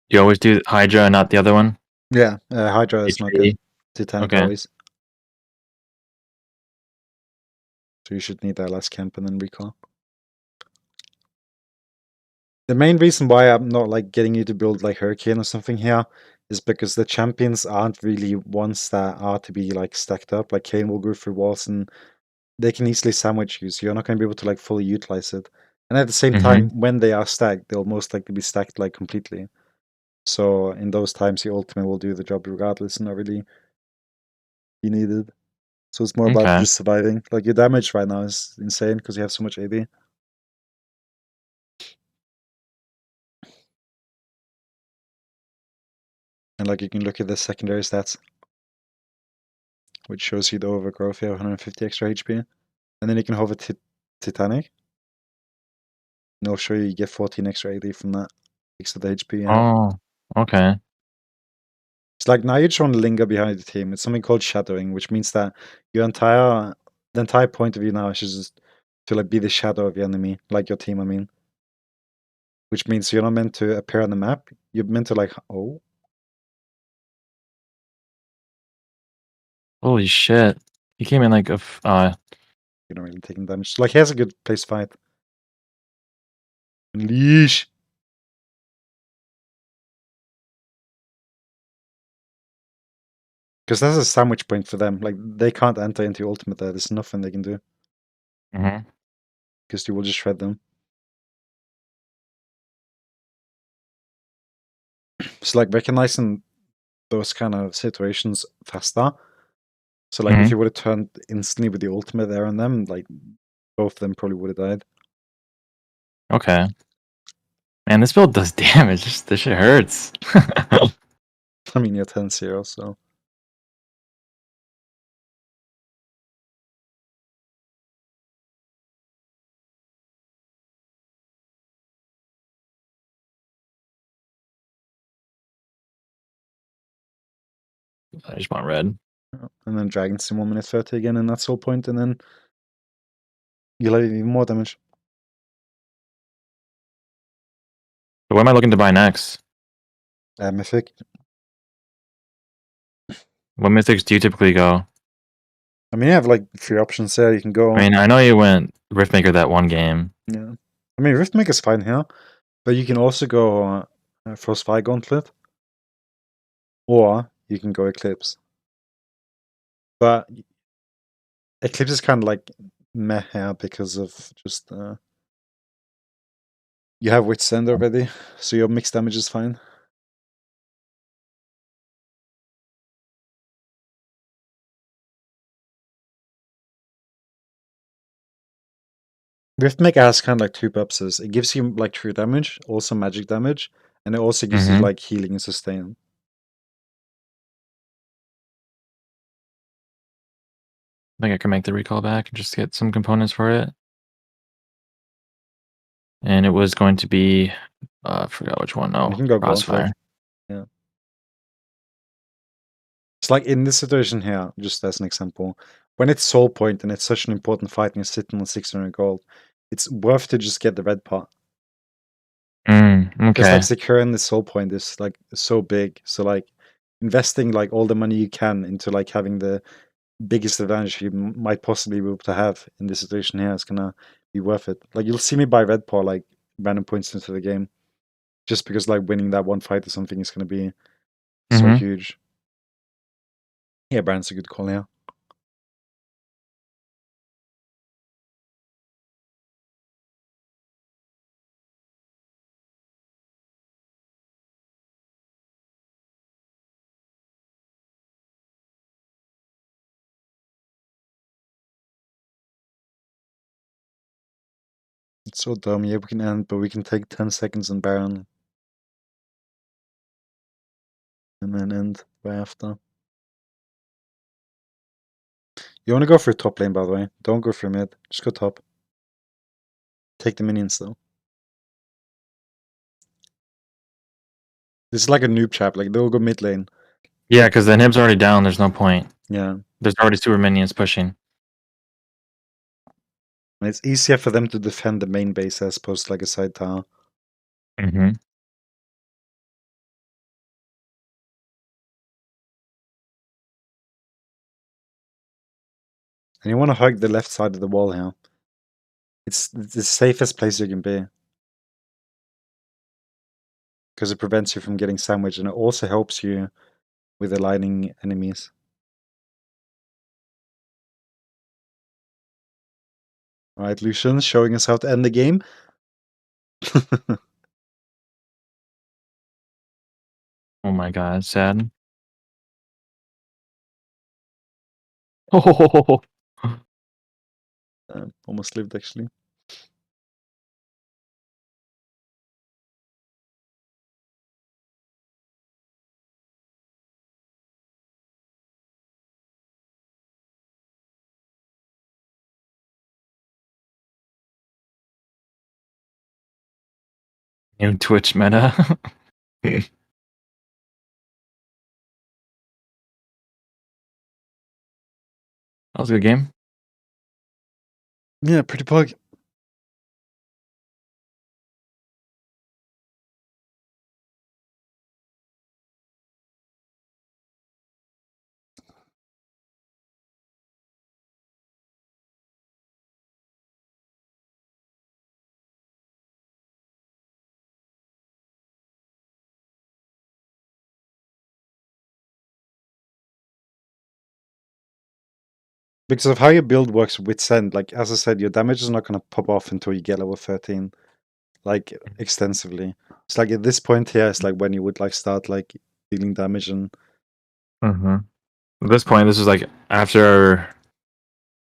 You always do Hydra and not the other one? Yeah, Hydra is not good. HP? Titanic Okay. always. So you should need that last camp and then recall. The main reason why I'm not like getting you to build like Hurricane or something here is because the champions aren't really ones that are to be like stacked up. Like Kane will go through walls and they can easily sandwich you, so you're not going to be able to like fully utilize it. And at the same time, when they are stacked, they'll most likely be stacked like completely. So in those times, your ultimate will do the job regardless, and not really be needed. So it's more about Okay. just surviving. Like your damage right now is insane because you have so much AD. And like you can look at the secondary stats, which shows you the overgrowth. You have 150 extra HP, and then you can hover Titanic, and it'll show you get 14 extra AD from that because of the HP you have. Oh, okay. It's like now you're trying to linger behind the team. It's something called shadowing, which means that the entire point of view now is just to like be the shadow of the enemy, like your team. I mean, which means you're not meant to appear on the map. You're meant to like Holy shit. He came in like a you're not really taking damage. So, like here's a good place to fight. Unleash. Because that's a sandwich point for them. Like they can't enter into ultimate there. There's nothing they can do. Mhm. Because you will just shred them. It's like recognizing those kind of situations faster. So like if Mhm. you would have turned instantly with the ultimate there on them, like both of them probably would have died. Okay. Man, this build does damage. This shit hurts. I mean, you're 10-0, so I just want red. and then Dragons in 1 minute 30 again, and that's all point, and then you'll have even more damage. But what am I looking to buy next? Mythic. What mythics do you typically go? I mean, you have like 3 options there. You can go. I mean, I know you went Riftmaker that one game. Yeah. I mean, Riftmaker's fine here, but you can also go Frostfire Gauntlet, or you can go Eclipse. But Eclipse is kind of like meh here because of just you have Withstand already, so your mixed damage is fine. Riftmaker has kind of like 2 purposes. It gives you like true damage, also magic damage, and it also gives you Mhm. like healing and sustain. I think I can make the recall back and just get some components for it. And it was going to be, I forgot which one. You No, can go Crossfire. Gauntlet. Yeah. It's like in this situation here, just as an example, when it's soul point and it's such an important fight and you're sitting on 600 gold, it's worth to just get the red part. Because Okay. like securing the soul point is like so big. So like investing like all the money you can into like having the biggest advantage you might possibly be able to have in this situation here is gonna be worth it. Like you'll see me buy red paw like random points into the game, just because like winning that one fight or something is gonna be so Mhm. huge. Yeah, Brand's a good call here. It's so dumb. Yeah, we can end, but we can take 10 seconds in Baron. And then end right after. You want to go for top lane, by the way. Don't go for mid. Just go top. Take the minions, though. This is like a noob trap. Like, they'll go mid lane. Yeah, because the Nib's already down. There's no point. Yeah. There's already super minions pushing. And it's easier for them to defend the main base as opposed to like a side tower. Mm-hmm. And you want to hug the left side of the wall here. It's the safest place you can be. Because it prevents you from getting sandwiched, and it also helps you with aligning enemies. Alright, Lucian showing us how to end the game. Oh my god, sad. Oh, Almost lived, actually. new Twitch meta. That was a good game. Yeah, pretty pug. Because of how your build works with Send, like, as I said, your damage is not going to pop off until you get level 13. Like, extensively. It's like, at this point here, it's like when you would, like, start, like, dealing damage and... Mm-hmm. At this point, this is like after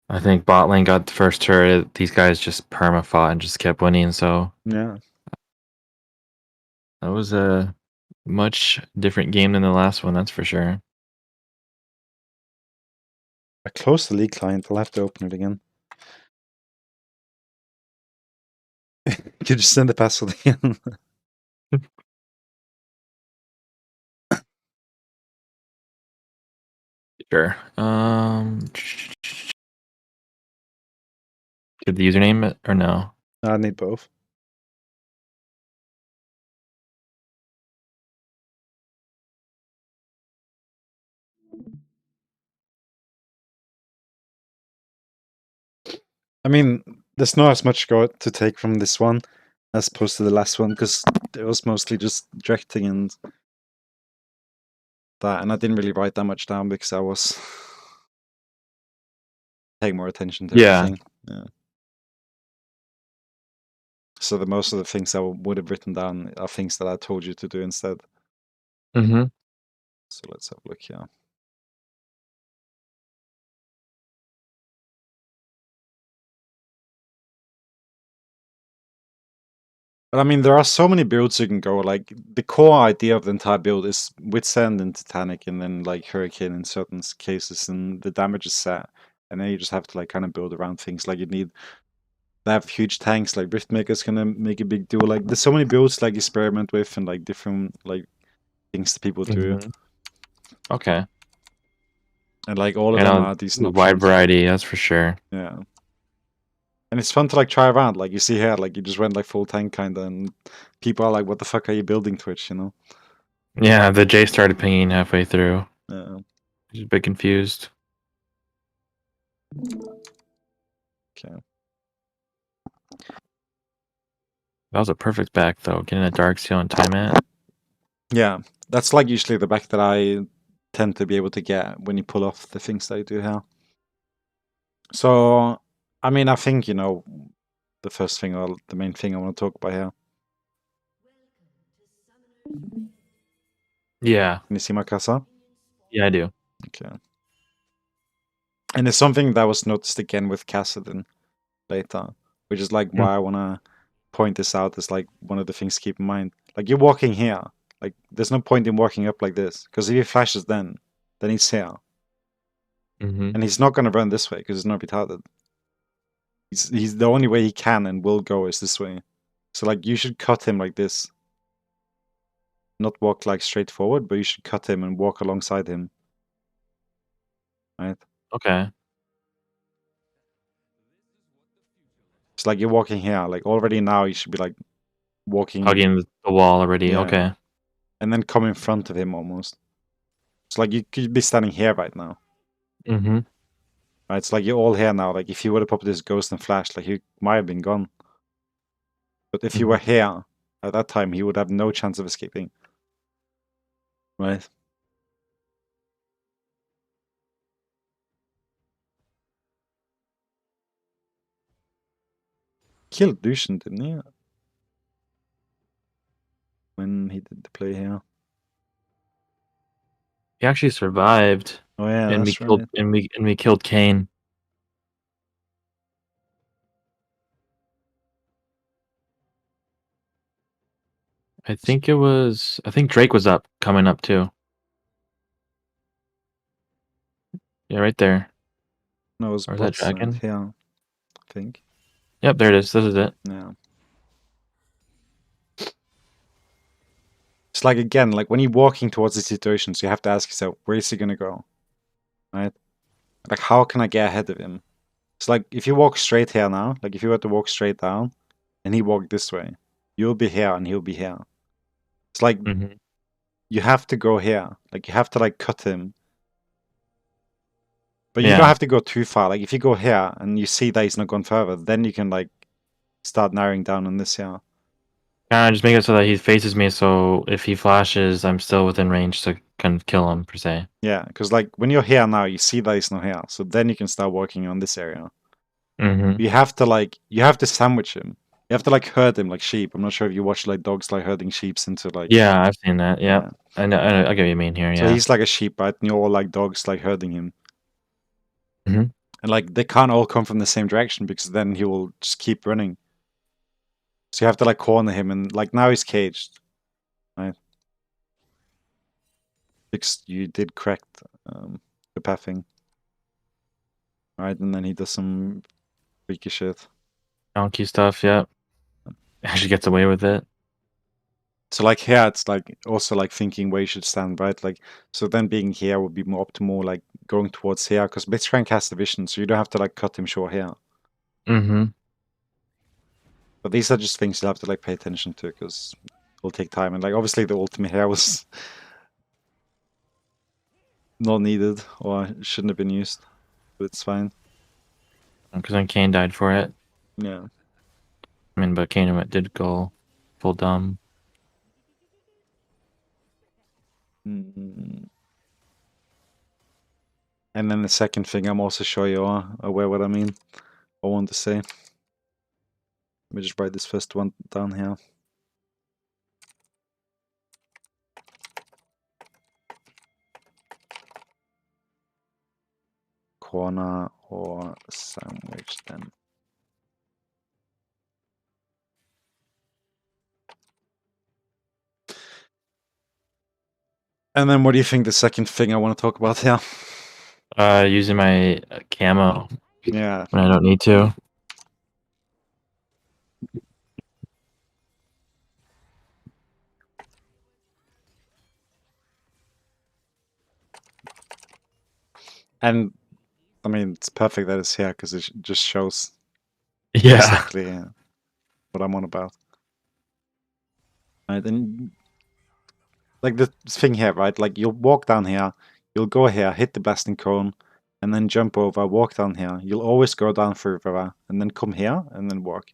I think bot lane got the first turret, these guys just perma fought and just kept winning. So Yeah. that was a much different game than the last one, that's for sure. I closed the League client. I'll have to open it again. You just send the password again. Sure. Did the username or no? I need both. I mean, there's not as much to take from this one as opposed to the last one, because it was mostly just directing and that, and I didn't really write that much down because I was paying more attention to everything. Yeah. So the most of the things I would have written down are things that I told you to do instead. Mm-hmm. So let's have a look here. But I mean, there are so many builds you can go. Like, the core idea of the entire build is Withstand and Titanic, and then like Hurricane in certain cases, and the damage is set. And then you just have to like kind of build around things. Like, you need to have huge tanks. Like Riftmaker's gonna make a big deal. Like, there's so many builds like experiment with, and like different like things that people do. Mm-hmm. Okay. And like all of them are decent a wide options. variety, that's for sure. Yeah. And it's fun to like try around. Like, you see here, like you just went like full tank kinda, and people are like, "What the fuck are you building, Twitch?" You know? Yeah, the J started pinging halfway through. Yeah. Just a bit confused. Okay. That was a perfect back though, getting a dark seal and time it. Yeah, that's like usually the back that I tend to be able to get when you pull off the things that I do here. So, I mean, I think, you know, the first thing or the main thing I want to talk about here. Yeah. Can you see my casa? Yeah, I do. Okay. And it's something that was noticed again with Kassadin later. which is like why I wanna point this out as like one of the things to keep in mind. Like you're walking here, like there's no point in walking up like this, because if he flashes then he's here, and he's not gonna run this way because it's not retarded. He's the only way he can and will go is this way. So like you should cut him like this. Not walk like straight forward, but you should cut him and walk alongside him. Right? Okay. It's like you're walking here. Like already now you should be like walking Hugging the wall already. Yeah. Okay. and then come in front of him almost. It's like you could be standing here right now. Mm-hmm. Right? It's like you're all here now. Like if you would have popped this ghost and flashed, like he might have been gone. But if you were here at that time, he would have no chance of escaping. Right? Killed Lucian, didn't he? When he did the play here. He actually survived. Oh yeah, and we that's killed right. and we killed Kane. I think Drake was coming up too. Yeah, right there. No, it was Or is that bot side dragon? here, I think. Yep, there it is. This is it. Yeah. It's like again, like when you're walking towards the situations, you have to ask yourself, where is he gonna go? Right? Like how can I get ahead of him? It's like if you walk straight here now, like if you were to walk straight down and he walked this way, you'll be here and he'll be here. It's like Mm-hmm. you have to go here. Like you have to like cut him. But you Yeah. don't have to go too far. Like if you go here and you see that he's not gone further, then you can like start narrowing down on this here. Kind of just make it so that he faces me, so if he flashes, I'm still within range to kind of kill him, per se. Yeah, because like when you're here now, you see that he's not here. So then you can start working on this area. Mm-hmm. You have to sandwich him. You have to like herd him like sheep. I'm not sure if you watch like dogs like herding sheep into like Yeah, I've seen that. Yep. I know. I get what you mean here. So Yeah. he's like a sheep, right? And you're all like dogs like herding him. Mhm. And like they can't all come from the same direction because then he will just keep running. So you have to like corner him and like now he's caged. Right? Because you did correct the pathing. Right, and then he does some freaky shit. Donkey stuff. Yep. Actually gets away with it. So like here, it's like also like thinking where you should stand, right? Like so then being here would be more optimal, like going towards here, because Blitzcrank has the vision, so you don't have to like cut him short here. Mm-hmm. But these are just things you have to like pay attention to because it'll take time. And like obviously the ultimate here was not needed or shouldn't have been used, but it's fine. Because then Kane died for it. Yeah. I mean, but Kane did go full dumb. Mm. And then the second thing, I'm also sure you are aware what I mean. I want to say. Let me just write this first one down here. Corner or sandwich them. And then what do you think the second thing I want to talk about here? Using my camo Yeah. when I don't need to. And I mean, it's perfect that it's here because it just shows Yeah. exactly what I'm on about. Right, and like the thing here, right? Like you'll walk down here, you'll go here, hit the blasting cone, and then jump over, walk down here. You'll always go down further, and then come here, and then walk.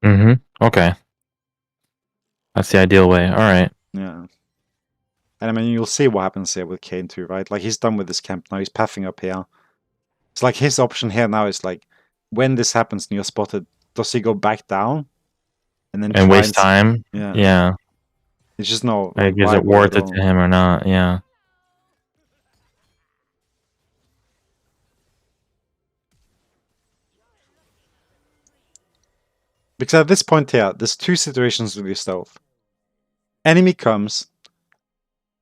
Mm-hmm. Okay. That's the ideal way. All right. Yeah. And I mean, you'll see what happens here with Kane too, right? Like he's done with this camp now. He's pathing up here. It's like his option here now is like, when this happens and you're spotted, does he go back down and then And try waste time. Yeah. Yeah. It's just no Like, like is why it worth at it all? to him or not? Yeah. Because at this point here, there's two situations with your stealth. Enemy comes,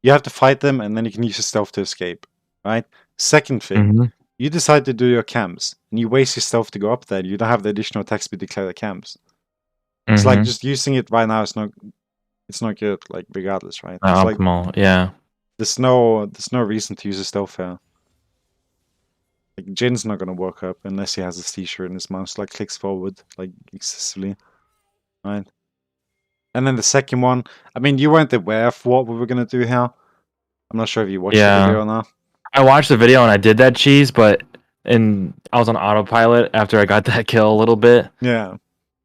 you have to fight them, and then you can use your stealth to escape, right? Second thing, Mm-hmm. you decide to do your camps, and you waste your stealth to go up there. You don't have the additional attack speed to clear the camps. It's like Mm-hmm. just using it right now. It's not good. Like regardless, right? Not It's like optimal. Yeah. there's no reason to use a stealth here. Like Jin's not gonna walk up unless he has a seizure and his mouse like clicks forward like excessively, right? And then the second one, I mean, you weren't aware of what we were gonna do here. I'm not sure if you watched the Yeah. video or not. I watched the video and I did that cheese, but I was on autopilot after I got that kill a little bit. Yeah,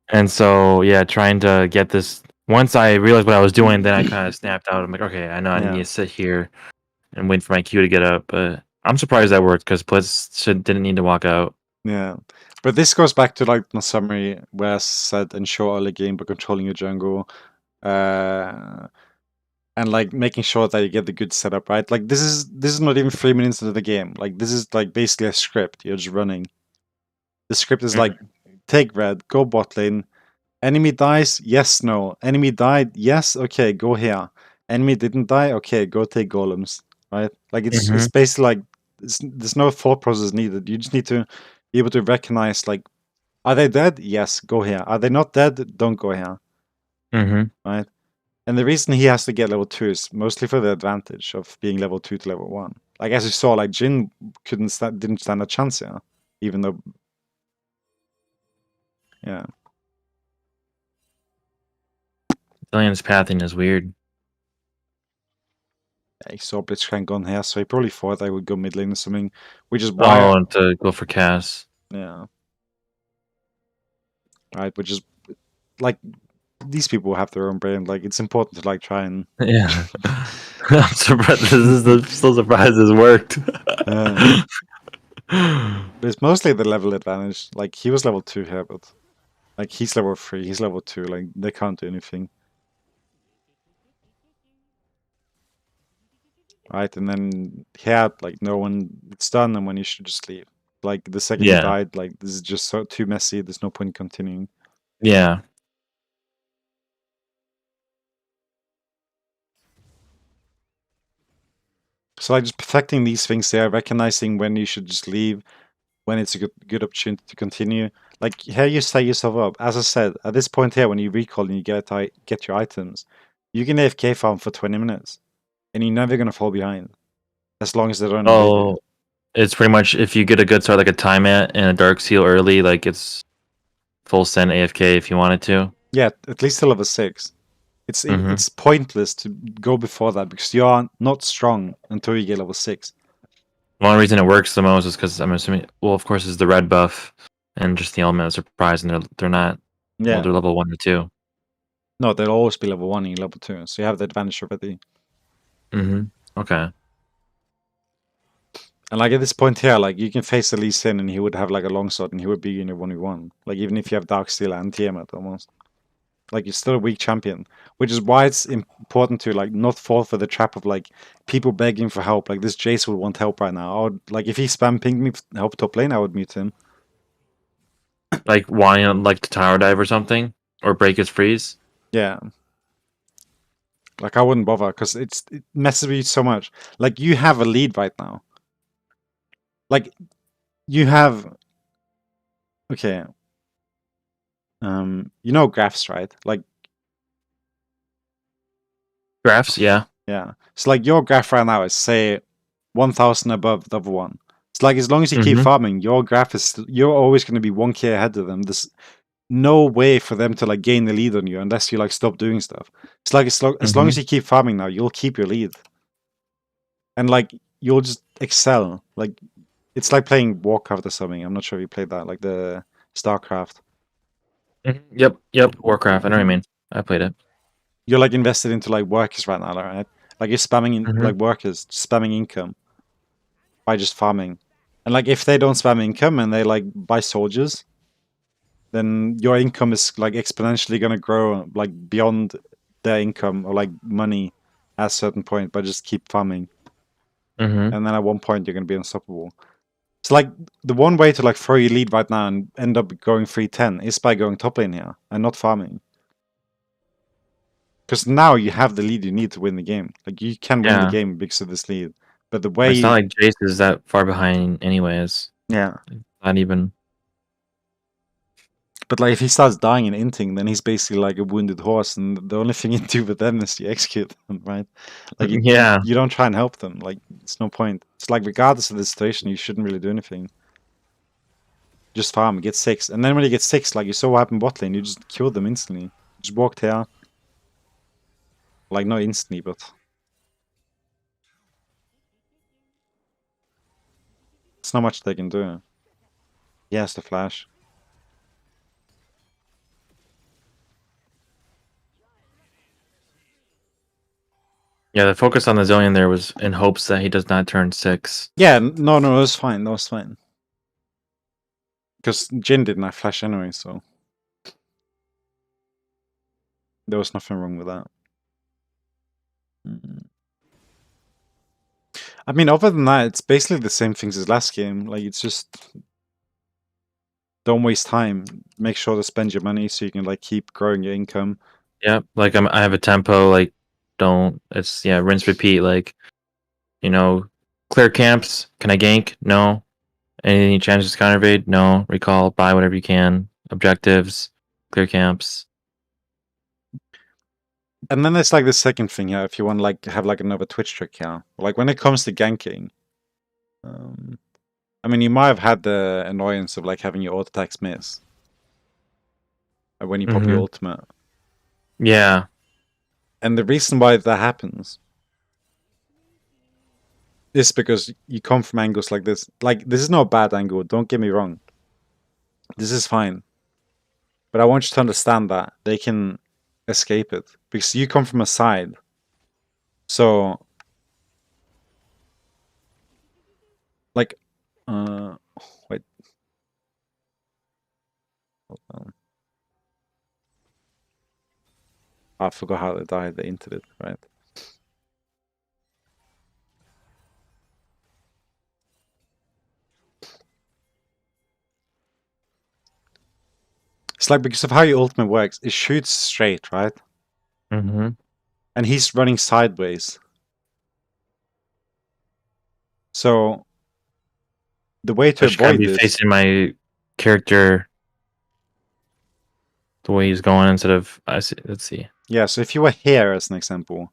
And so yeah, trying to get this. Once I realized what I was doing, then I kind of snapped out. I'm like, okay, I know I Yeah. need to sit here and wait for my cue to get up. But I'm surprised that worked because Blitz didn't need to walk out. yeah. But this goes back to like the summary where I said ensure early game by controlling your jungle, and like making sure that you get the good setup, right? Like this is not even 3 minutes into the game. Like this is like basically a script you're just running. The script is like take red, go bot lane. Enemy dies, yes, no. Enemy died, yes, okay, go here. Enemy didn't die, okay, go take golems, right? Like it's basically like there's no thought process needed. You just need to be able to recognize like, are they dead? Yes, go here. Are they not dead? Don't go here, Mm-hmm. right? And the reason he has to get level 2 is mostly for the advantage of being level 2 to level 1. Like as you saw, like Jin didn't stand a chance here, even though, yeah. Zillion's pathing is weird. Yeah, he saw Blitzcrank gone here, so he probably thought I would go mid lane or something, which is why. Oh, to go for Cass. Yeah. Right, which is like these people have their own brain. Like it's important to like try and Yeah. I'm surprised. Still surprised this worked. but it's mostly the level advantage. Like he was level 2 here, but like he's level 3, he's level 2. Like they can't do anything. Right, and then he had like no one. It's done, and when you should just leave. Like the second he Yeah. died, like this is just so too messy. There's no point continuing. Yeah. So like just perfecting these things there, recognizing when you should just leave, when it's a good opportunity to continue. Like here you set yourself up. As I said, at this point here, when you recall and you get your items, you can AFK farm for 20 minutes, and you're never gonna fall behind, as long as they don't. Oh, it's pretty much if you get a good start like a time at and a dark seal early, like it's full send AFK if you wanted to. Yeah, at least till level 6. Mhm. It's pointless to go before that because you are not strong until you get level 6. The only reason it works the most is because I'm assuming. Well, of course, is the red buff and just the element of surprise, and they're not. Yeah. Well, they're level 1 or 2. No, they'll always be level 1 and level 2, so you have the advantage already. Okay. And like at this point here, like you can face the Lee Sin and he would have like a longsword and he would be in a 1v1. Like even if you have Darksteel and Tiamat almost. Like you're still a weak champion. Which is why it's important to like not fall for the trap of like people begging for help. Like this Jace would want help right now. I would, like if he spam pinged me for help top lane, I would mute him. Like wanting like to tower dive or something, or break his freeze. Yeah. Like I wouldn't bother because it messes with you so much. Like you have a lead right now. Like you have, okay. You know graphs, right? Like Graphs, yeah. yeah. So like your graph right now is say 1,000 above the other one. It's like as long as you keep farming, your graph is you're always going to be 1k ahead of them. There's no way for them to like gain the lead on you unless you like stop doing stuff. It's like as long as you keep farming now, you'll keep your lead, and like you'll just excel. Like it's like playing Warcraft or something. I'm not sure if you played that, like the StarCraft. Yep. Warcraft. I know what you mean. I played it. You're like invested into like workers right now, right? Like you're spamming in like workers, spamming income by just farming. And like if they don't spam income and they like buy soldiers, then your income is like exponentially gonna grow like beyond their income or like money at a certain point by just keep farming. And then at one point you're gonna be unstoppable. It's like the one way to like throw your lead right now and end up going 3-10 is by going top lane here and not farming. Because now you have the lead you need to win the game. Like you can win the Yeah. game because of this lead. But the way It's not like Jace is that far behind anyways. yeah. Not even. But like if he starts dying and inting, then he's basically like a wounded horse, and the only thing you do with them is you execute them, right? Like Yeah. you don't try and help them. Like it's no point. It's like regardless of the situation, you shouldn't really do anything. Just farm, get 6. And then when you get 6, like you saw what happened bot lane, you just killed them instantly. Just walked here. Like not instantly, but it's not much they can do. He has the flash. Yeah, the focus on the Zillion there was in hopes that he does not turn 6. Yeah, no, it was fine. That was fine. Because Jin didn't have flash anyway, so there was nothing wrong with that. I mean, other than that, it's basically the same things as last game. Like, it's just don't waste time. Make sure to spend your money so you can like keep growing your income. Yeah, like I have a tempo, like don't, it's, yeah, rinse, repeat, like, you know, clear camps, can I gank? No. Any chances to counter evade? No. Recall, buy whatever you can. Objectives, clear camps. And then there's like the second thing here, if you want like have like another Twitch trick here. Like when it comes to ganking, I mean, you might have had the annoyance of like having your auto attacks miss when you pop your ultimate. Yeah. And the reason why that happens is because you come from angles like this. Like, this is not a bad angle, don't get me wrong. This is fine. But I want you to understand that they can escape it. Because you come from a side. So, like, wait. Hold on. I forgot how they died. They entered it, right? It's like because of how your ultimate works, it shoots straight, right? Mm-hmm. And he's running sideways. So the way to I should kind of avoid be this, facing my character the way he's going instead of, let's see. yeah. So if you were here as an example,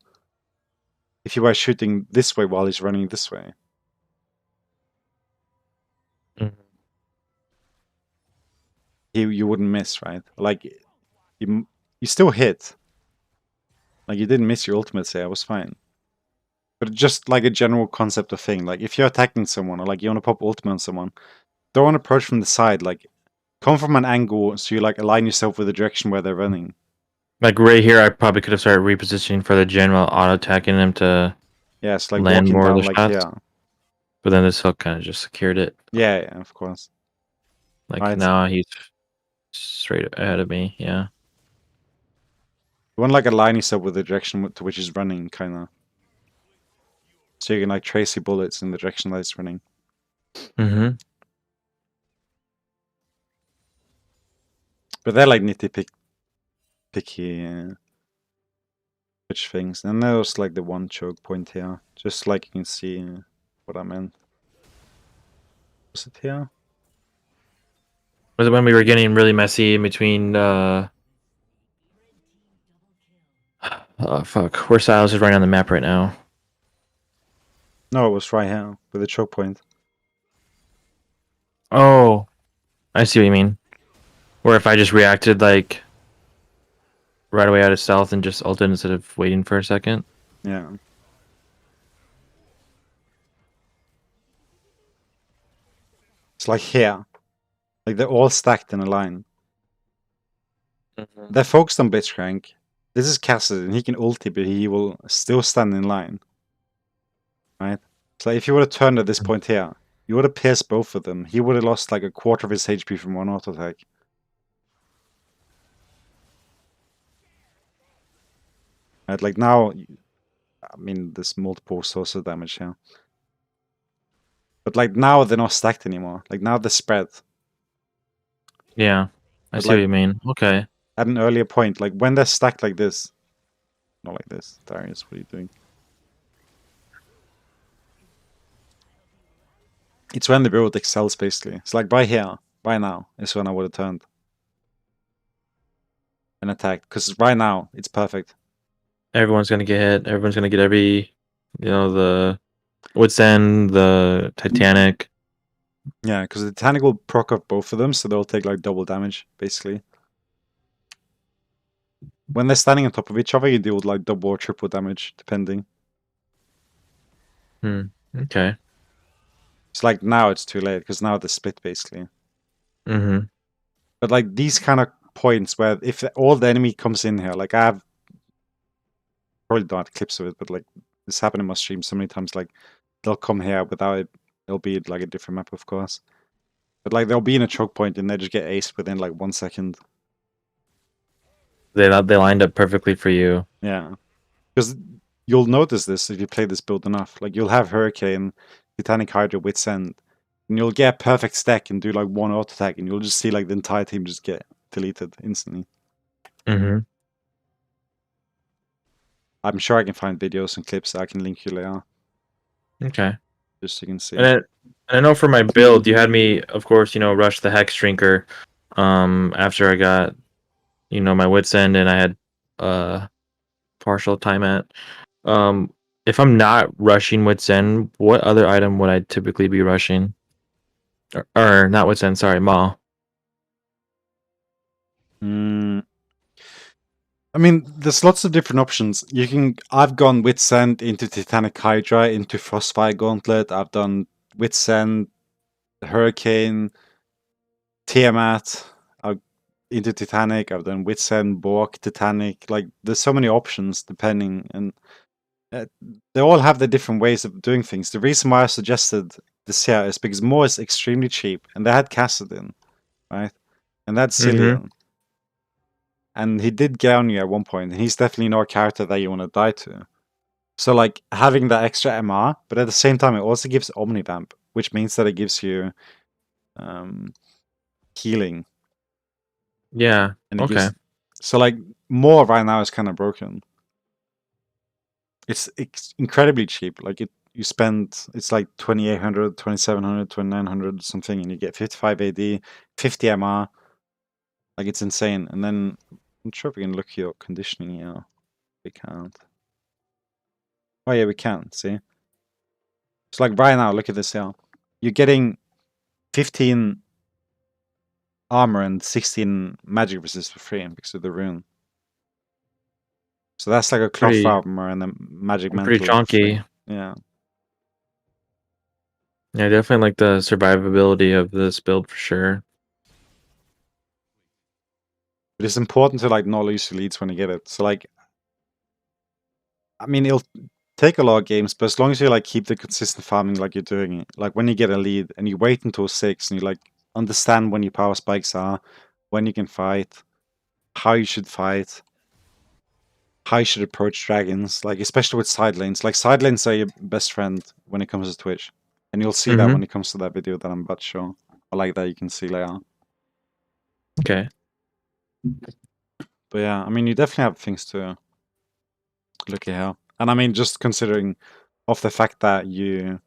if you were shooting this way while he's running this way, you wouldn't miss, right? Like you still hit. Like you didn't miss your ultimate say, I was fine. But just like a general concept of thing, like if you're attacking someone or like you want to pop ultimate on someone, don't approach from the side. Like come from an angle so you like align yourself with the direction where they're running. Like right here, I probably could have started repositioning for the general auto attacking him to Yeah, it's like land walking more of down the like shots. here. But then this hook kind of just secured it. Yeah, of course. Like Right. now he's straight ahead of me. Yeah. You want to like align yourself with the direction to which he's running, kind of. So you can like trace your bullets in the direction that it's running. Mm-hmm. But they're like nitty picky which things. And there was like the one choke point here. Just like you can see what I meant. Was it here? Was it when we were getting really messy in between fuck. Where Styles is right on the map right now. No, it was right here with the choke point. Oh, I see what you mean. Where if I just reacted like right away out of stealth and just ulted instead of waiting for a second. Yeah. It's like here. Like they're all stacked in a line. They're focused on Blitzcrank. This is Cassidy, and he can ulti, but he will still stand in line. Right? So if you would have turned at this point here, you would have pierced both of them. He would have lost like a quarter of his HP from one auto attack. Right? Like now, I mean, there's multiple sources of damage here. But like now they're not stacked anymore. Like now they're spread. Yeah, I But see what like you mean. Okay. at an earlier point, like when they're stacked like this, not like this. Darius, what are you doing? It's when the build excels basically. It's like right here, right now is when I would have turned and attacked. Because right now it's perfect. Everyone's gonna get hit. Everyone's gonna get every, the Wits End, the Titanic. Yeah, because the Titanic will proc up both of them, so they'll take like double damage basically. When they're standing on top of each other, you deal with like double or triple damage depending. Okay. It's like now it's too late because now they're split basically. Mm-hmm. But like these kind of points where if all the enemy comes in here, like I have probably don't have clips of it, but like this happened in my stream so many times. Like they'll come here without it. It'll be like a different map, of course. But like they'll be in a choke point and they just get aced within like 1 second. They lined up perfectly for you. Yeah, because you'll notice this if you play this build enough. Like you'll have Hurricane, Titanic Hydra, Wits End, and you'll get a perfect stack and do like one auto attack, and you'll just see like the entire team just get deleted instantly. Mm-hmm. I'm sure I can find videos and clips I can link you later, Okay. just so you can see. And I know for my build, you had me, of course, rush the Hex Drinker. After I got, my Wits End and I had partial time at. If I'm not rushing Wits End, what other item would I typically be rushing? Or not Wits End, sorry, Maw. I mean, there's lots of different options. I've gone Wits End into Titanic Hydra into Frostfire Gauntlet. I've done Wits End, Hurricane, Tiamat. Into Titanic. I've done Wits End, Bork, Titanic. Like, there's so many options depending, and they all have their different ways of doing things. The reason why I suggested this here is because Moore is extremely cheap, and they had Cassidin, right? And that's Cillian. And he did get on you at one point, and he's definitely not a character that you want to die to. So, like, having that extra MR, but at the same time, it also gives Omnivamp, which means that it gives you healing. Yeah. And it Okay. gives, so, like, Moore right now is kind of broken. It's incredibly cheap. Like, it's like 2,800, 2,700, 2,900 something, and you get 55 AD, 50 MR. Like, it's insane. And then, I'm not sure if we can look your conditioning here. We can't. Oh yeah, we can, see? So like right now, look at this here. You're getting 15 armor and 16 magic resist for free because of the rune. So that's like a cloth Pretty- armor and a magic mantle. Pretty for free. chunky. Yeah. Yeah, definitely like the survivability of this build for sure. But it's important to like not lose your leads when you get it. So like, I mean, it'll take a lot of games, but as long as you like keep the consistent farming like you're doing it, like when you get a lead and you wait until 6 and you like understand when your power spikes are, when you can fight, how you should fight, how you should approach dragons, like especially with side lanes. Like side lanes are your best friend when it comes to Twitch. And you'll see that when it comes to that video that I'm about to show. I like that you can see later. Okay. But yeah, I mean you definitely have things to look at here. And I mean just considering of the fact that you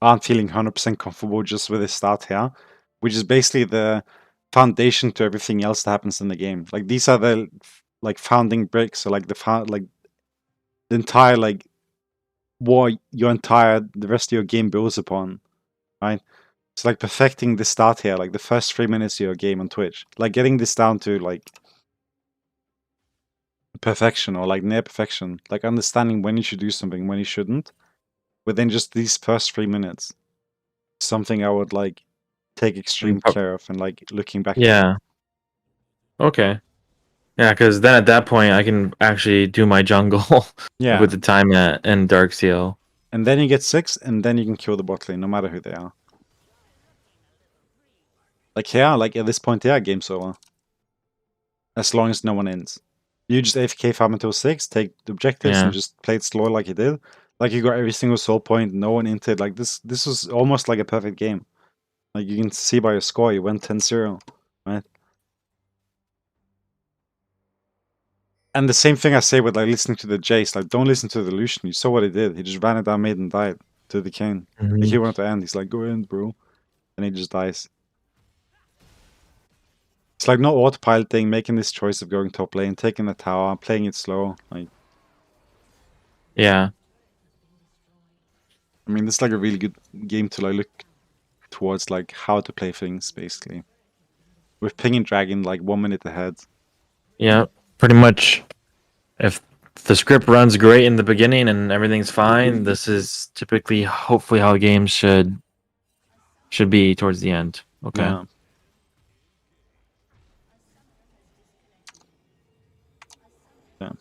aren't feeling 100% comfortable just with this start here, which is basically the foundation to everything else that happens in the game. Like these are the like founding bricks, or like the entire like what the rest of your game builds upon, right? It's like perfecting the start here, like the first 3 minutes of your game on Twitch, like getting this down to like perfection or like near perfection, like understanding when you should do something, when you shouldn't, within just these first 3 minutes. Something I would like take extreme care of, and like looking back. Yeah. Okay. Yeah, because then at that point I can actually do my jungle Yeah. with the time and Darksteel. And then you get 6, and then you can kill the bot lane, no matter who they are. Like here, like at this point here, game's over. As long as no one ends. You just AFK farm until 6, take the objectives, and just play it slow like you did. Like you got every single soul point, no one entered. Like this was almost like a perfect game. Like you can see by your score, you went 10-0, right? And the same thing I say with like listening to the Jace, like don't listen to the Lucian. You saw what he did. He just ran it down mid and died to the Kane. Like he wanted to end. He's like, go in, bro. And he just dies. It's like not autopiloting, making this choice of going top lane, taking the tower, playing it slow. Like, Yeah. I mean, this is like a really good game to like look towards like how to play things basically. With Ping and Dragon like 1 minute ahead. Yeah. Pretty much. If the script runs great in the beginning and everything's fine, this is typically, hopefully, how games should be towards the end. Okay. Yeah. Yeah.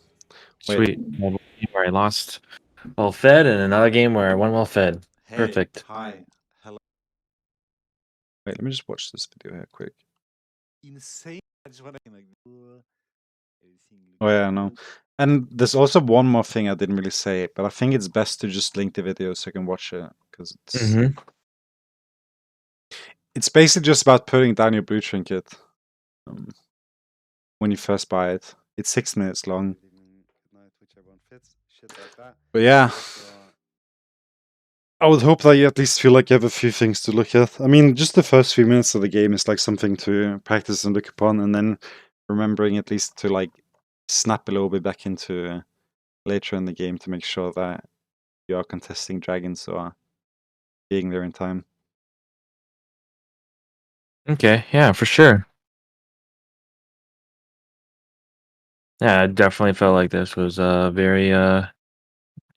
Wait. Sweet. One game where I lost well fed, and another game where I won well fed. Hey, Perfect. hi. Hello. Wait, let me just watch this video here quick. Insane. I just want to like. Oh yeah, I know. And there's also one more thing I didn't really say, but I think it's best to just link the video so you can watch it because it's basically just about putting down your blue trinket when you first buy it. It's 6 minutes long. But yeah, I would hope that you at least feel like you have a few things to look at. I mean, just the first few minutes of the game is like something to practice and look upon, and then remembering at least to like snap a little bit back into later in the game to make sure that you are contesting dragons or being there in time. Okay. Yeah, for sure. Yeah, I definitely felt like this was very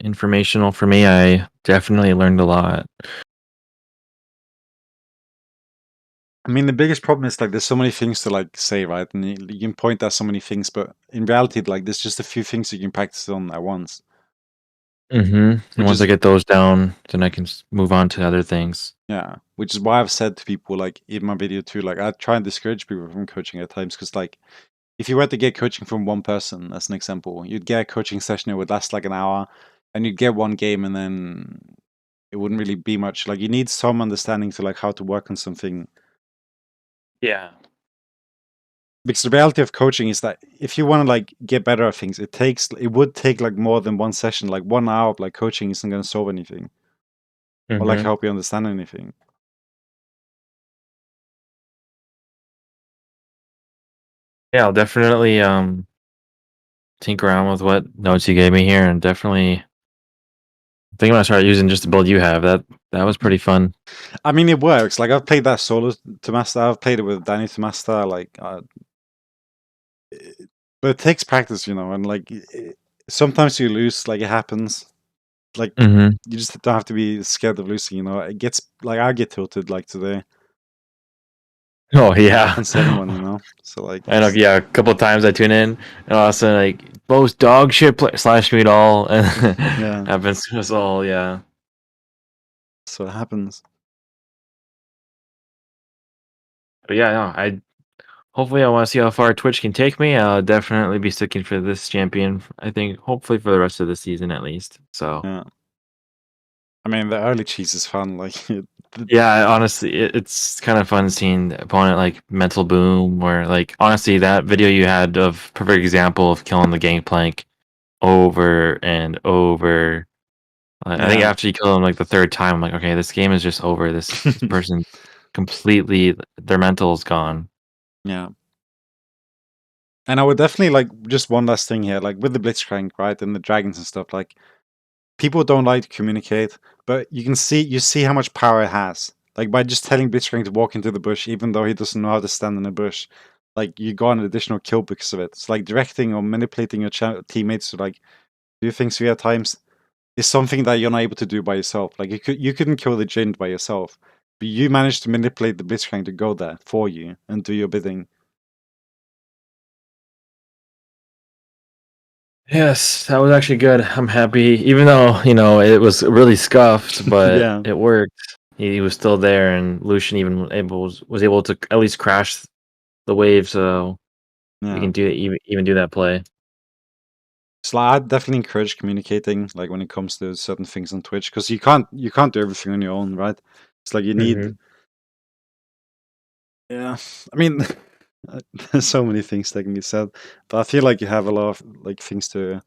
informational for me. I definitely learned a lot. I mean, the biggest problem is like there's so many things to like say, right? And you can point at so many things, but in reality, like there's just a few things you can practice on at once. And Which once is I get those down, then I can move on to other things. yeah, which is why I've said to people like in my video too, like I try and discourage people from coaching at times because like if you were to get coaching from one person, as an example, you'd get a coaching session that would last like an hour, and you'd get one game, and then it wouldn't really be much. Like you need some understanding to like how to work on something. Yeah. Because the reality of coaching is that if you want to like get better at things, it would take like more than one session. Like 1 hour of like coaching isn't going to solve anything or like help you understand anything. Yeah, I'll definitely tinker around with what notes you gave me here, and definitely I think I'm gonna start using just the build you have. That was pretty fun. I mean, it works. Like I've played that solo to master. I've played it with Danny to master. Like, but it takes practice, you know. And like, sometimes you lose. Like it happens. Like you just don't have to be scared of losing. You know, it gets like I get tilted like today. Oh yeah, And anyone, you know. So like, I know. Yeah, a couple of times I tune in, and all of a sudden like both dog shit slash me it all, and yeah, happens to us all. Yeah. so it happens. But yeah, no, hopefully I want to see how far Twitch can take me. I'll definitely be sticking for this champion. I think hopefully for the rest of the season at least. So Yeah. I mean, the early cheese is fun. Like, yeah, honestly, it's kind of fun seeing the opponent like mental boom, or like honestly that video you had of perfect example of killing the gangplank over and over. I think Yeah. after you kill him like the third time, I'm like, okay, this game is just over. This person completely, their mental is gone. Yeah. And I would definitely like just one last thing here, like with the Blitzcrank, right, and the dragons and stuff. Like, people don't like to communicate, but you see how much power it has. Like by just telling Blitzcrank to walk into the bush, even though he doesn't know how to stand in a bush, like you got an additional kill because of it. It's like directing or manipulating your teammates to like do things via times is something that you're not able to do by yourself. Like you couldn't kill the Jinn by yourself, but you managed to manipulate the Blitzcrank to go there for you and do your bidding. Yes, that was actually good. I'm happy, even though it was really scuffed, but Yeah. it worked. He was still there, and Lucian even was able to at least crash the wave, so we Yeah. can do even do that play. So I'd definitely encourage communicating, like when it comes to certain things on Twitch, because you can't do everything on your own, right? It's like you need. Mhm. Yeah, I mean, there's so many things that can be said, but I feel like you have a lot of like things to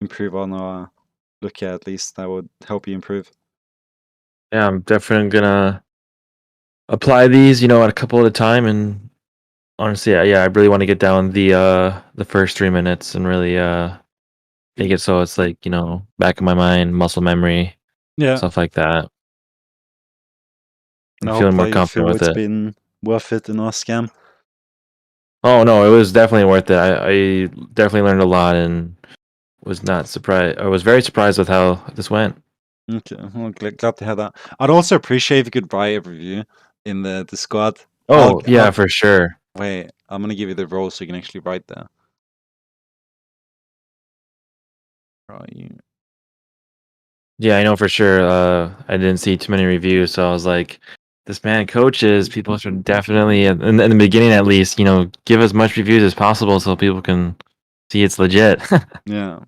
improve on or look at least that would help you improve. Yeah, I'm definitely gonna apply these, at a couple at a time, and honestly, yeah, I really want to get down the first 3 minutes and really make it so it's like back in my mind, muscle memory, Yeah, stuff like that. and I'm I hope feeling more that you confident feel with it's it. been worth it in our scam. Oh no, it was definitely worth it. I definitely learned a lot and was not surprised. I was very surprised with how this went. Okay, well, glad to hear that. I'd also appreciate if you could write a review in the Discord. Oh yeah, for sure. Wait, I'm gonna give you the role so you can actually write there. Right. Yeah, I know for sure. I didn't see too many reviews, so I was like, this man coaches. People should definitely, in the beginning at least, give as much reviews as possible so people can see it's legit. Yeah.